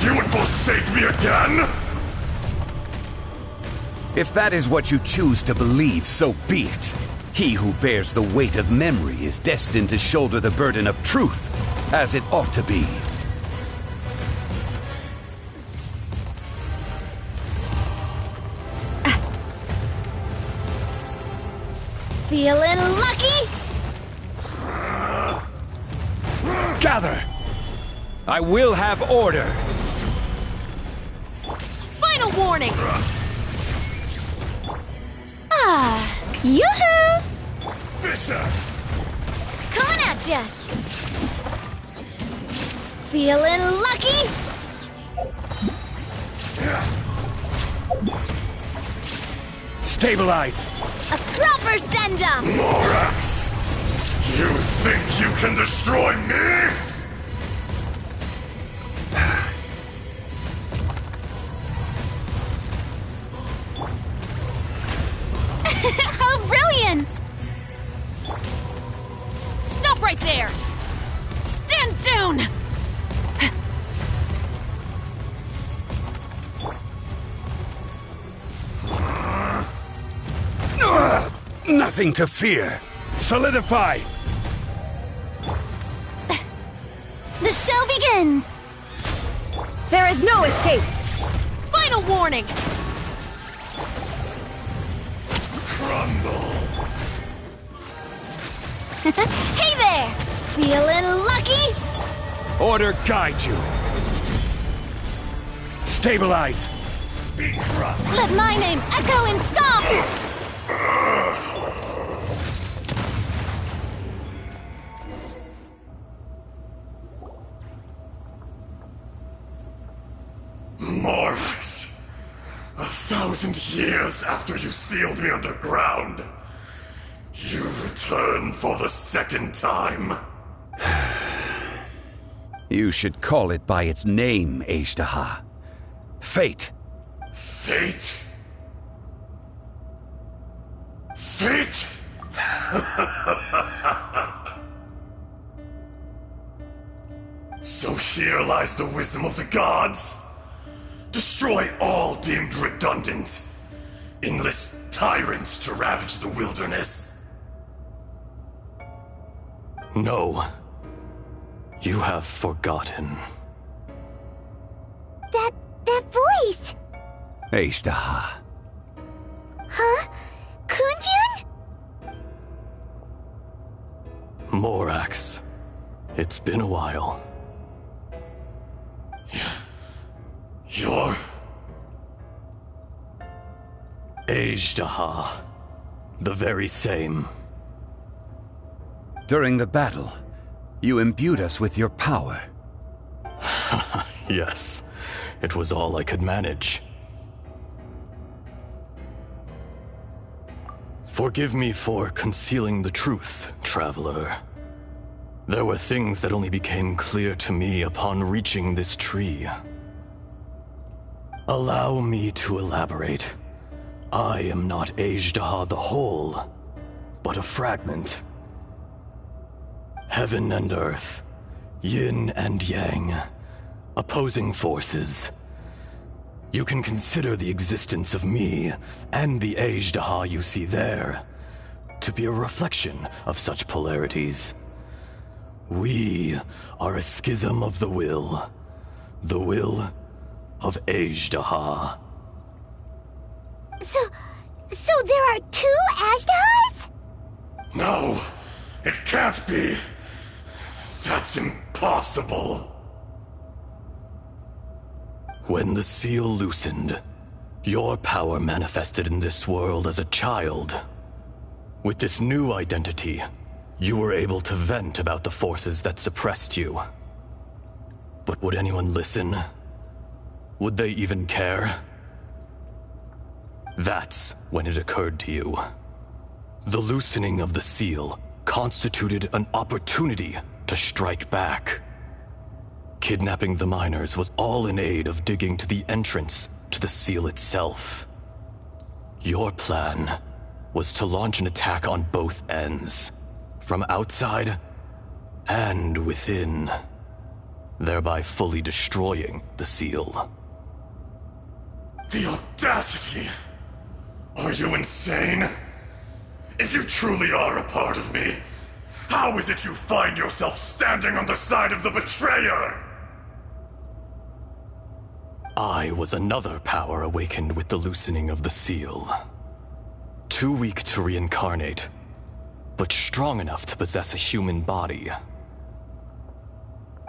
You would forsake me again? If that is what you choose to believe, so be it. He who bears the weight of memory is destined to shoulder the burden of truth, as it ought to be. Feeling lucky? Gather! I will have order! Final warning! Ah, yoo-hoo! Fisher! Coming at ya! Feeling lucky? Stabilize! A proper send-up! Morax! You think you can destroy me? How brilliant! Stop right there! Stand down! Nothing to fear! Solidify! The show begins! There is no escape! Final warning! Crumble! Hey there! Feeling lucky? Order guide you! Stabilize! Be crushed! Let my name echo in song! Morax! 1,000 years after you sealed me underground, you return for the second time. You should call it by its name, Ishtaha. Fate. Fate? Fate? So here lies the wisdom of the gods. Destroy all deemed redundant. Enlist tyrants to ravage the wilderness. No. You have forgotten. That voice! Ishtaha. Huh? Kunjun? Morax. It's been a while. Ajdaha. The very same. During the battle, you imbued us with your power. Yes, it was all I could manage. Forgive me for concealing the truth, traveler. There were things that only became clear to me upon reaching this tree. Allow me to elaborate. I am not Ajdaha the whole, but a fragment. Heaven and earth, yin and yang, opposing forces. You can consider the existence of me and the Ajdaha you see there to be a reflection of such polarities. We are a schism of the will of Ajdaha. So there are two Ajdahas? No, it can't be. That's impossible. When the seal loosened, your power manifested in this world as a child. With this new identity, you were able to vent about the forces that suppressed you. But would anyone listen? Would they even care? That's when it occurred to you. The loosening of the seal constituted an opportunity to strike back. Kidnapping the miners was all in aid of digging to the entrance to the seal itself. Your plan was to launch an attack on both ends, from outside and within, thereby fully destroying the seal. The audacity! Are you insane? If you truly are a part of me, how is it you find yourself standing on the side of the betrayer? I was another power awakened with the loosening of the seal. Too weak to reincarnate, but strong enough to possess a human body.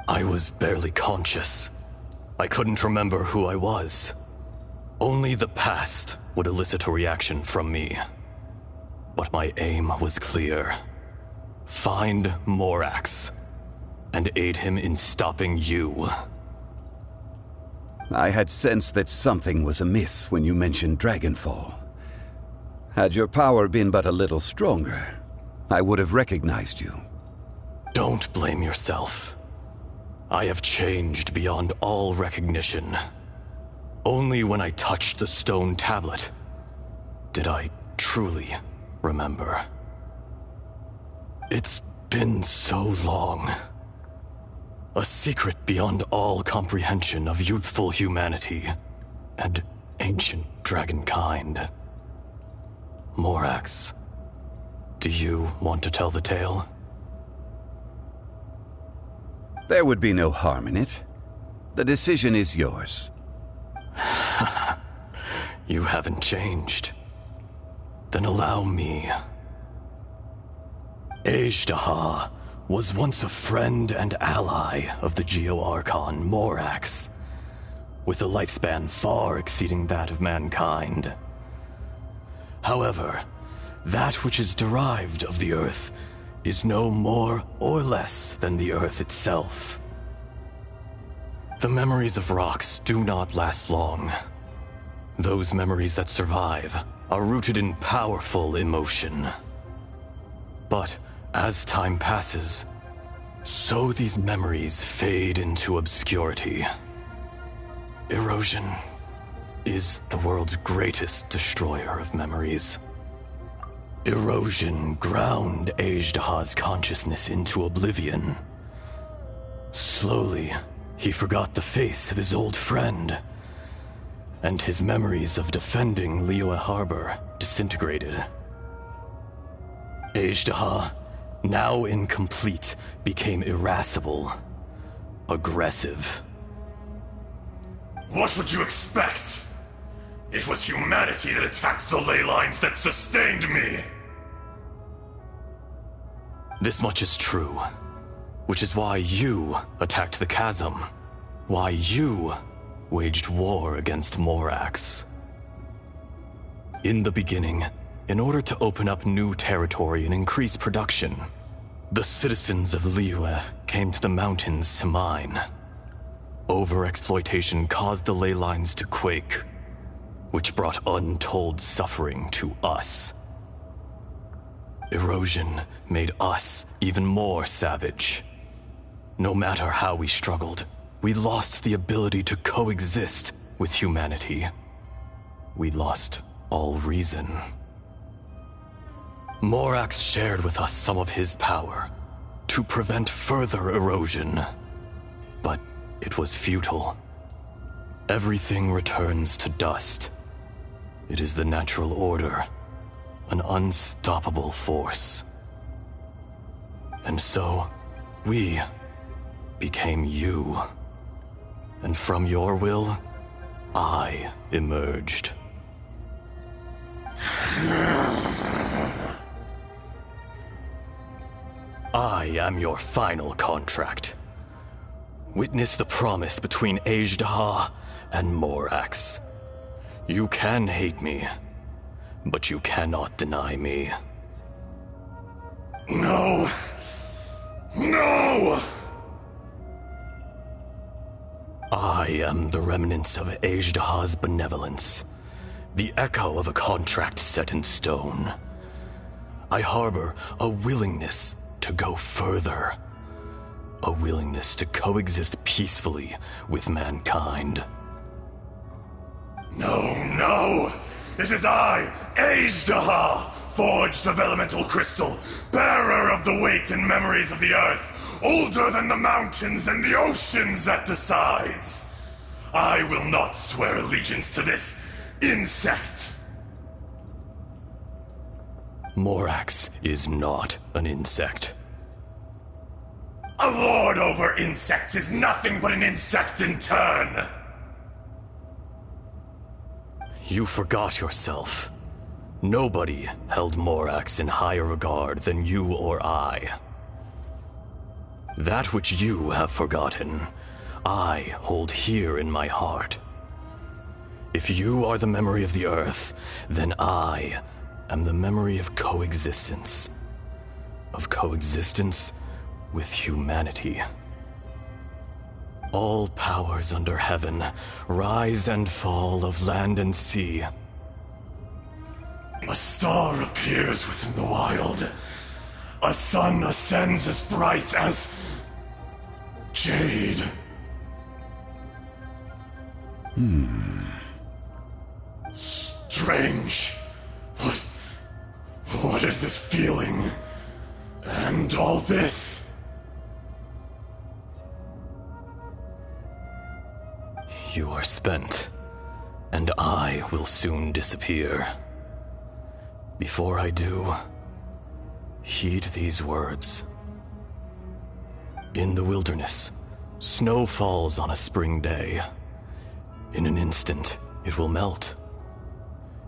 I was barely conscious. I couldn't remember who I was. Only the past would elicit a reaction from me. But my aim was clear. Find Morax, and aid him in stopping you. I had sensed that something was amiss when you mentioned Dragonfall. Had your power been but a little stronger, I would have recognized you. Don't blame yourself. I have changed beyond all recognition. Only when I touched the stone tablet did I truly remember. It's been so long. A secret beyond all comprehension of youthful humanity and ancient dragonkind. Morax, do you want to tell the tale? There would be no harm in it. The decision is yours. You haven't changed. Then allow me. Ajdaha was once a friend and ally of the Geo-Archon Morax, with a lifespan far exceeding that of mankind. However, that which is derived of the Earth is no more or less than the Earth itself. The memories of rocks do not last long. Those memories that survive are rooted in powerful emotion. But as time passes, so these memories fade into obscurity. Erosion is the world's greatest destroyer of memories. Erosion ground Ajdaha's consciousness into oblivion. Slowly, he forgot the face of his old friend, and his memories of defending Liyue Harbor disintegrated. Ajdaha, now incomplete, became irascible, aggressive. What would you expect? It was humanity that attacked the ley lines that sustained me. This much is true, which is why you attacked the chasm, why you waged war against Morax. In the beginning, in order to open up new territory and increase production, the citizens of Liyue came to the mountains to mine. Overexploitation caused the ley lines to quake, which brought untold suffering to us. Erosion made us even more savage. No matter how we struggled, we lost the ability to coexist with humanity. We lost all reason. Morax shared with us some of his power to prevent further erosion, but it was futile. Everything returns to dust. It is the natural order, an unstoppable force. And so, we became you. And from your will, I emerged. I am your final contract. Witness the promise between Ajdaha and Morax. You can hate me, but you cannot deny me. No! No! I am the remnants of Ajdaha's benevolence, the echo of a contract set in stone. I harbor a willingness to go further, a willingness to coexist peacefully with mankind. No, no! It is I, Ajdaha, forged of elemental crystal, bearer of the weight and memories of the earth, older than the mountains and the oceans that decides. I will not swear allegiance to this insect. Morax is not an insect. A lord over insects is nothing but an insect in turn. You forgot yourself. Nobody held Morax in higher regard than you or I. That which you have forgotten, I hold here in my heart. If you are the memory of the Earth, then I am the memory of coexistence. Of coexistence with humanity. All powers under heaven, rise and fall of land and sea. A star appears within the wild. A sun ascends as bright as jade. Strange. What is this feeling? And all this? You are spent, and I will soon disappear. Before I do, heed these words. In the wilderness, snow falls on a spring day. In an instant, it will melt.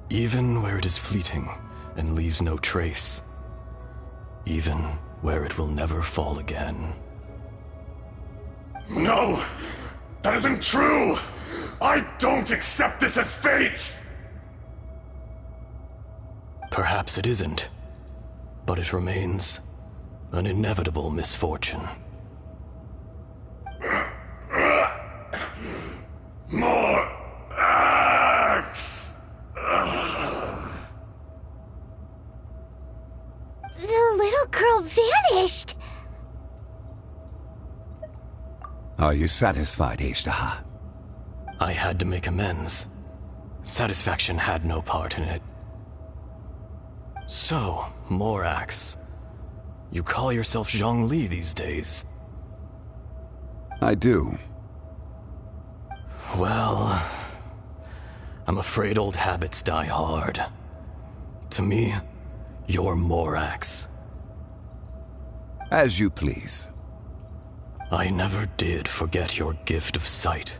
Even where it is fleeting and leaves no trace. Even where it will never fall again. No! That isn't true! I don't accept this as fate! Perhaps it isn't, but it remains an inevitable misfortune. More axe! The little girl vanished! Are you satisfied, Ajdaha? I had to make amends. Satisfaction had no part in it. So, Morax, you call yourself Zhongli these days? I do. Well, I'm afraid old habits die hard. To me, you're Morax. As you please. I never did forget your gift of sight.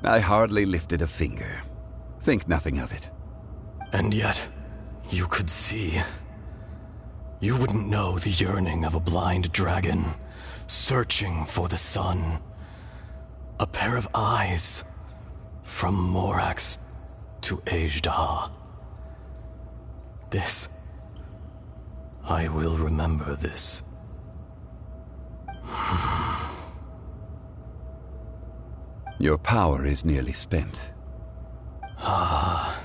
I hardly lifted a finger. Think nothing of it. And yet, you could see. You wouldn't know the yearning of a blind dragon, searching for the sun. A pair of eyes, from Morax to Ejdah. This... I will remember this. Your power is nearly spent. Ah.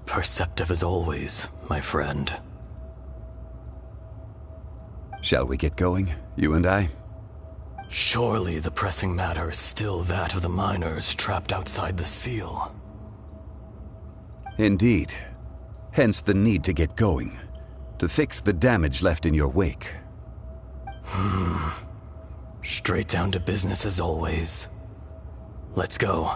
Perceptive as always, my friend. Shall we get going, you and I? Surely the pressing matter is still that of the miners trapped outside the seal. Indeed. Hence the need to get going. To fix the damage left in your wake. Straight down to business as always. Let's go.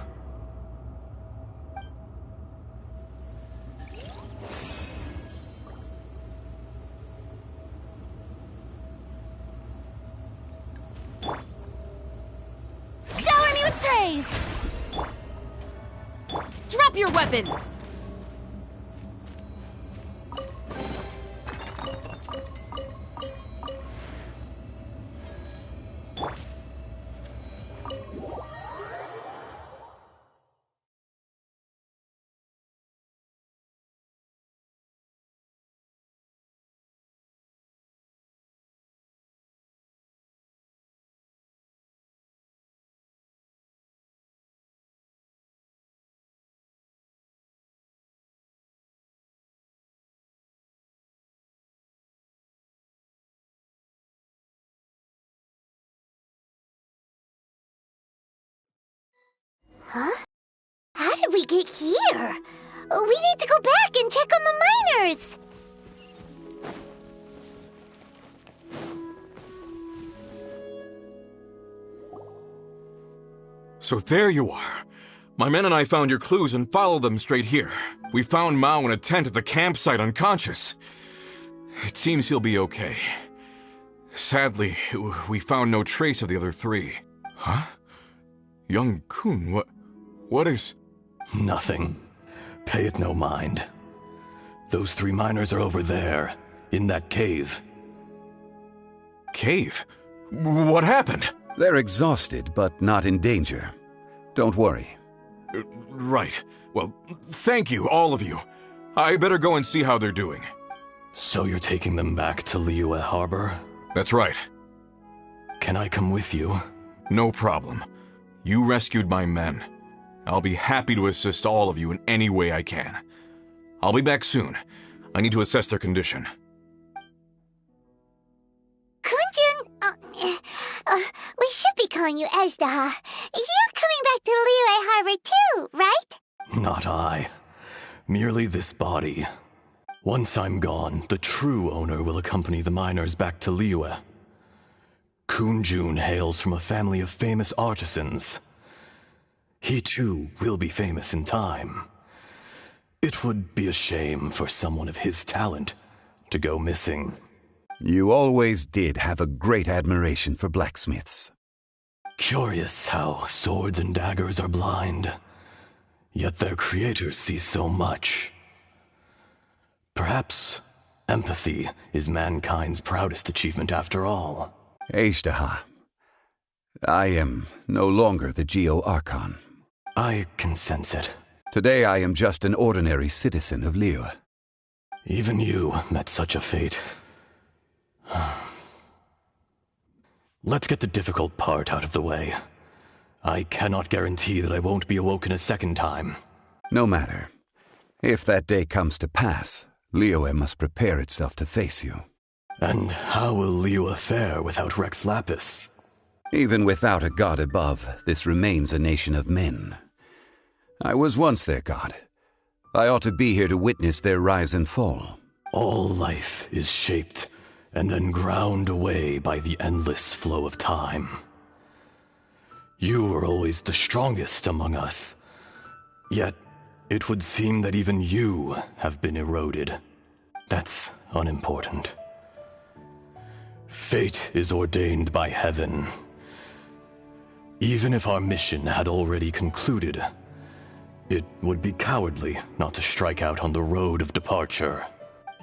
Shower me with praise! Drop your weapon! Huh? How did we get here? We need to go back and check on the miners! So there you are. My men and I found your clues and followed them straight here. We found Mao in a tent at the campsite unconscious. It seems he'll be okay. Sadly, we found no trace of the other three. Huh? Young Kun, what is... Nothing. Pay it no mind. Those three miners are over there, in that cave. Cave? What happened? They're exhausted, but not in danger. Don't worry. Right. Well, thank you, all of you. I better go and see how they're doing. So you're taking them back to Liyue Harbor? That's right. Can I come with you? No problem. You rescued my men. I'll be happy to assist all of you in any way I can. I'll be back soon. I need to assess their condition. Kunjun, we should be calling you Ejdah. You're coming back to Liyue Harbor too, right? Not I. Merely this body. Once I'm gone, the true owner will accompany the miners back to Liyue. Kunjun hails from a family of famous artisans. He too will be famous in time. It would be a shame for someone of his talent to go missing. You always did have a great admiration for blacksmiths. Curious how swords and daggers are blind, yet their creators see so much. Perhaps empathy is mankind's proudest achievement after all. Ejdah, I am no longer the Geo Archon. I can sense it. Today I am just an ordinary citizen of Liyue. Even you met such a fate. Let's get the difficult part out of the way. I cannot guarantee that I won't be awoken a second time. No matter. If that day comes to pass, Liyue must prepare itself to face you. And how will Liyue fare without Rex Lapis? Even without a god above, this remains a nation of men. I was once their god. I ought to be here to witness their rise and fall. All life is shaped and then ground away by the endless flow of time. You were always the strongest among us. Yet, it would seem that even you have been eroded. That's unimportant. Fate is ordained by heaven. Even if our mission had already concluded, it would be cowardly not to strike out on the road of departure.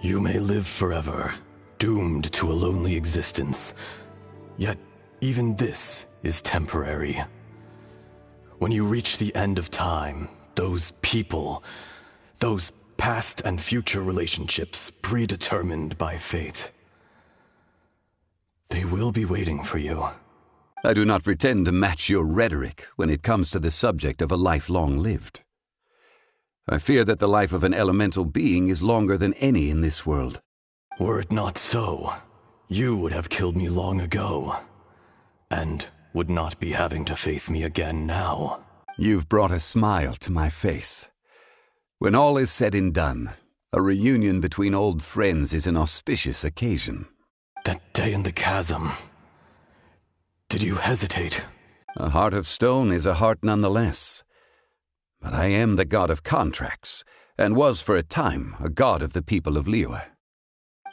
You may live forever, doomed to a lonely existence. Yet, even this is temporary. When you reach the end of time, those people, those past and future relationships predetermined by fate. They will be waiting for you. I do not pretend to match your rhetoric when it comes to the subject of a life long lived. I fear that the life of an elemental being is longer than any in this world. Were it not so, you would have killed me long ago, and would not be having to face me again now. You've brought a smile to my face. When all is said and done, a reunion between old friends is an auspicious occasion. That day in the chasm, did you hesitate? A heart of stone is a heart nonetheless. But I am the god of contracts, and was for a time a god of the people of Liyue.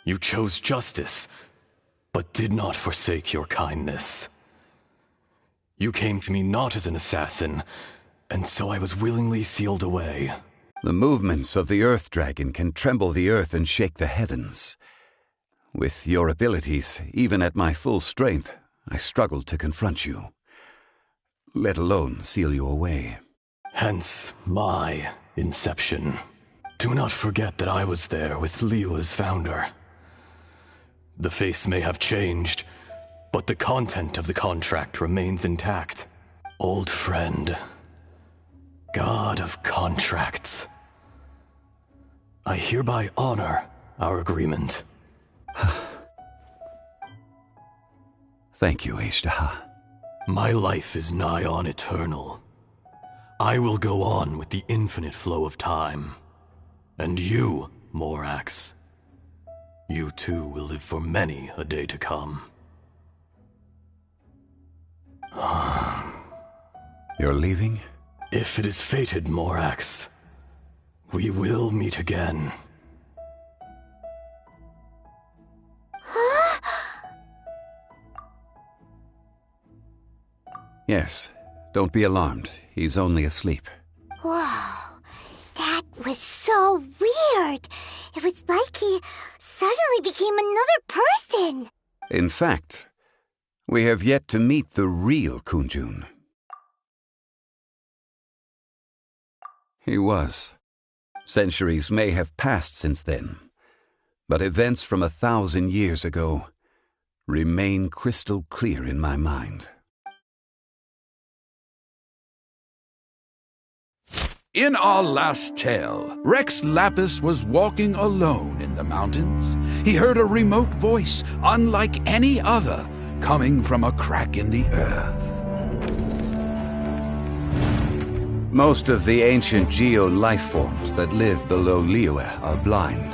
You chose justice, but did not forsake your kindness. You came to me not as an assassin, and so I was willingly sealed away. The movements of the Earth Dragon can tremble the earth and shake the heavens. With your abilities, even at my full strength, I struggled to confront you, let alone seal you away. Hence my inception. Do not forget that I was there with Liyue's founder. The face may have changed, but the content of the contract remains intact. Old friend, god of contracts, I hereby honor our agreement. Thank you, Ashtaha. My life is nigh on eternal. I will go on with the infinite flow of time. And you, Morax, you too will live for many a day to come. You're leaving? If it is fated, Morax, we will meet again. Yes. Don't be alarmed. He's only asleep. Wow. That was so weird. It was like he suddenly became another person. In fact, we have yet to meet the real Kunjun. He was. Centuries may have passed since then, but events from 1,000 years ago remain crystal clear in my mind. In our last tale, Rex Lapis was walking alone in the mountains. He heard a remote voice, unlike any other, coming from a crack in the earth. Most of the ancient geo-life forms that live below Liyue are blind,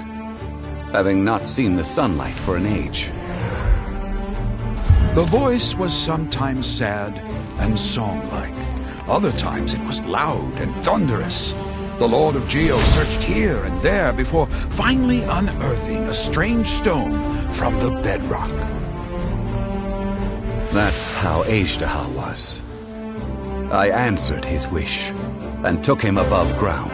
having not seen the sunlight for an age. The voice was sometimes sad and song-like. Other times it was loud and thunderous. The Lord of Geo searched here and there before finally unearthing a strange stone from the bedrock. That's how Ashtaha was. I answered his wish and took him above ground.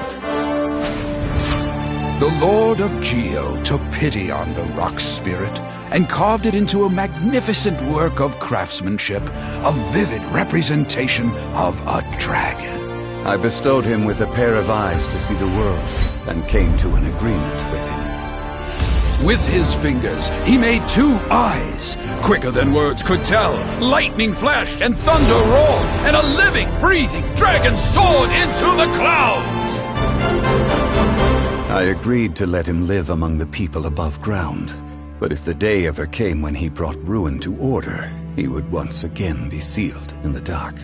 The Lord of Geo took pity on the rock spirit and carved it into a magnificent work of craftsmanship, a vivid representation of a dragon. I bestowed him with a pair of eyes to see the world and came to an agreement with him. With his fingers, he made 2 eyes, quicker than words could tell. Lightning flashed and thunder roared, and a living, breathing dragon soared into the clouds. I agreed to let him live among the people above ground. But if the day ever came when he brought ruin to order, he would once again be sealed in the dark.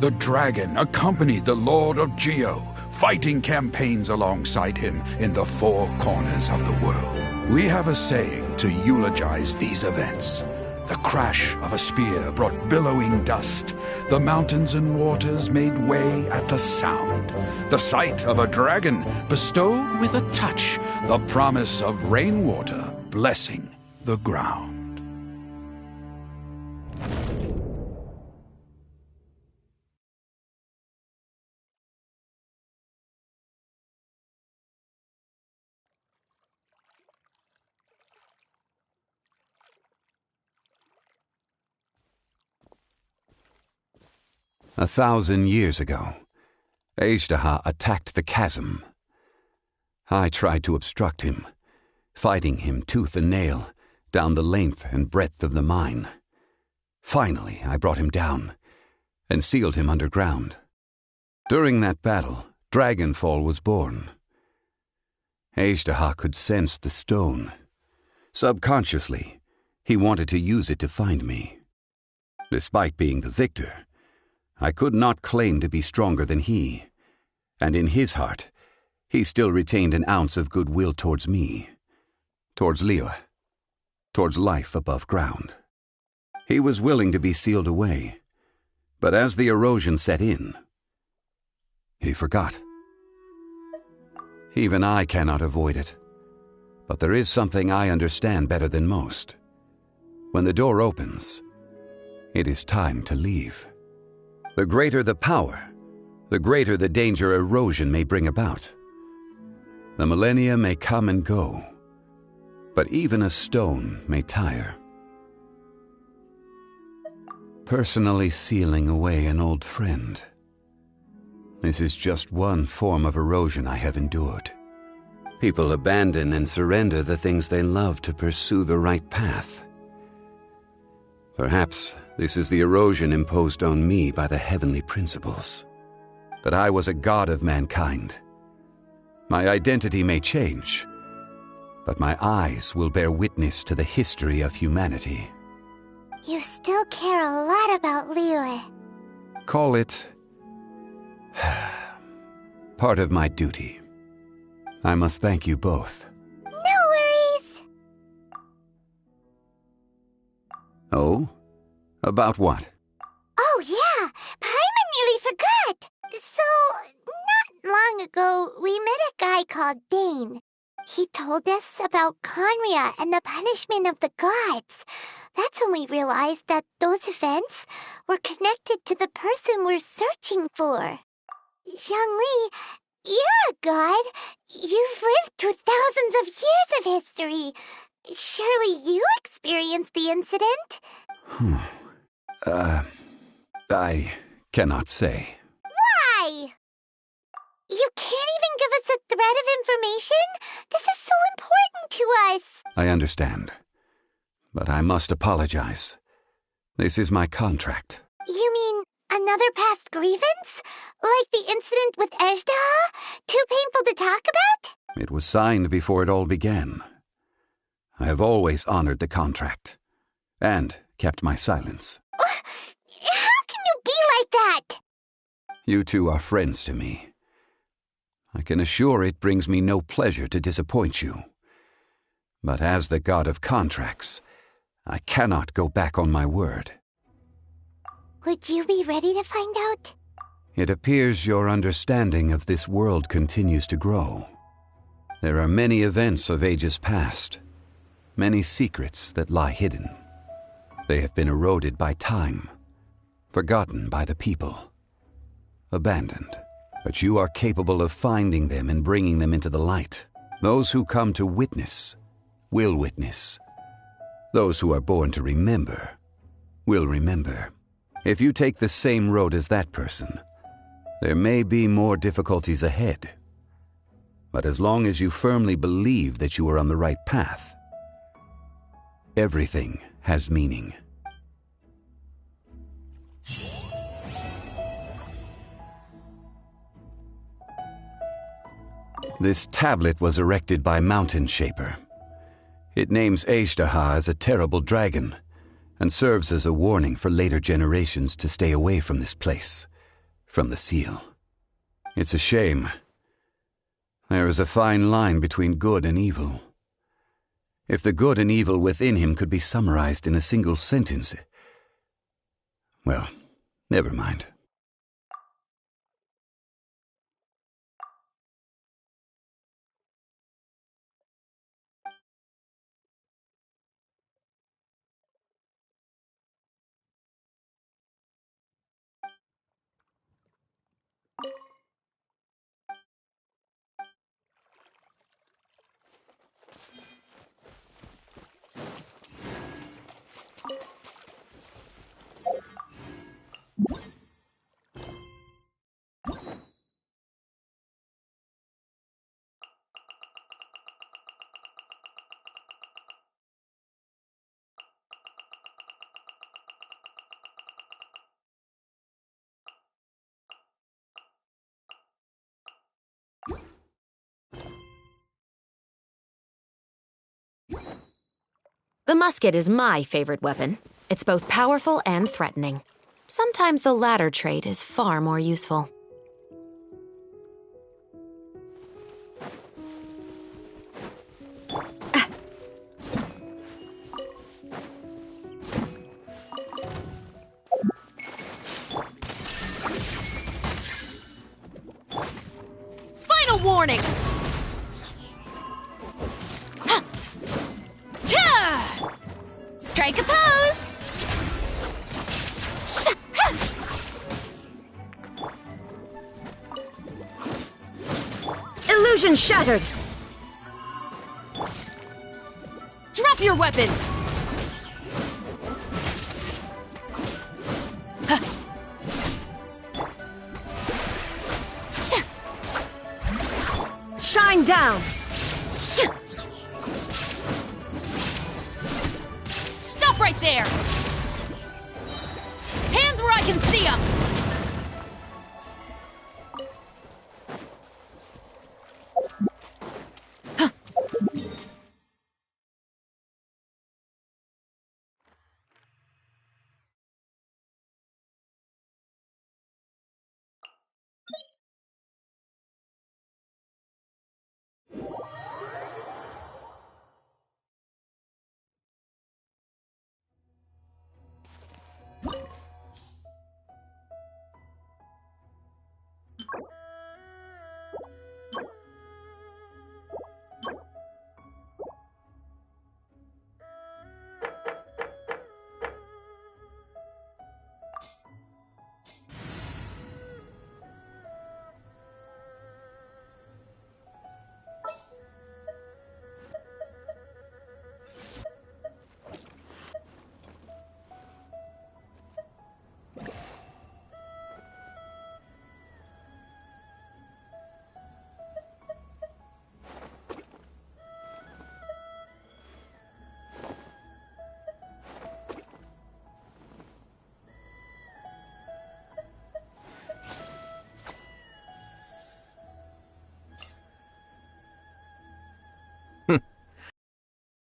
The dragon accompanied the Lord of Geo, fighting campaigns alongside him in the 4 corners of the world. We have a saying to eulogize these events. The crash of a spear brought billowing dust. The mountains and waters made way at the sound. The sight of a dragon bestowed with a touch the promise of rainwater blessing the ground. A 1,000 years ago, Ejdaha attacked the chasm. I tried to obstruct him, fighting him tooth and nail down the length and breadth of the mine. Finally, I brought him down and sealed him underground. During that battle, Dragonfall was born. Ejdaha could sense the stone. Subconsciously, he wanted to use it to find me. Despite being the victor, I could not claim to be stronger than he, and in his heart, he still retained an ounce of goodwill towards me, towards Liyue, towards life above ground. He was willing to be sealed away, but as the erosion set in, he forgot. Even I cannot avoid it, but there is something I understand better than most. When the door opens, it is time to leave. The greater the power, the greater the danger erosion may bring about. The millennia may come and go, but even a stone may tire. Personally sealing away an old friend. This is just one form of erosion I have endured. People abandon and surrender the things they love to pursue the right path. Perhaps this is the erosion imposed on me by the heavenly principles. That I was a god of mankind. My identity may change, but my eyes will bear witness to the history of humanity. You still care a lot about Liyue. Call it part of my duty. I must thank you both. No worries. Oh? About what? Oh yeah, Paimon nearly forgot. So, not long ago, we met a guy called Dane. He told us about Conria and the punishment of the gods. That's when we realized that those events were connected to the person we're searching for. Zhongli, you're a god. You've lived through thousands of years of history. Surely you experienced the incident? I cannot say. Why? You can't even give us a thread of information? This is so important to us. I understand. But I must apologize. This is my contract. You mean another past grievance? Like the incident with Ejdaha? Too painful to talk about? It was signed before it all began. I have always honored the contract. And kept my silence. How can you be like that? You two are friends to me. I can assure it brings me no pleasure to disappoint you. But as the god of contracts, I cannot go back on my word. Would you be ready to find out? It appears your understanding of this world continues to grow. There are many events of ages past, many secrets that lie hidden. They have been eroded by time, forgotten by the people, abandoned. But you are capable of finding them and bringing them into the light. Those who come to witness will witness. Those who are born to remember will remember. If you take the same road as that person, there may be more difficulties ahead. But as long as you firmly believe that you are on the right path, everything has meaning. This tablet was erected by Mountain Shaper. It names Ejdaha as a terrible dragon and serves as a warning for later generations to stay away from this place, from the seal. It's a shame. There is a fine line between good and evil. If the good and evil within him could be summarized in a single sentence, well, never mind. The musket is my favorite weapon. It's both powerful and threatening. Sometimes the latter trait is far more useful. Final warning! Strike a pose! Illusion shattered! Drop your weapons! Shine down! Stop right there! Hands where I can see them!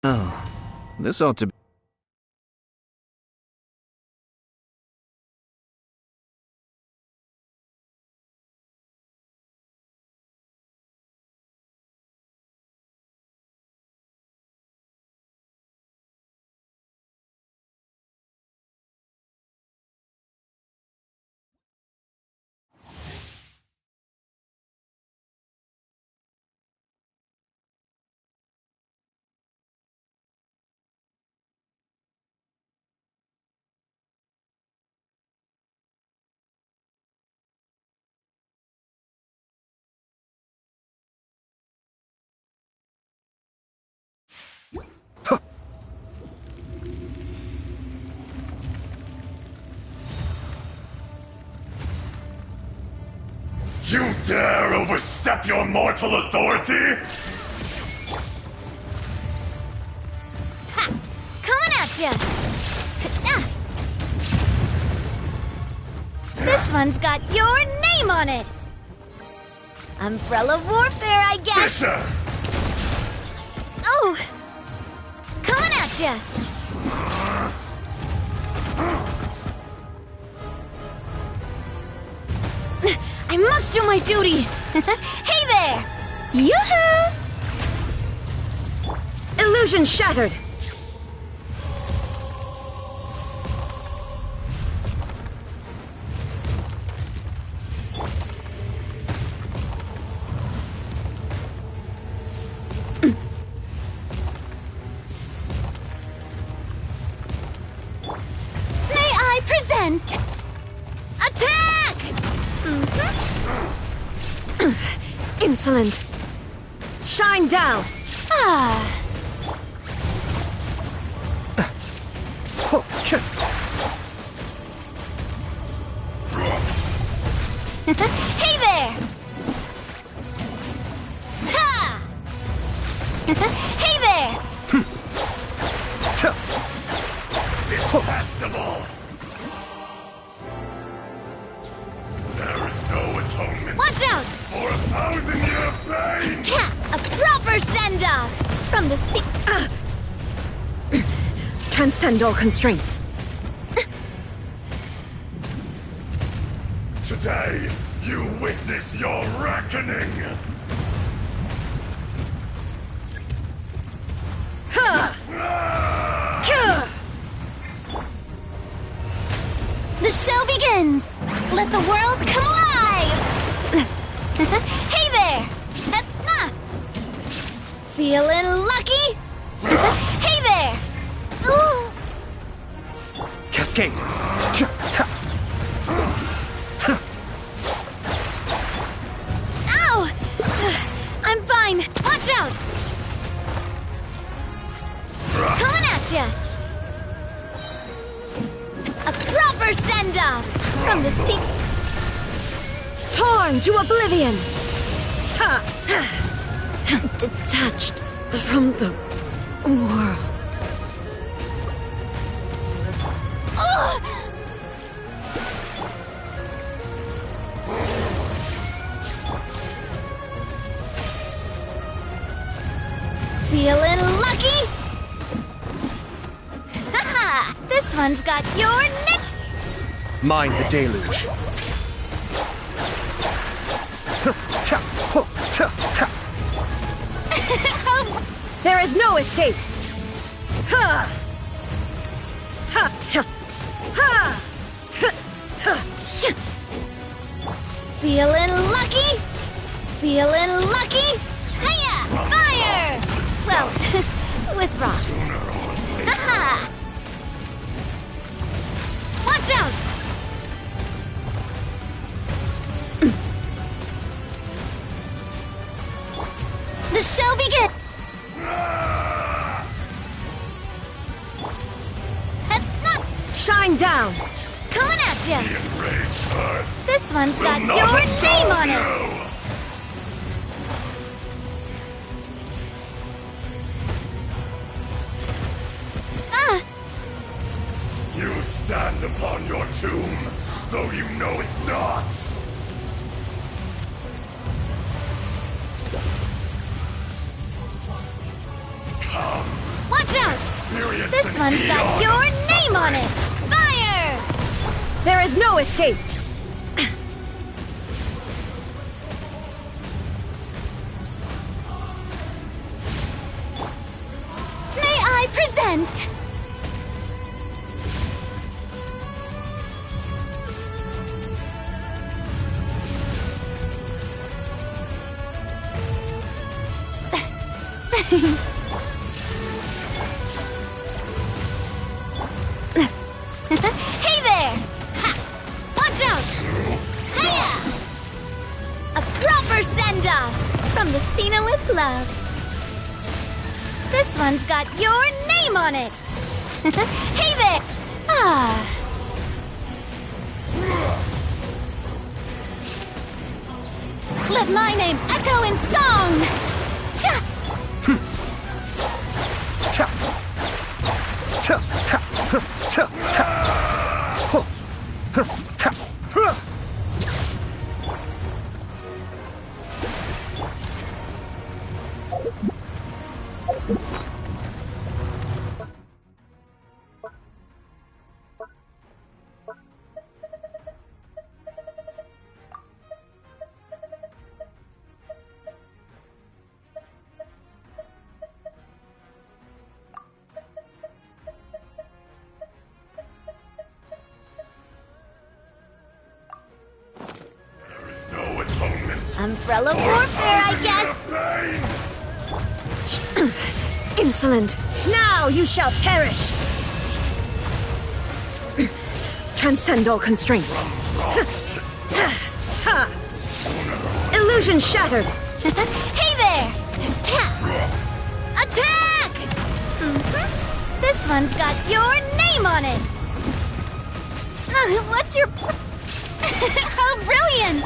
Oh, this ought to be... You dare overstep your mortal authority? Coming at ya! This one's got your name on it! Umbrella warfare, I guess! Fisher! Oh! Coming at ya! I must do my duty! Hey there! Yoo-hoo! Illusion shattered! May I present? Attack! Insolent! Shine down! Ah! Hey there! Ha! Hey there! Detestable! There is no atonement Watch out! for 1,000-year pain! Cha! A proper send-off! From the Transcend all constraints. Today, you witness your reckoning! The show begins! Let the world come alive! Hey there! Feeling lucky? Hey there! Ooh. Cascade! Ow! I'm fine. Watch out! Coming at ya! A proper send-off from the speak. Torn to oblivion! Detached from the world. Feeling lucky? Haha! This one's got your nick. Mind the deluge. There is no escape! Ha! Ha! Ha! Ha! Feeling lucky? Feeling lucky? Hiya! Fire! Well, with rocks. Haha! Watch out! The show begins! Shine down! Coming at ya! This one's got your name on it! You stand upon your tomb, though you know it not! Come! Watch out! Experience This an one's got your eon's name on it! Fire! There is no escape! May I present? Hey there! Ha! Watch out! Hiya! A proper send-off from the Spina with love. This one's got your name on it. Hey there! Ah. Let my name echo in song! Ha! Umbrella warfare, I guess! Insolent! Now you shall perish! Transcend all constraints. Illusion shattered! Hey there! Attack! This one's got your name on it! What's your... How brilliant!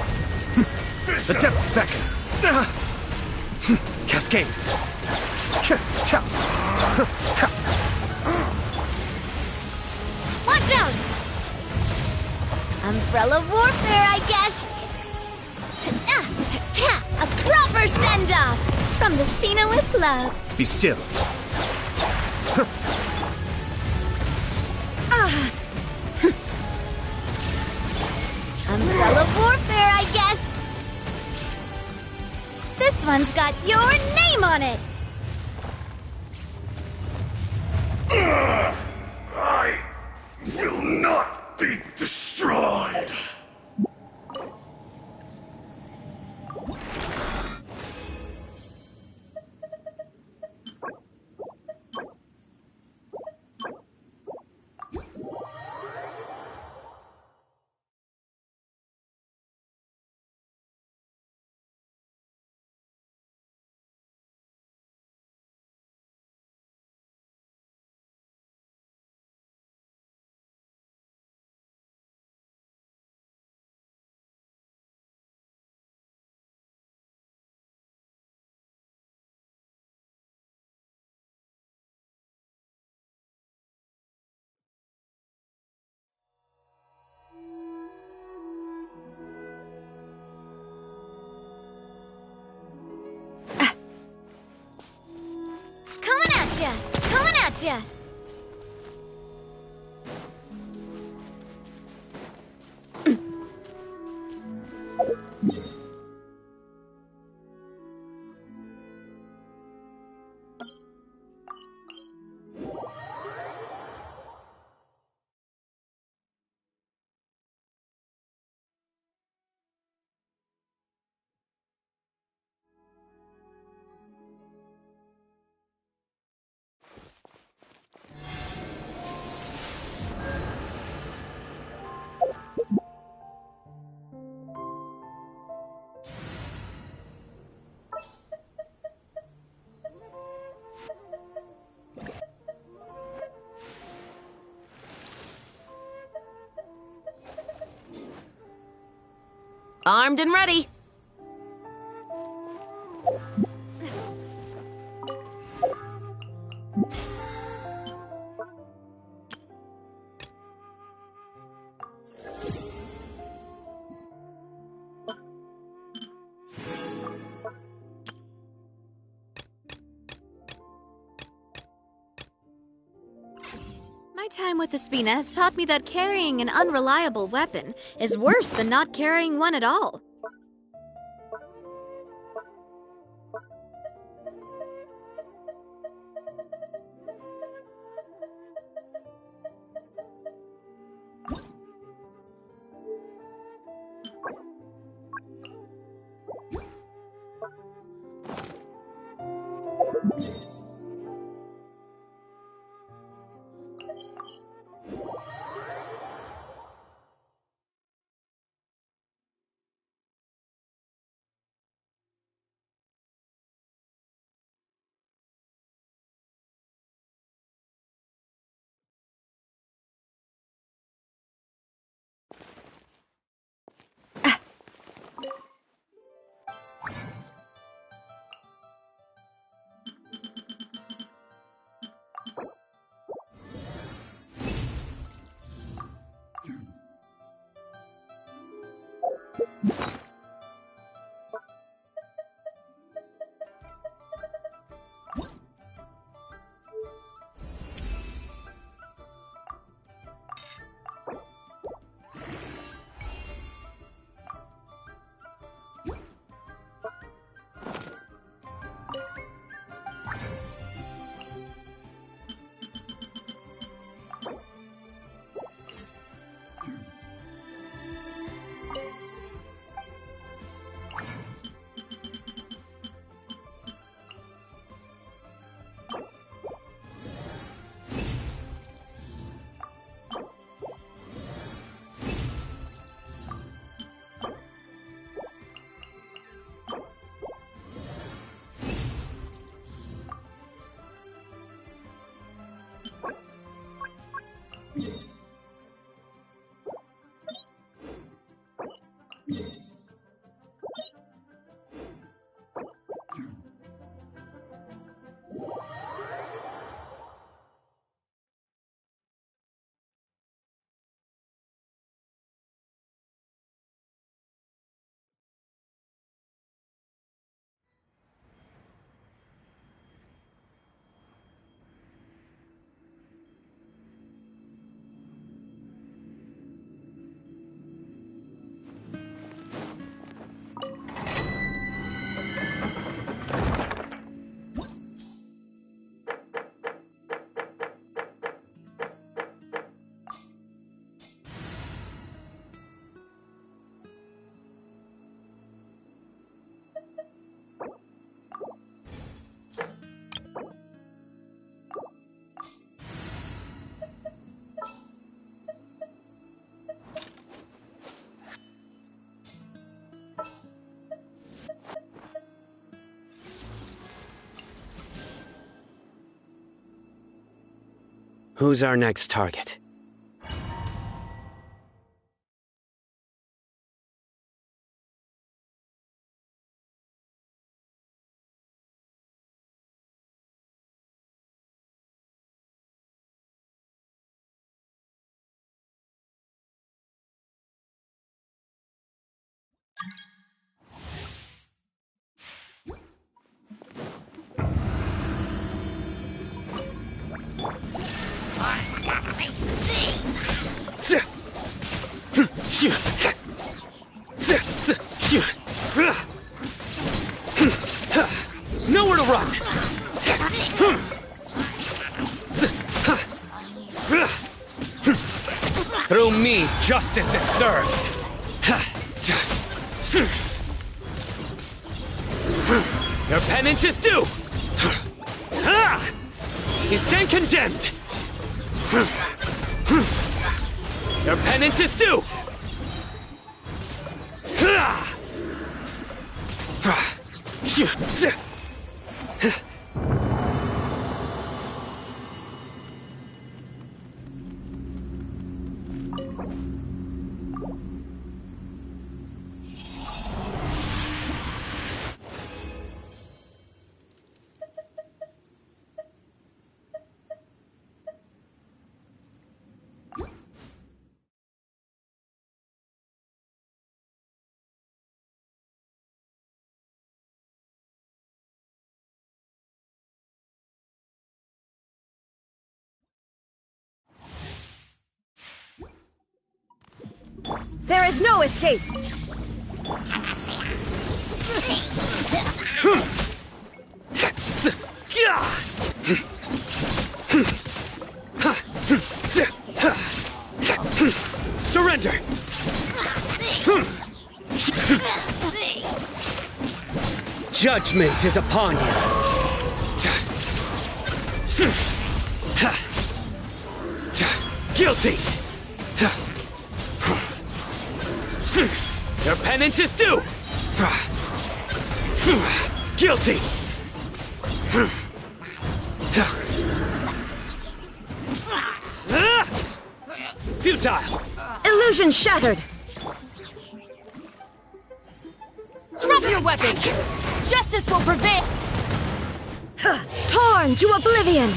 The depths beckon. Cascade. Watch out! Umbrella warfare, I guess! A proper send-off from the Spina with love. Be still. Umbrella warfare, I guess! This one's got your name on it! I will not be destroyed! Coming at ya! Armed and ready. My time with Espina has taught me that carrying an unreliable weapon is worse than not carrying one at all. Who's our next target? Nowhere to run! Through me, justice is served! Your penance is due! You stand condemned! Your penance is due! There is no escape! Surrender! Judgment is upon you! Guilty! Your penance is due! Guilty! Futile! Illusion shattered! Drop your weapons! Justice will prevail! Torn to oblivion!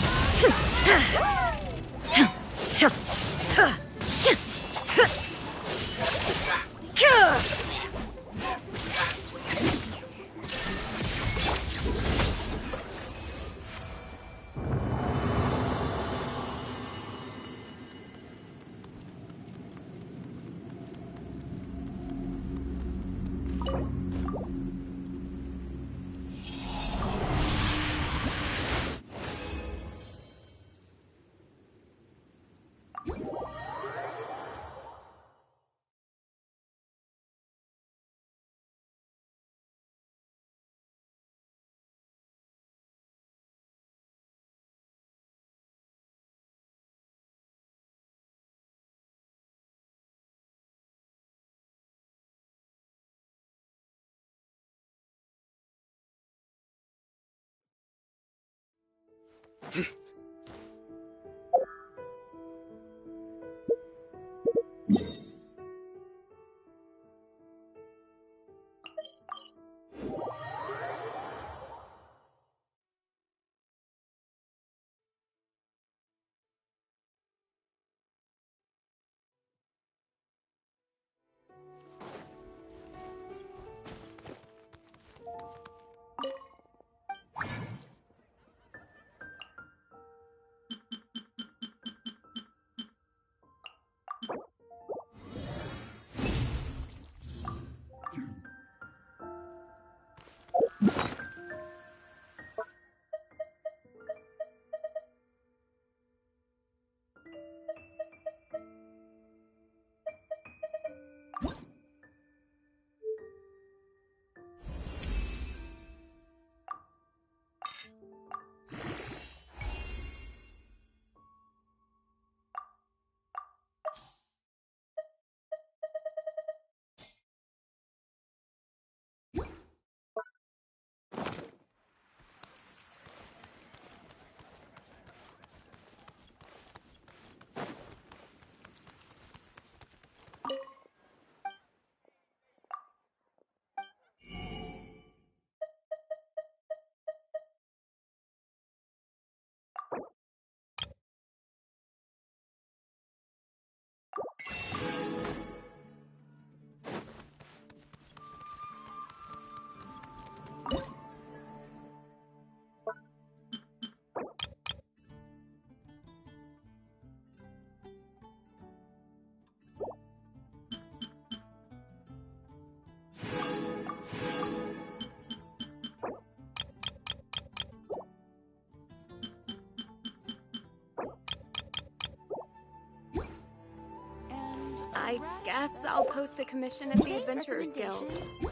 I guess I'll post a commission at the Adventurers Guild. The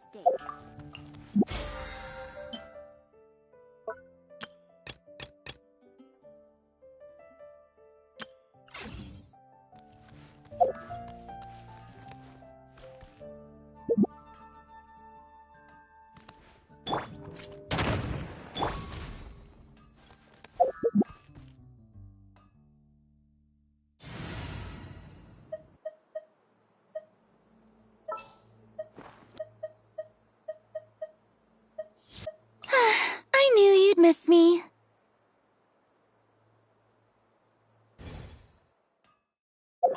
steak. I knew you'd miss me.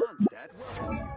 Mondstadt, welcome.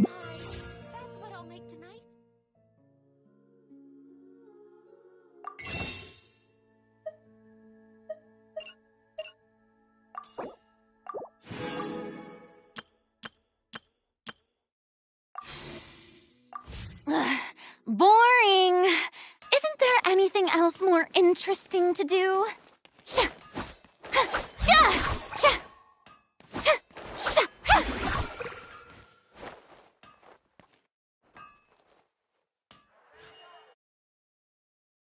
That's what I'll make tonight. Boring! Isn't there anything else more interesting to do?